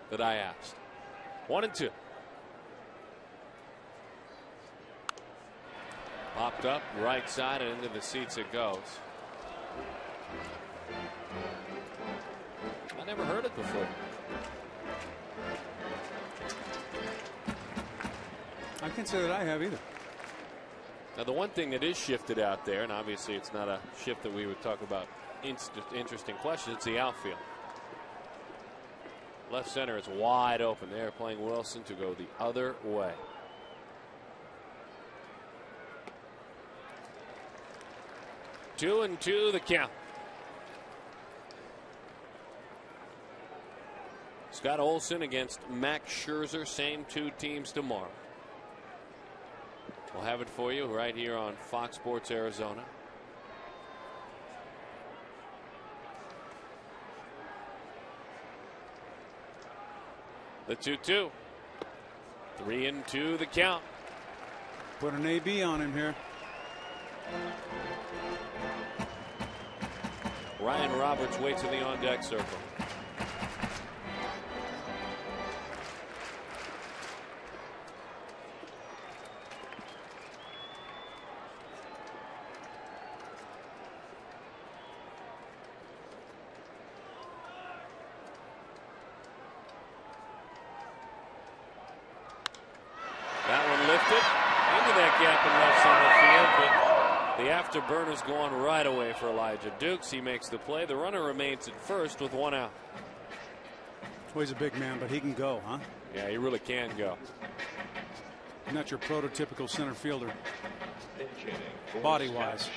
that I asked. 1-2. Popped up right side and into the seats it goes. I never heard it before. I can't say that I have either. Now the one thing that is shifted out there, and obviously it's not a shift that we would talk about interesting questions, it's the outfield. Left center is wide open. They're playing Wilson to go the other way. Two and two the count. Scott Olsen against Max Scherzer, same two teams tomorrow. We'll have it for you right here on Fox Sports Arizona. The 2-2. 3-2 the count. Put an AB on him here. Ryan Roberts waits in the on-deck circle. That one lifted into that gap in left center field, but the afterburner's going right away for Elijah Dukes. He makes the play. The runner remains at first with 1 out. Well, he's a big man, but he can go, huh? Yeah, he really can go. Not your prototypical center fielder. Body-wise.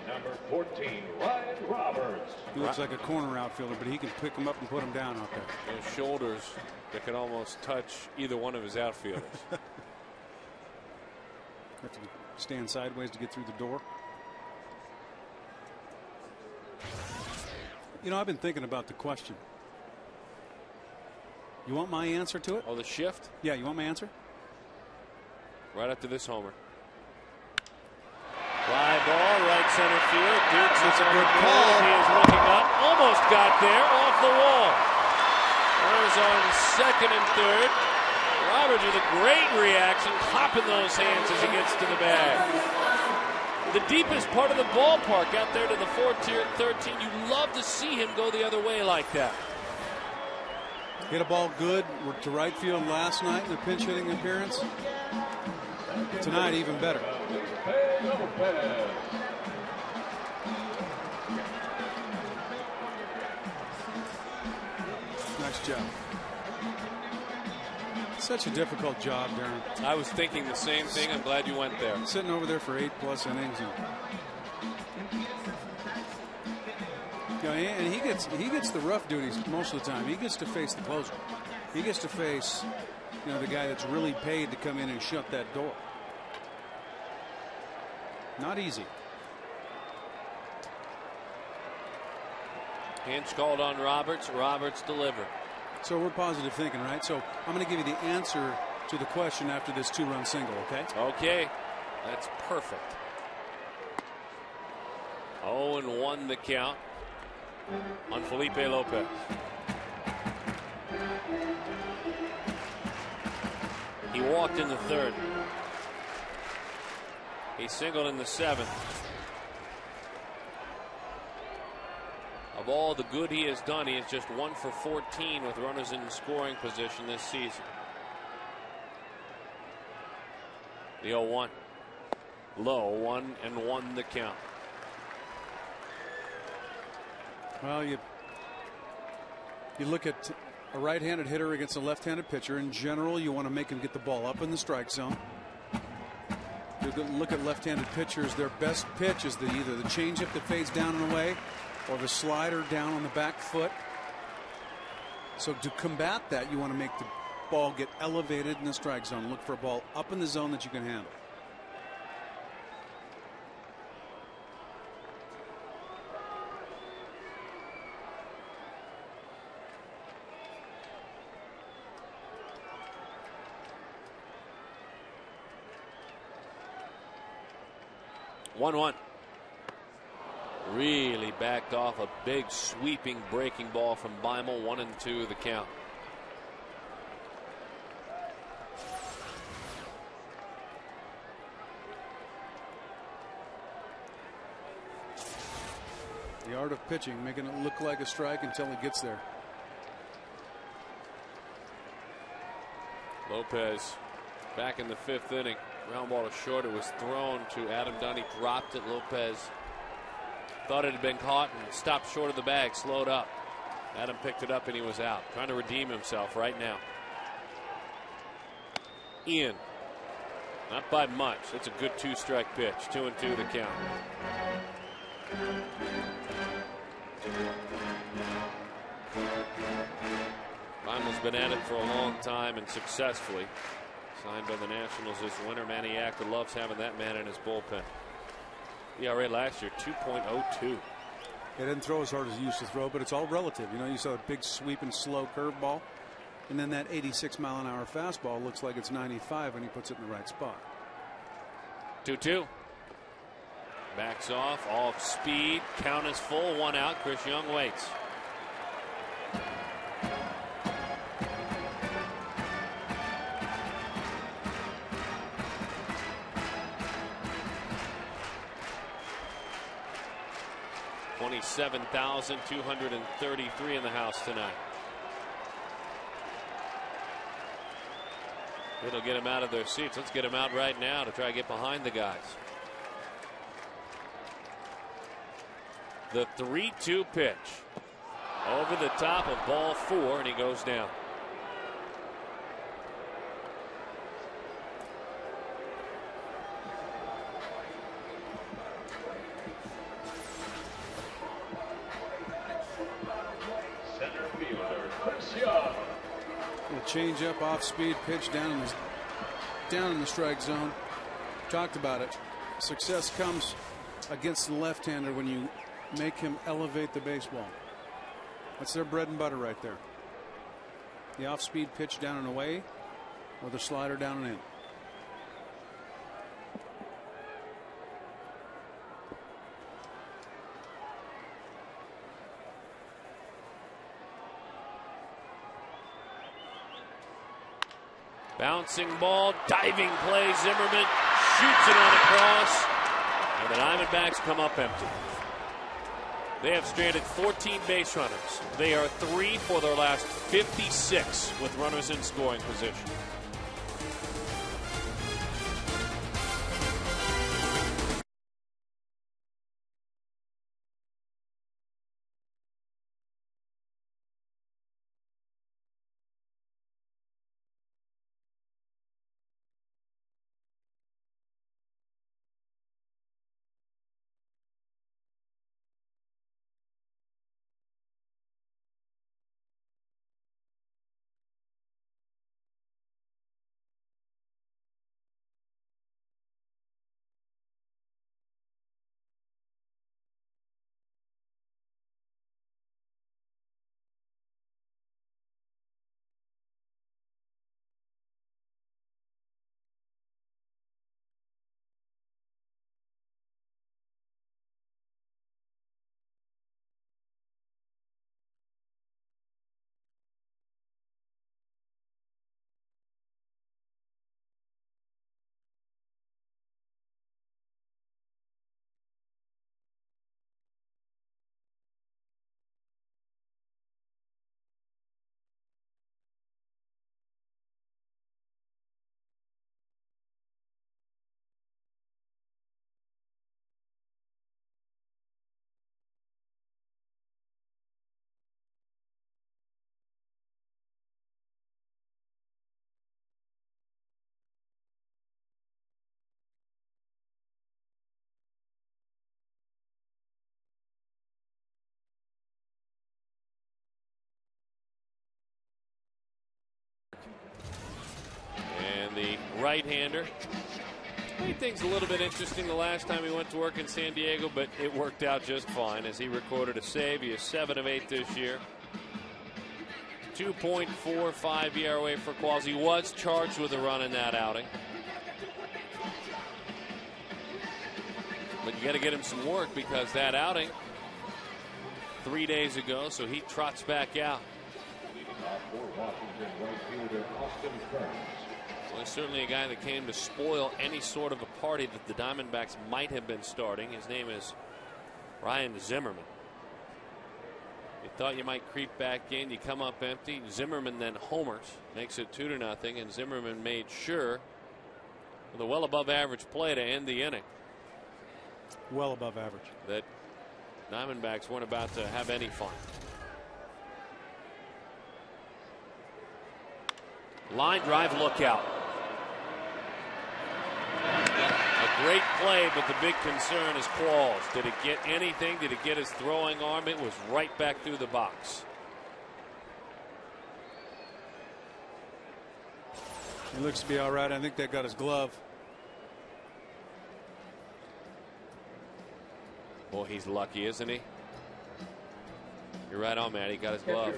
Number 14, Ryan Roberts. He looks like a corner outfielder, but he can pick him up and put him down out there. Those shoulders that can almost touch either one of his outfielders. Have to stand sideways to get through the door. I've been thinking about the question. You want my answer to it? Oh, the shift? Yeah, you want my answer? Right after this homer. Fly ball, right center field. Dukes is That's a on good the move. call. He is looking up. Almost got there, off the wall. Runners on second and third. Roberts with a great reaction, clapping those hands as he gets to the bag. The deepest part of the ballpark out there to the 13. You love to see him go the other way like that. Hit a ball good to right field last night in the pinch hitting appearance. Tonight, even better. Nice job. Such a difficult job, Darren. I was thinking the same thing. I'm glad you went there. Sitting over there for 8+ innings. And know, and he gets the rough duties most of the time. He gets to face the closer. He gets to face, you know, the guy that's really paid to come in and shut that door. Not easy. Hinch called on Roberts. Roberts delivered. So we're positive thinking, right? So I'm going to give you the answer to the question after this 2-run single, okay? Okay. That's perfect. 0-1 the count on Felipe Lopez. He walked in the 3rd. He singled in the 7th. Of all the good he has done, he is just 1 for 14 with runners in scoring position this season. The 0-1. Low, 1-1 the count. Well, you look at a right-handed hitter against a left-handed pitcher. In general, you want to make him get the ball up in the strike zone. You look at left-handed pitchers, their best pitch is either the changeup that fades down and away or the slider down on the back foot. So to combat that, you want to make the ball get elevated in the strike zone. Look for a ball up in the zone that you can handle. One. Really backed off a big sweeping breaking ball from Beimel. 1-2 the count. The art of pitching, making it look like a strike until it gets there. Lopez back in the 5th inning. Ground ball to short. It was thrown to Adam Dunn. He dropped it. Lopez thought it had been caught and stopped short of the bag, slowed up. Adam picked it up and he was out. Trying to redeem himself right now. Ian. Not by much. It's a good 2-strike pitch. 2-2 the count. Beimel's been at it for a long time and successfully. Signed by the Nationals this winter. Manny Acta loves having that man in his bullpen. ERA last year 2.02. He didn't throw as hard as he used to throw, but it's all relative. You know, you saw a big sweeping slow curveball, and then that 86-mile-an-hour fastball looks like it's 95 when he puts it in the right spot. 2-2. Backs off speed. Count is full. 1 out. Chris Young waits. $27,233 in the house tonight. It'll get them out of their seats. Let's get them out right now to try to get behind the guys. The 3-2 pitch. Over the top of ball 4, and he goes down. Change up, off speed pitch down in the strike zone. Talked about it. Success comes against the left-hander when you make him elevate the baseball. That's their bread and butter right there. The off speed pitch down and away, or the slider down and in. Bouncing ball, diving play. Zimmerman shoots it on across, and the Diamondbacks come up empty. They have stranded 14 base runners. They are 3 for their last 56 with runners in scoring position. right-hander. Made things a little bit interesting the last time he went to work in San Diego, but it worked out just fine as he recorded a save. He is 7 of 8 this year. 2.45 ERA for Qualls. He was charged with a run in that outing. But you got to get him some work because that outing 3 days ago, so he trots back out. Well, he's certainly a guy that came to spoil any sort of a party that the Diamondbacks might have been starting. His name is Ryan Zimmerman. You thought you might creep back in. You come up empty. Zimmerman then homers, makes it 2-0, and Zimmerman made sure with a well above average play to end the inning. Well above average. That Diamondbacks weren't about to have any fun. Line drive, look out. A great play, but the big concern is Qualls. Did it get anything? Did it get his throwing arm? It was right back through the box. He looks to be all right. I think that got his glove. Boy, he's lucky, isn't he? You're right on, Matt. He got his glove.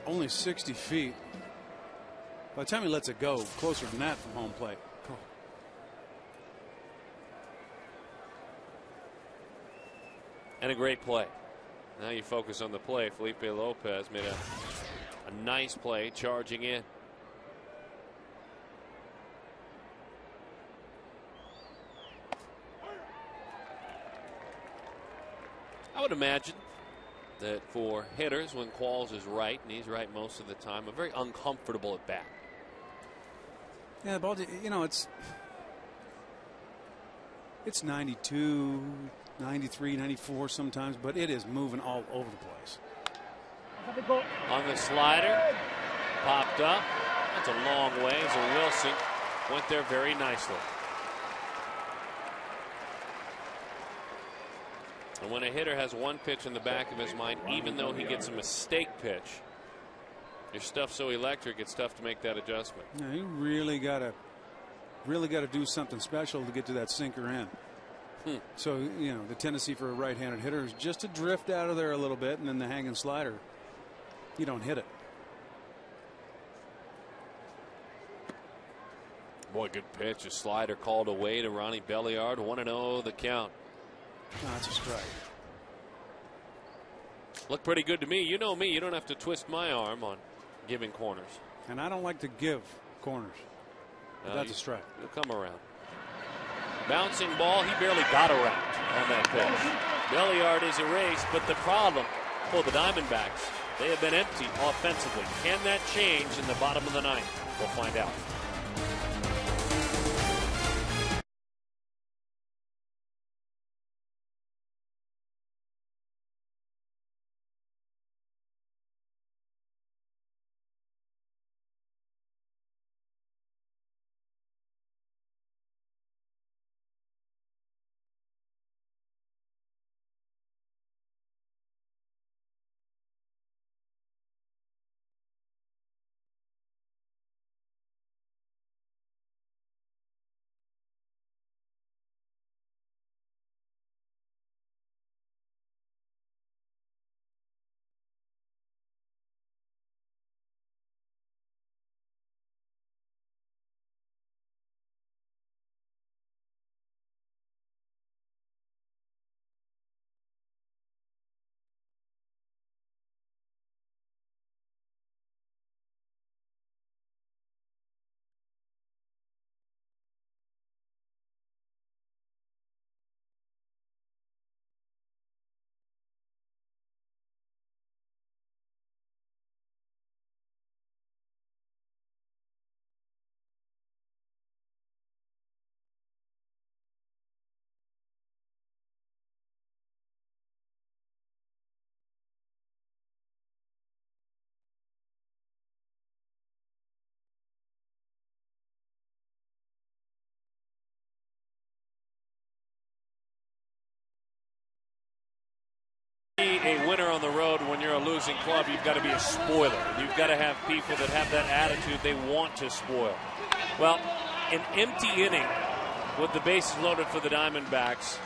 Only 60 feet. By the time he lets it go, closer than that from home plate. Oh. And a great play. Now you focus on the play. Felipe Lopez made a nice play charging in. I would imagine that for hitters, when Qualls is right, and he's right most of the time, a very uncomfortable at bat. Yeah, the ball, you know, it's 92, 93, 94 sometimes, but it is moving all over the place. On the slider, popped up. That's a long way. So Wilson went there very nicely. And when a hitter has one pitch in the back of his mind, even though he gets a mistake pitch, your stuff's so electric, it's tough to make that adjustment. Yeah, you really got to do something special to get to that sinker in. So, you know, the tendency for a right-handed hitter is just to drift out of there a little bit, and then the hanging slider, you don't hit it. Boy, good pitch. A slider called away to Ronnie Belliard. 1-0 the count. No, that's a strike. Looked pretty good to me. You know me. You don't have to twist my arm on giving corners. And I don't like to give corners. But that's a strike. You'll come around. Bouncing ball. He barely got around on that pitch. Belliard is erased, but the problem for the Diamondbacks, they have been empty offensively. Can that change in the bottom of the ninth? We'll find out. winner on the road when you're a losing club, you've got to be a spoiler. You've got to have people that have that attitude they want to spoil. Well, an empty inning with the bases loaded for the Diamondbacks.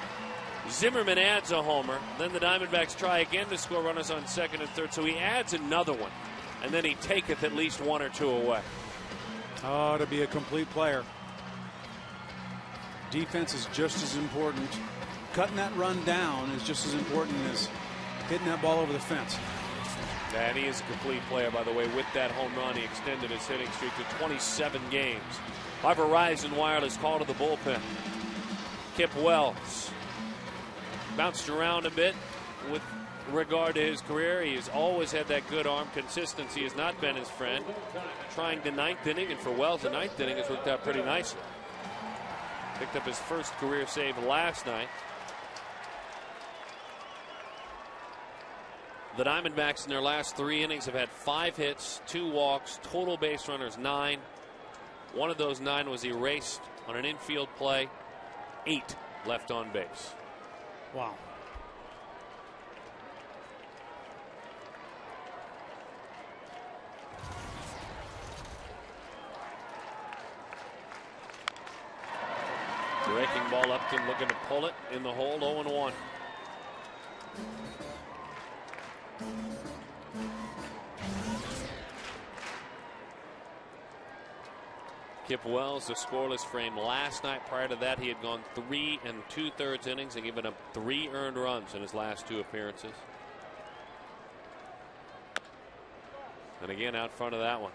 Zimmerman adds a homer. Then the Diamondbacks try again to score runners on second and third. So he adds another one. And then he taketh at least one or two away. Oh, to be a complete player. Defense is just as important. Cutting that run down is just as important as hitting that ball over the fence. And he is a complete player, by the way. With that home run, he extended his hitting streak to 27 games. Our Verizon Wireless call to the bullpen. Kip Wells bounced around a bit with regard to his career. He has always had that good arm. Consistency has not been his friend. Trying the ninth inning, and for Wells, the ninth inning has worked out pretty nicely. Picked up his first career save last night. The Diamondbacks in their last 3 innings have had 5 hits, 2 walks, total base runners 9. One of those 9 was erased on an infield play. 8 left on base. Wow. Breaking ball, Upton looking to pull it in the hold. 0-1. Kip Wells, the scoreless frame last night. Prior to that, he had gone 3 2/3 innings and given up 3 earned runs in his last 2 appearances. And again, out front of that one.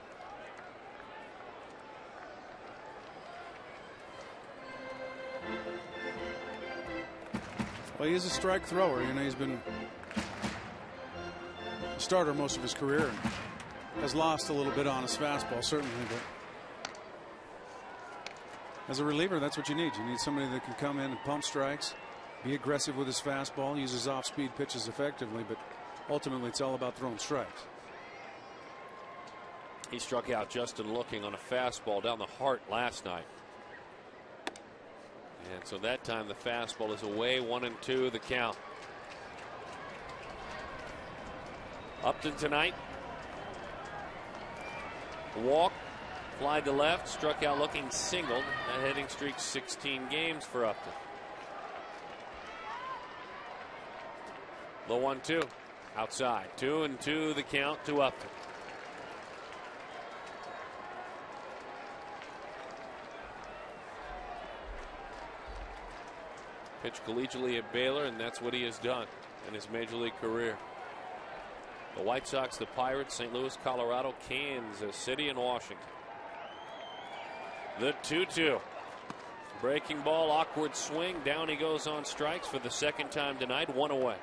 Well, he is a strike thrower. You know, he's been a starter most of his career and has lost a little bit on his fastball, certainly. But as a reliever, that's what you need. You need somebody that can come in and pump strikes, be aggressive with his fastball, use his off-speed pitches effectively, but ultimately it's all about throwing strikes. He struck out Justin Looking on a fastball down the heart last night. And so that time the fastball is away. 1-2 the count. Upton tonight. Walk, fly to left, struck out Looking, singled. That hitting streak 16 games for Upton. The 1-2 outside. 2-2 the count to Upton. Pitched collegiately at Baylor, and that's what he has done in his major league career. The White Sox, the Pirates, St. Louis, Colorado, Kansas City, and Washington. The 2-2. Breaking ball, awkward swing. Down he goes on strikes for the second time tonight. 1 away.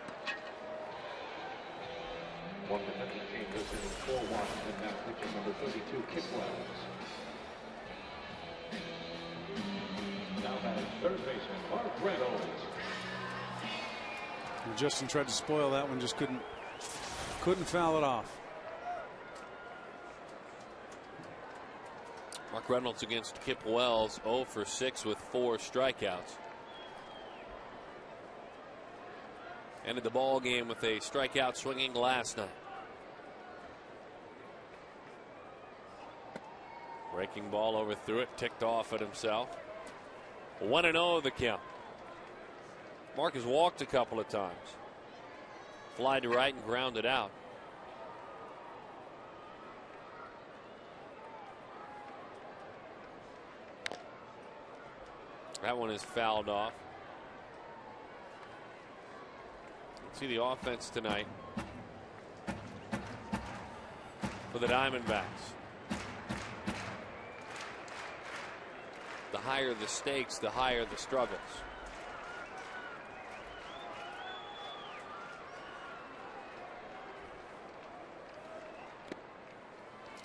1 defensive changes in 4-1, and now pitching number 32, Kip Wells. Now batting third baseman Mark Reynolds. And Justin tried to spoil that one, just couldn't foul it off. Mark Reynolds against Kip Wells, 0 for 6 with 4 strikeouts. Ended the ball game with a strikeout swinging last night. Breaking ball overthrew it, ticked off at himself. 1-0 the count. Mark has walked a couple of times. Fly to right and grounded out. That one is fouled off. See the offense tonight for the Diamondbacks. The higher the stakes, the higher the struggles.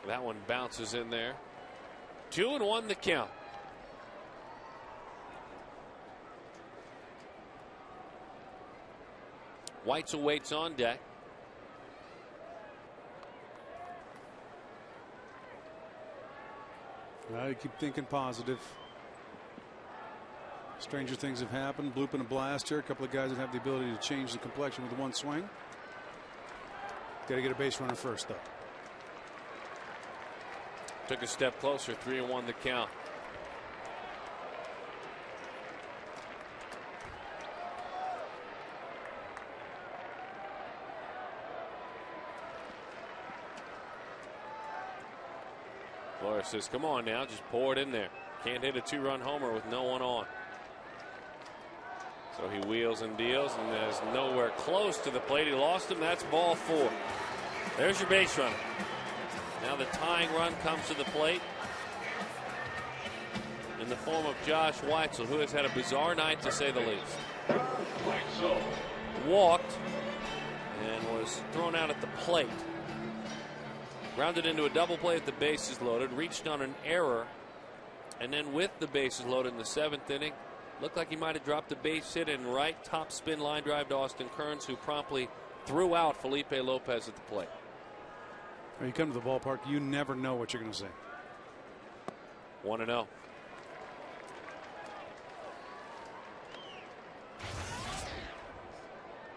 That one bounces in there. 2-1 the count. Whites awaits on deck. Well, you keep thinking positive. Stranger things have happened. Bloop and a blast here. A couple of guys that have the ability to change the complexion with one swing. Got to get a base runner first, though. Took a step closer. 3-1 the count. Flores says, come on now, just pour it in there. Can't hit a 2-run homer with no one on. So he wheels and deals and is nowhere close to the plate. He lost him. That's ball 4. There's your base runner. Now the tying run comes to the plate in the form of Josh Weitzel, who has had a bizarre night to say the least. Walked and was thrown out at the plate. Grounded into a double play at the bases loaded, reached on an error, and then with the bases loaded in the 7th inning, looked like he might have dropped a base hit in right, top spin line drive to Austin Kearns, who promptly threw out Felipe Lopez at the plate. When you come to the ballpark, you never know what you're going to see. 1-0.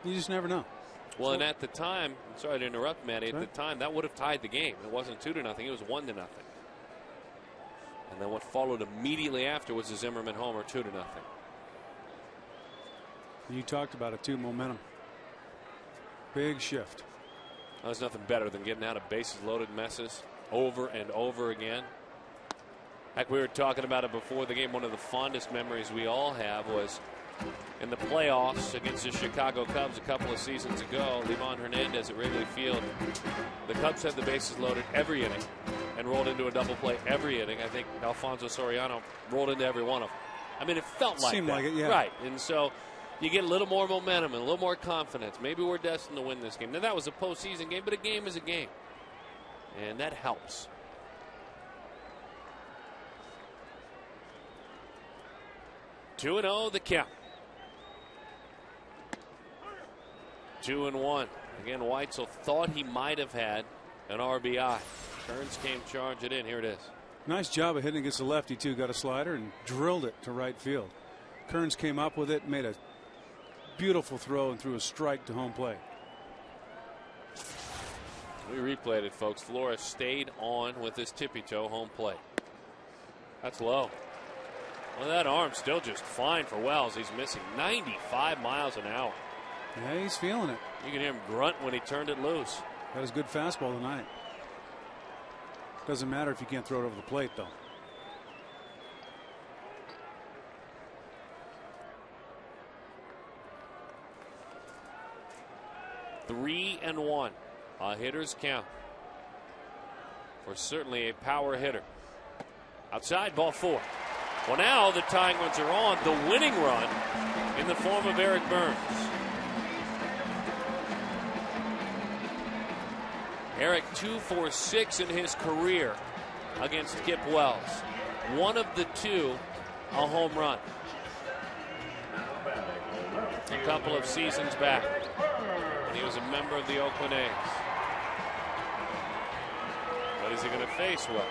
You just never know. Well, and at the time, sorry to interrupt, Matty, at the time, that would have tied the game. It wasn't 2-0, it was 1-0. And then what followed immediately after was a Zimmerman homer, 2-0. You talked about it too, momentum. Big shift. Well, there's nothing better than getting out of bases loaded messes over and over again. Like we were talking about it before the game, one of the fondest memories we all have was in the playoffs against the Chicago Cubs a couple of seasons ago. Livan Hernandez at Wrigley Field. The Cubs had the bases loaded every inning and rolled into a double play every inning. I think Alfonso Soriano rolled into every one of them. I mean, it felt like Seemed that. like it, yeah. Right. And so you get a little more momentum and a little more confidence. Maybe we're destined to win this game. Now, that was a postseason game, but a game is a game. And that helps. Two 2-0 the count. 2-1. Again, Weitzel thought he might have had an RBI. Kearns came charging in. Here it is. Nice job of hitting against the lefty, too. Got a slider and drilled it to right field. Kearns came up with it, made a beautiful throw, and threw a strike to home plate. We replayed it, folks. Flores stayed on with his tippy toe home plate. That's low. Well, that arm's still just fine for Wells. He's missing 95 miles an hour. Yeah, he's feeling it. You can hear him grunt when he turned it loose. That was good fastball tonight. Doesn't matter if you can't throw it over the plate, though. Three and 1. A hitter's count for certainly a power hitter. Outside, ball 4. Well, now the tying runs are on. The winning run in the form of Eric Burns. Eric 2 for 6 in his career against Kip Wells. One of the two a home run. A couple of seasons back when he was a member of the Oakland A's. But is he going to face Wells?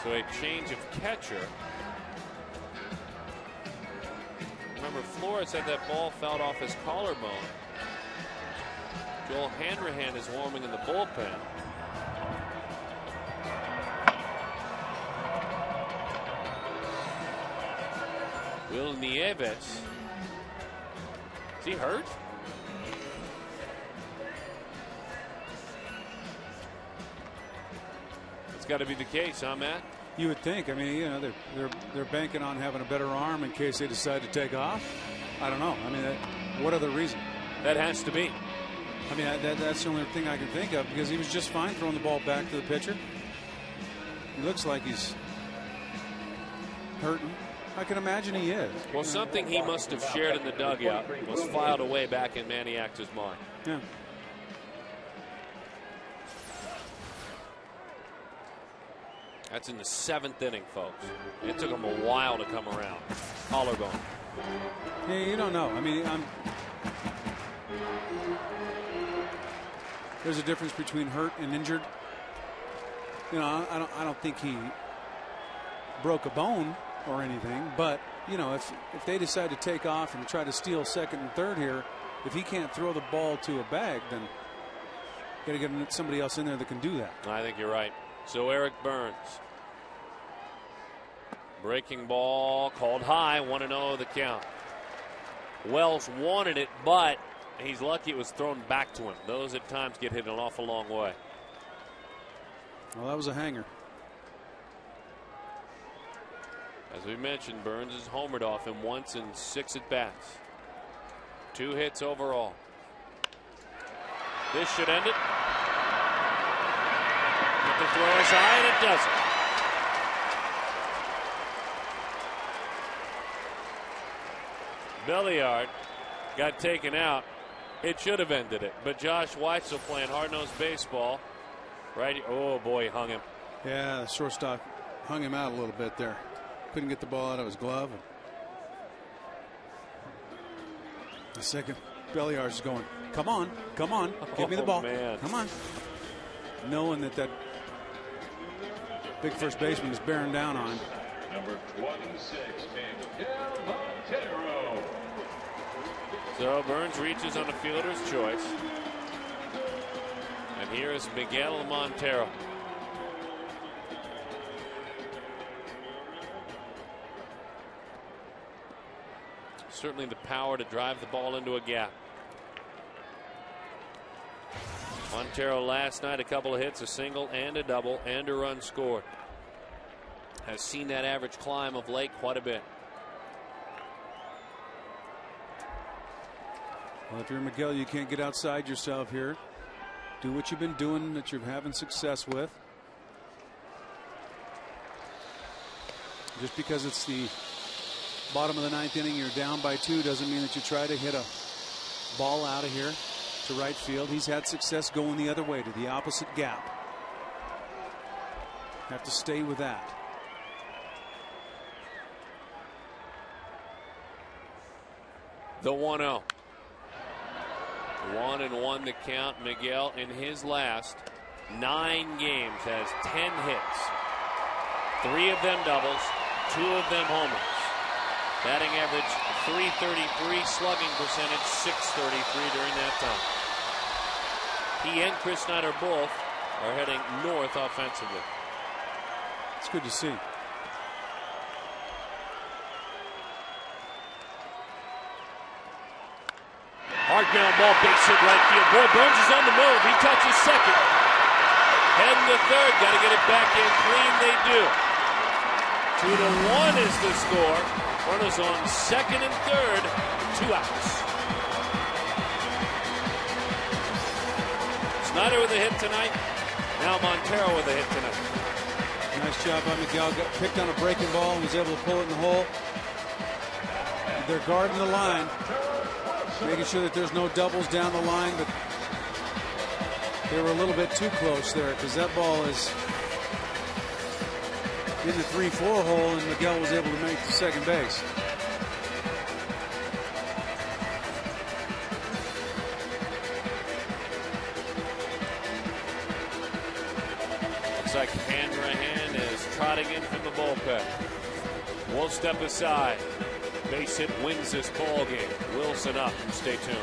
So a change of catcher. Remember, Flores had that ball fouled off his collarbone. Joel Hanrahan is warming in the bullpen. Will Nieves. Is he hurt? It's got to be the case, huh, Matt? You would think. I mean, you know, they're banking on having a better arm in case they decide to take off. I don't know. I mean, what other reason? That has to be. I mean, that's the only thing I can think of, because he was just fine throwing the ball back to the pitcher. He looks like he's hurting. I can imagine he is. Well, something he must have shared in the dugout was filed away back in Manny Acta's mind. Yeah. That's in the 7th inning, folks. It took him a while to come around. Collarbone. Yeah, you don't know. I mean, there's a difference between hurt and injured. You know, I don't think he broke a bone or anything, but you know, if they decide to take off and try to steal second and third here, if he can't throw the ball to a bag, then got to get somebody else in there that can do that. I think you're right. So Eric Burns. Breaking ball called high, 1-0 the count. Wells wanted it, but he's lucky it was thrown back to him. Those at times get hit an awful long way. Well, that was a hanger. As we mentioned, Burns has homered off him once in 6 at bats. 2 hits overall. This should end it. But the throw is high, and it doesn't. Belliard got taken out. It should have ended it. But Josh Weitzel playing hard-nosed baseball. Right. Oh, boy, hung him. Yeah, the shortstop hung him out a little bit there. Couldn't get the ball out of his glove. The second, Belliard's going, come on, give me the ball. Man. Come on. Knowing that big first baseman is bearing down on him. Number 26, Miguel Montero. So Burns reaches on a fielder's choice. And here is Miguel Montero. Certainly the power to drive the ball into a gap. Montero last night, a couple of hits, a single and a double, and a run scored. Has seen that average climb of late quite a bit. Well, if you're Miguel, you can't get outside yourself here. Do what you've been doing that you're having success with. Just because it's the bottom of the 9th inning, you're down by 2, doesn't mean that you try to hit a ball out of here to right field. He's had success going the other way to the opposite gap. Have to stay with that. The 1-0. 1-1 the count. Miguel in his last 9 games has 10 hits. 3 of them doubles, 2 of them homers. Batting average .333, slugging percentage .633 during that time. He and Chris Snyder both are heading north offensively. It's good to see. Hard ground ball, base hit right field. Boy, Burns is on the move. He touches second. Heading to third. Got to get it back in clean. They do. 2-1 is the score. Runners on second and third. 2 outs. Snyder with a hit tonight. Now Montero with a hit tonight. Nice job by Miguel. Got picked on a breaking ball and was able to pull it in the hole. They're guarding the line, making sure that there's no doubles down the line, but they were a little bit too close there because that ball is in the 3-4 hole, and Miguel was able to make the second base. Looks like Hanrahan is trotting in from the bullpen. Won't step aside. Base hit wins this ball game. Wilson up. Stay tuned.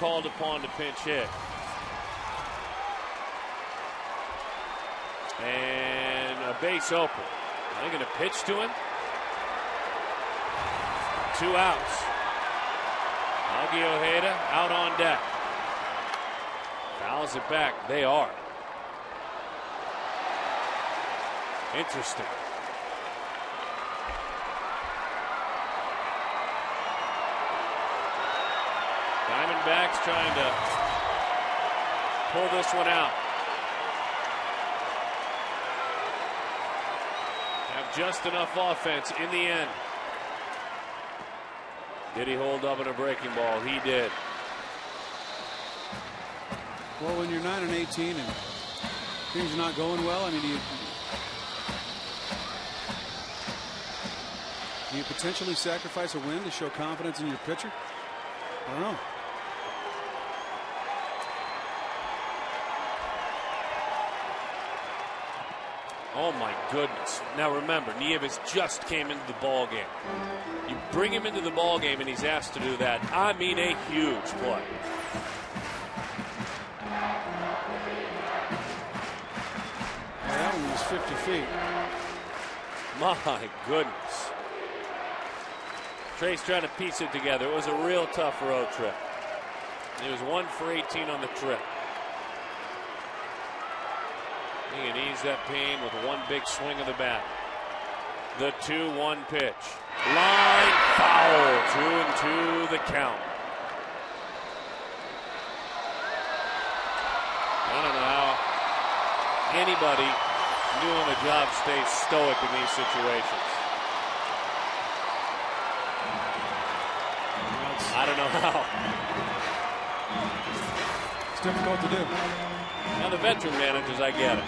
called upon to pinch hit. And a base open. Are they going to pitch to him? 2 outs. Augie Ojeda out on deck. Fouls it back. They are. Interesting. Diamondbacks trying to pull this one out. Have just enough offense in the end. Did he hold up in a breaking ball? He did. Well, when you're 9-18 and things are not going well, I mean, do you potentially sacrifice a win to show confidence in your pitcher? I don't know. Oh my goodness. Now remember, Nieves just came into the ball game. You bring him into the ball game and he's asked to do that. I mean, a huge play. Yeah, that one was 50 feet. My goodness. Trey's trying to piece it together. It was a real tough road trip. He was 1 for 18 on the trip. He can ease that pain with one big swing of the bat. The 2-1 pitch. Line foul. 2-2 the count. I don't know how anybody doing the job stays stoic in these situations. I don't know how. It's difficult to do. Now the veteran managers, I get it.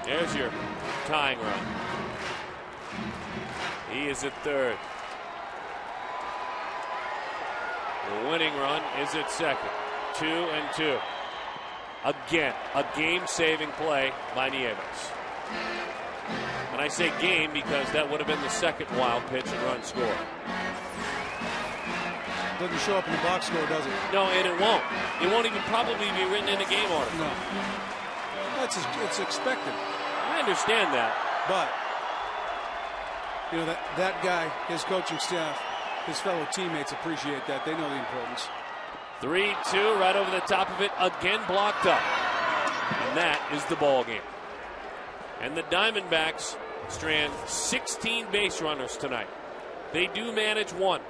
There's your tying run. He is at third. The winning run is at second. 2-2. Again, a game-saving play by Nieves. And I say game because that would have been the second wild pitch and run score. Doesn't show up in the box score, does it? No, and it won't. It won't even probably be written in a game article. No. It's expected. I understand that. But, you know, that guy, his coaching staff, his fellow teammates appreciate that. They know the importance. 3-2 right over the top of it. Again blocked up. And that is the ball game. And the Diamondbacks strand 16 base runners tonight. They do manage 1.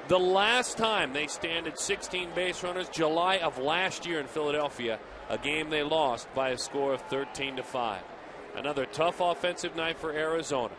The last time they stranded 16 base runners, July of last year in Philadelphia, a game they lost by a score of 13-5. Another tough offensive night for Arizona.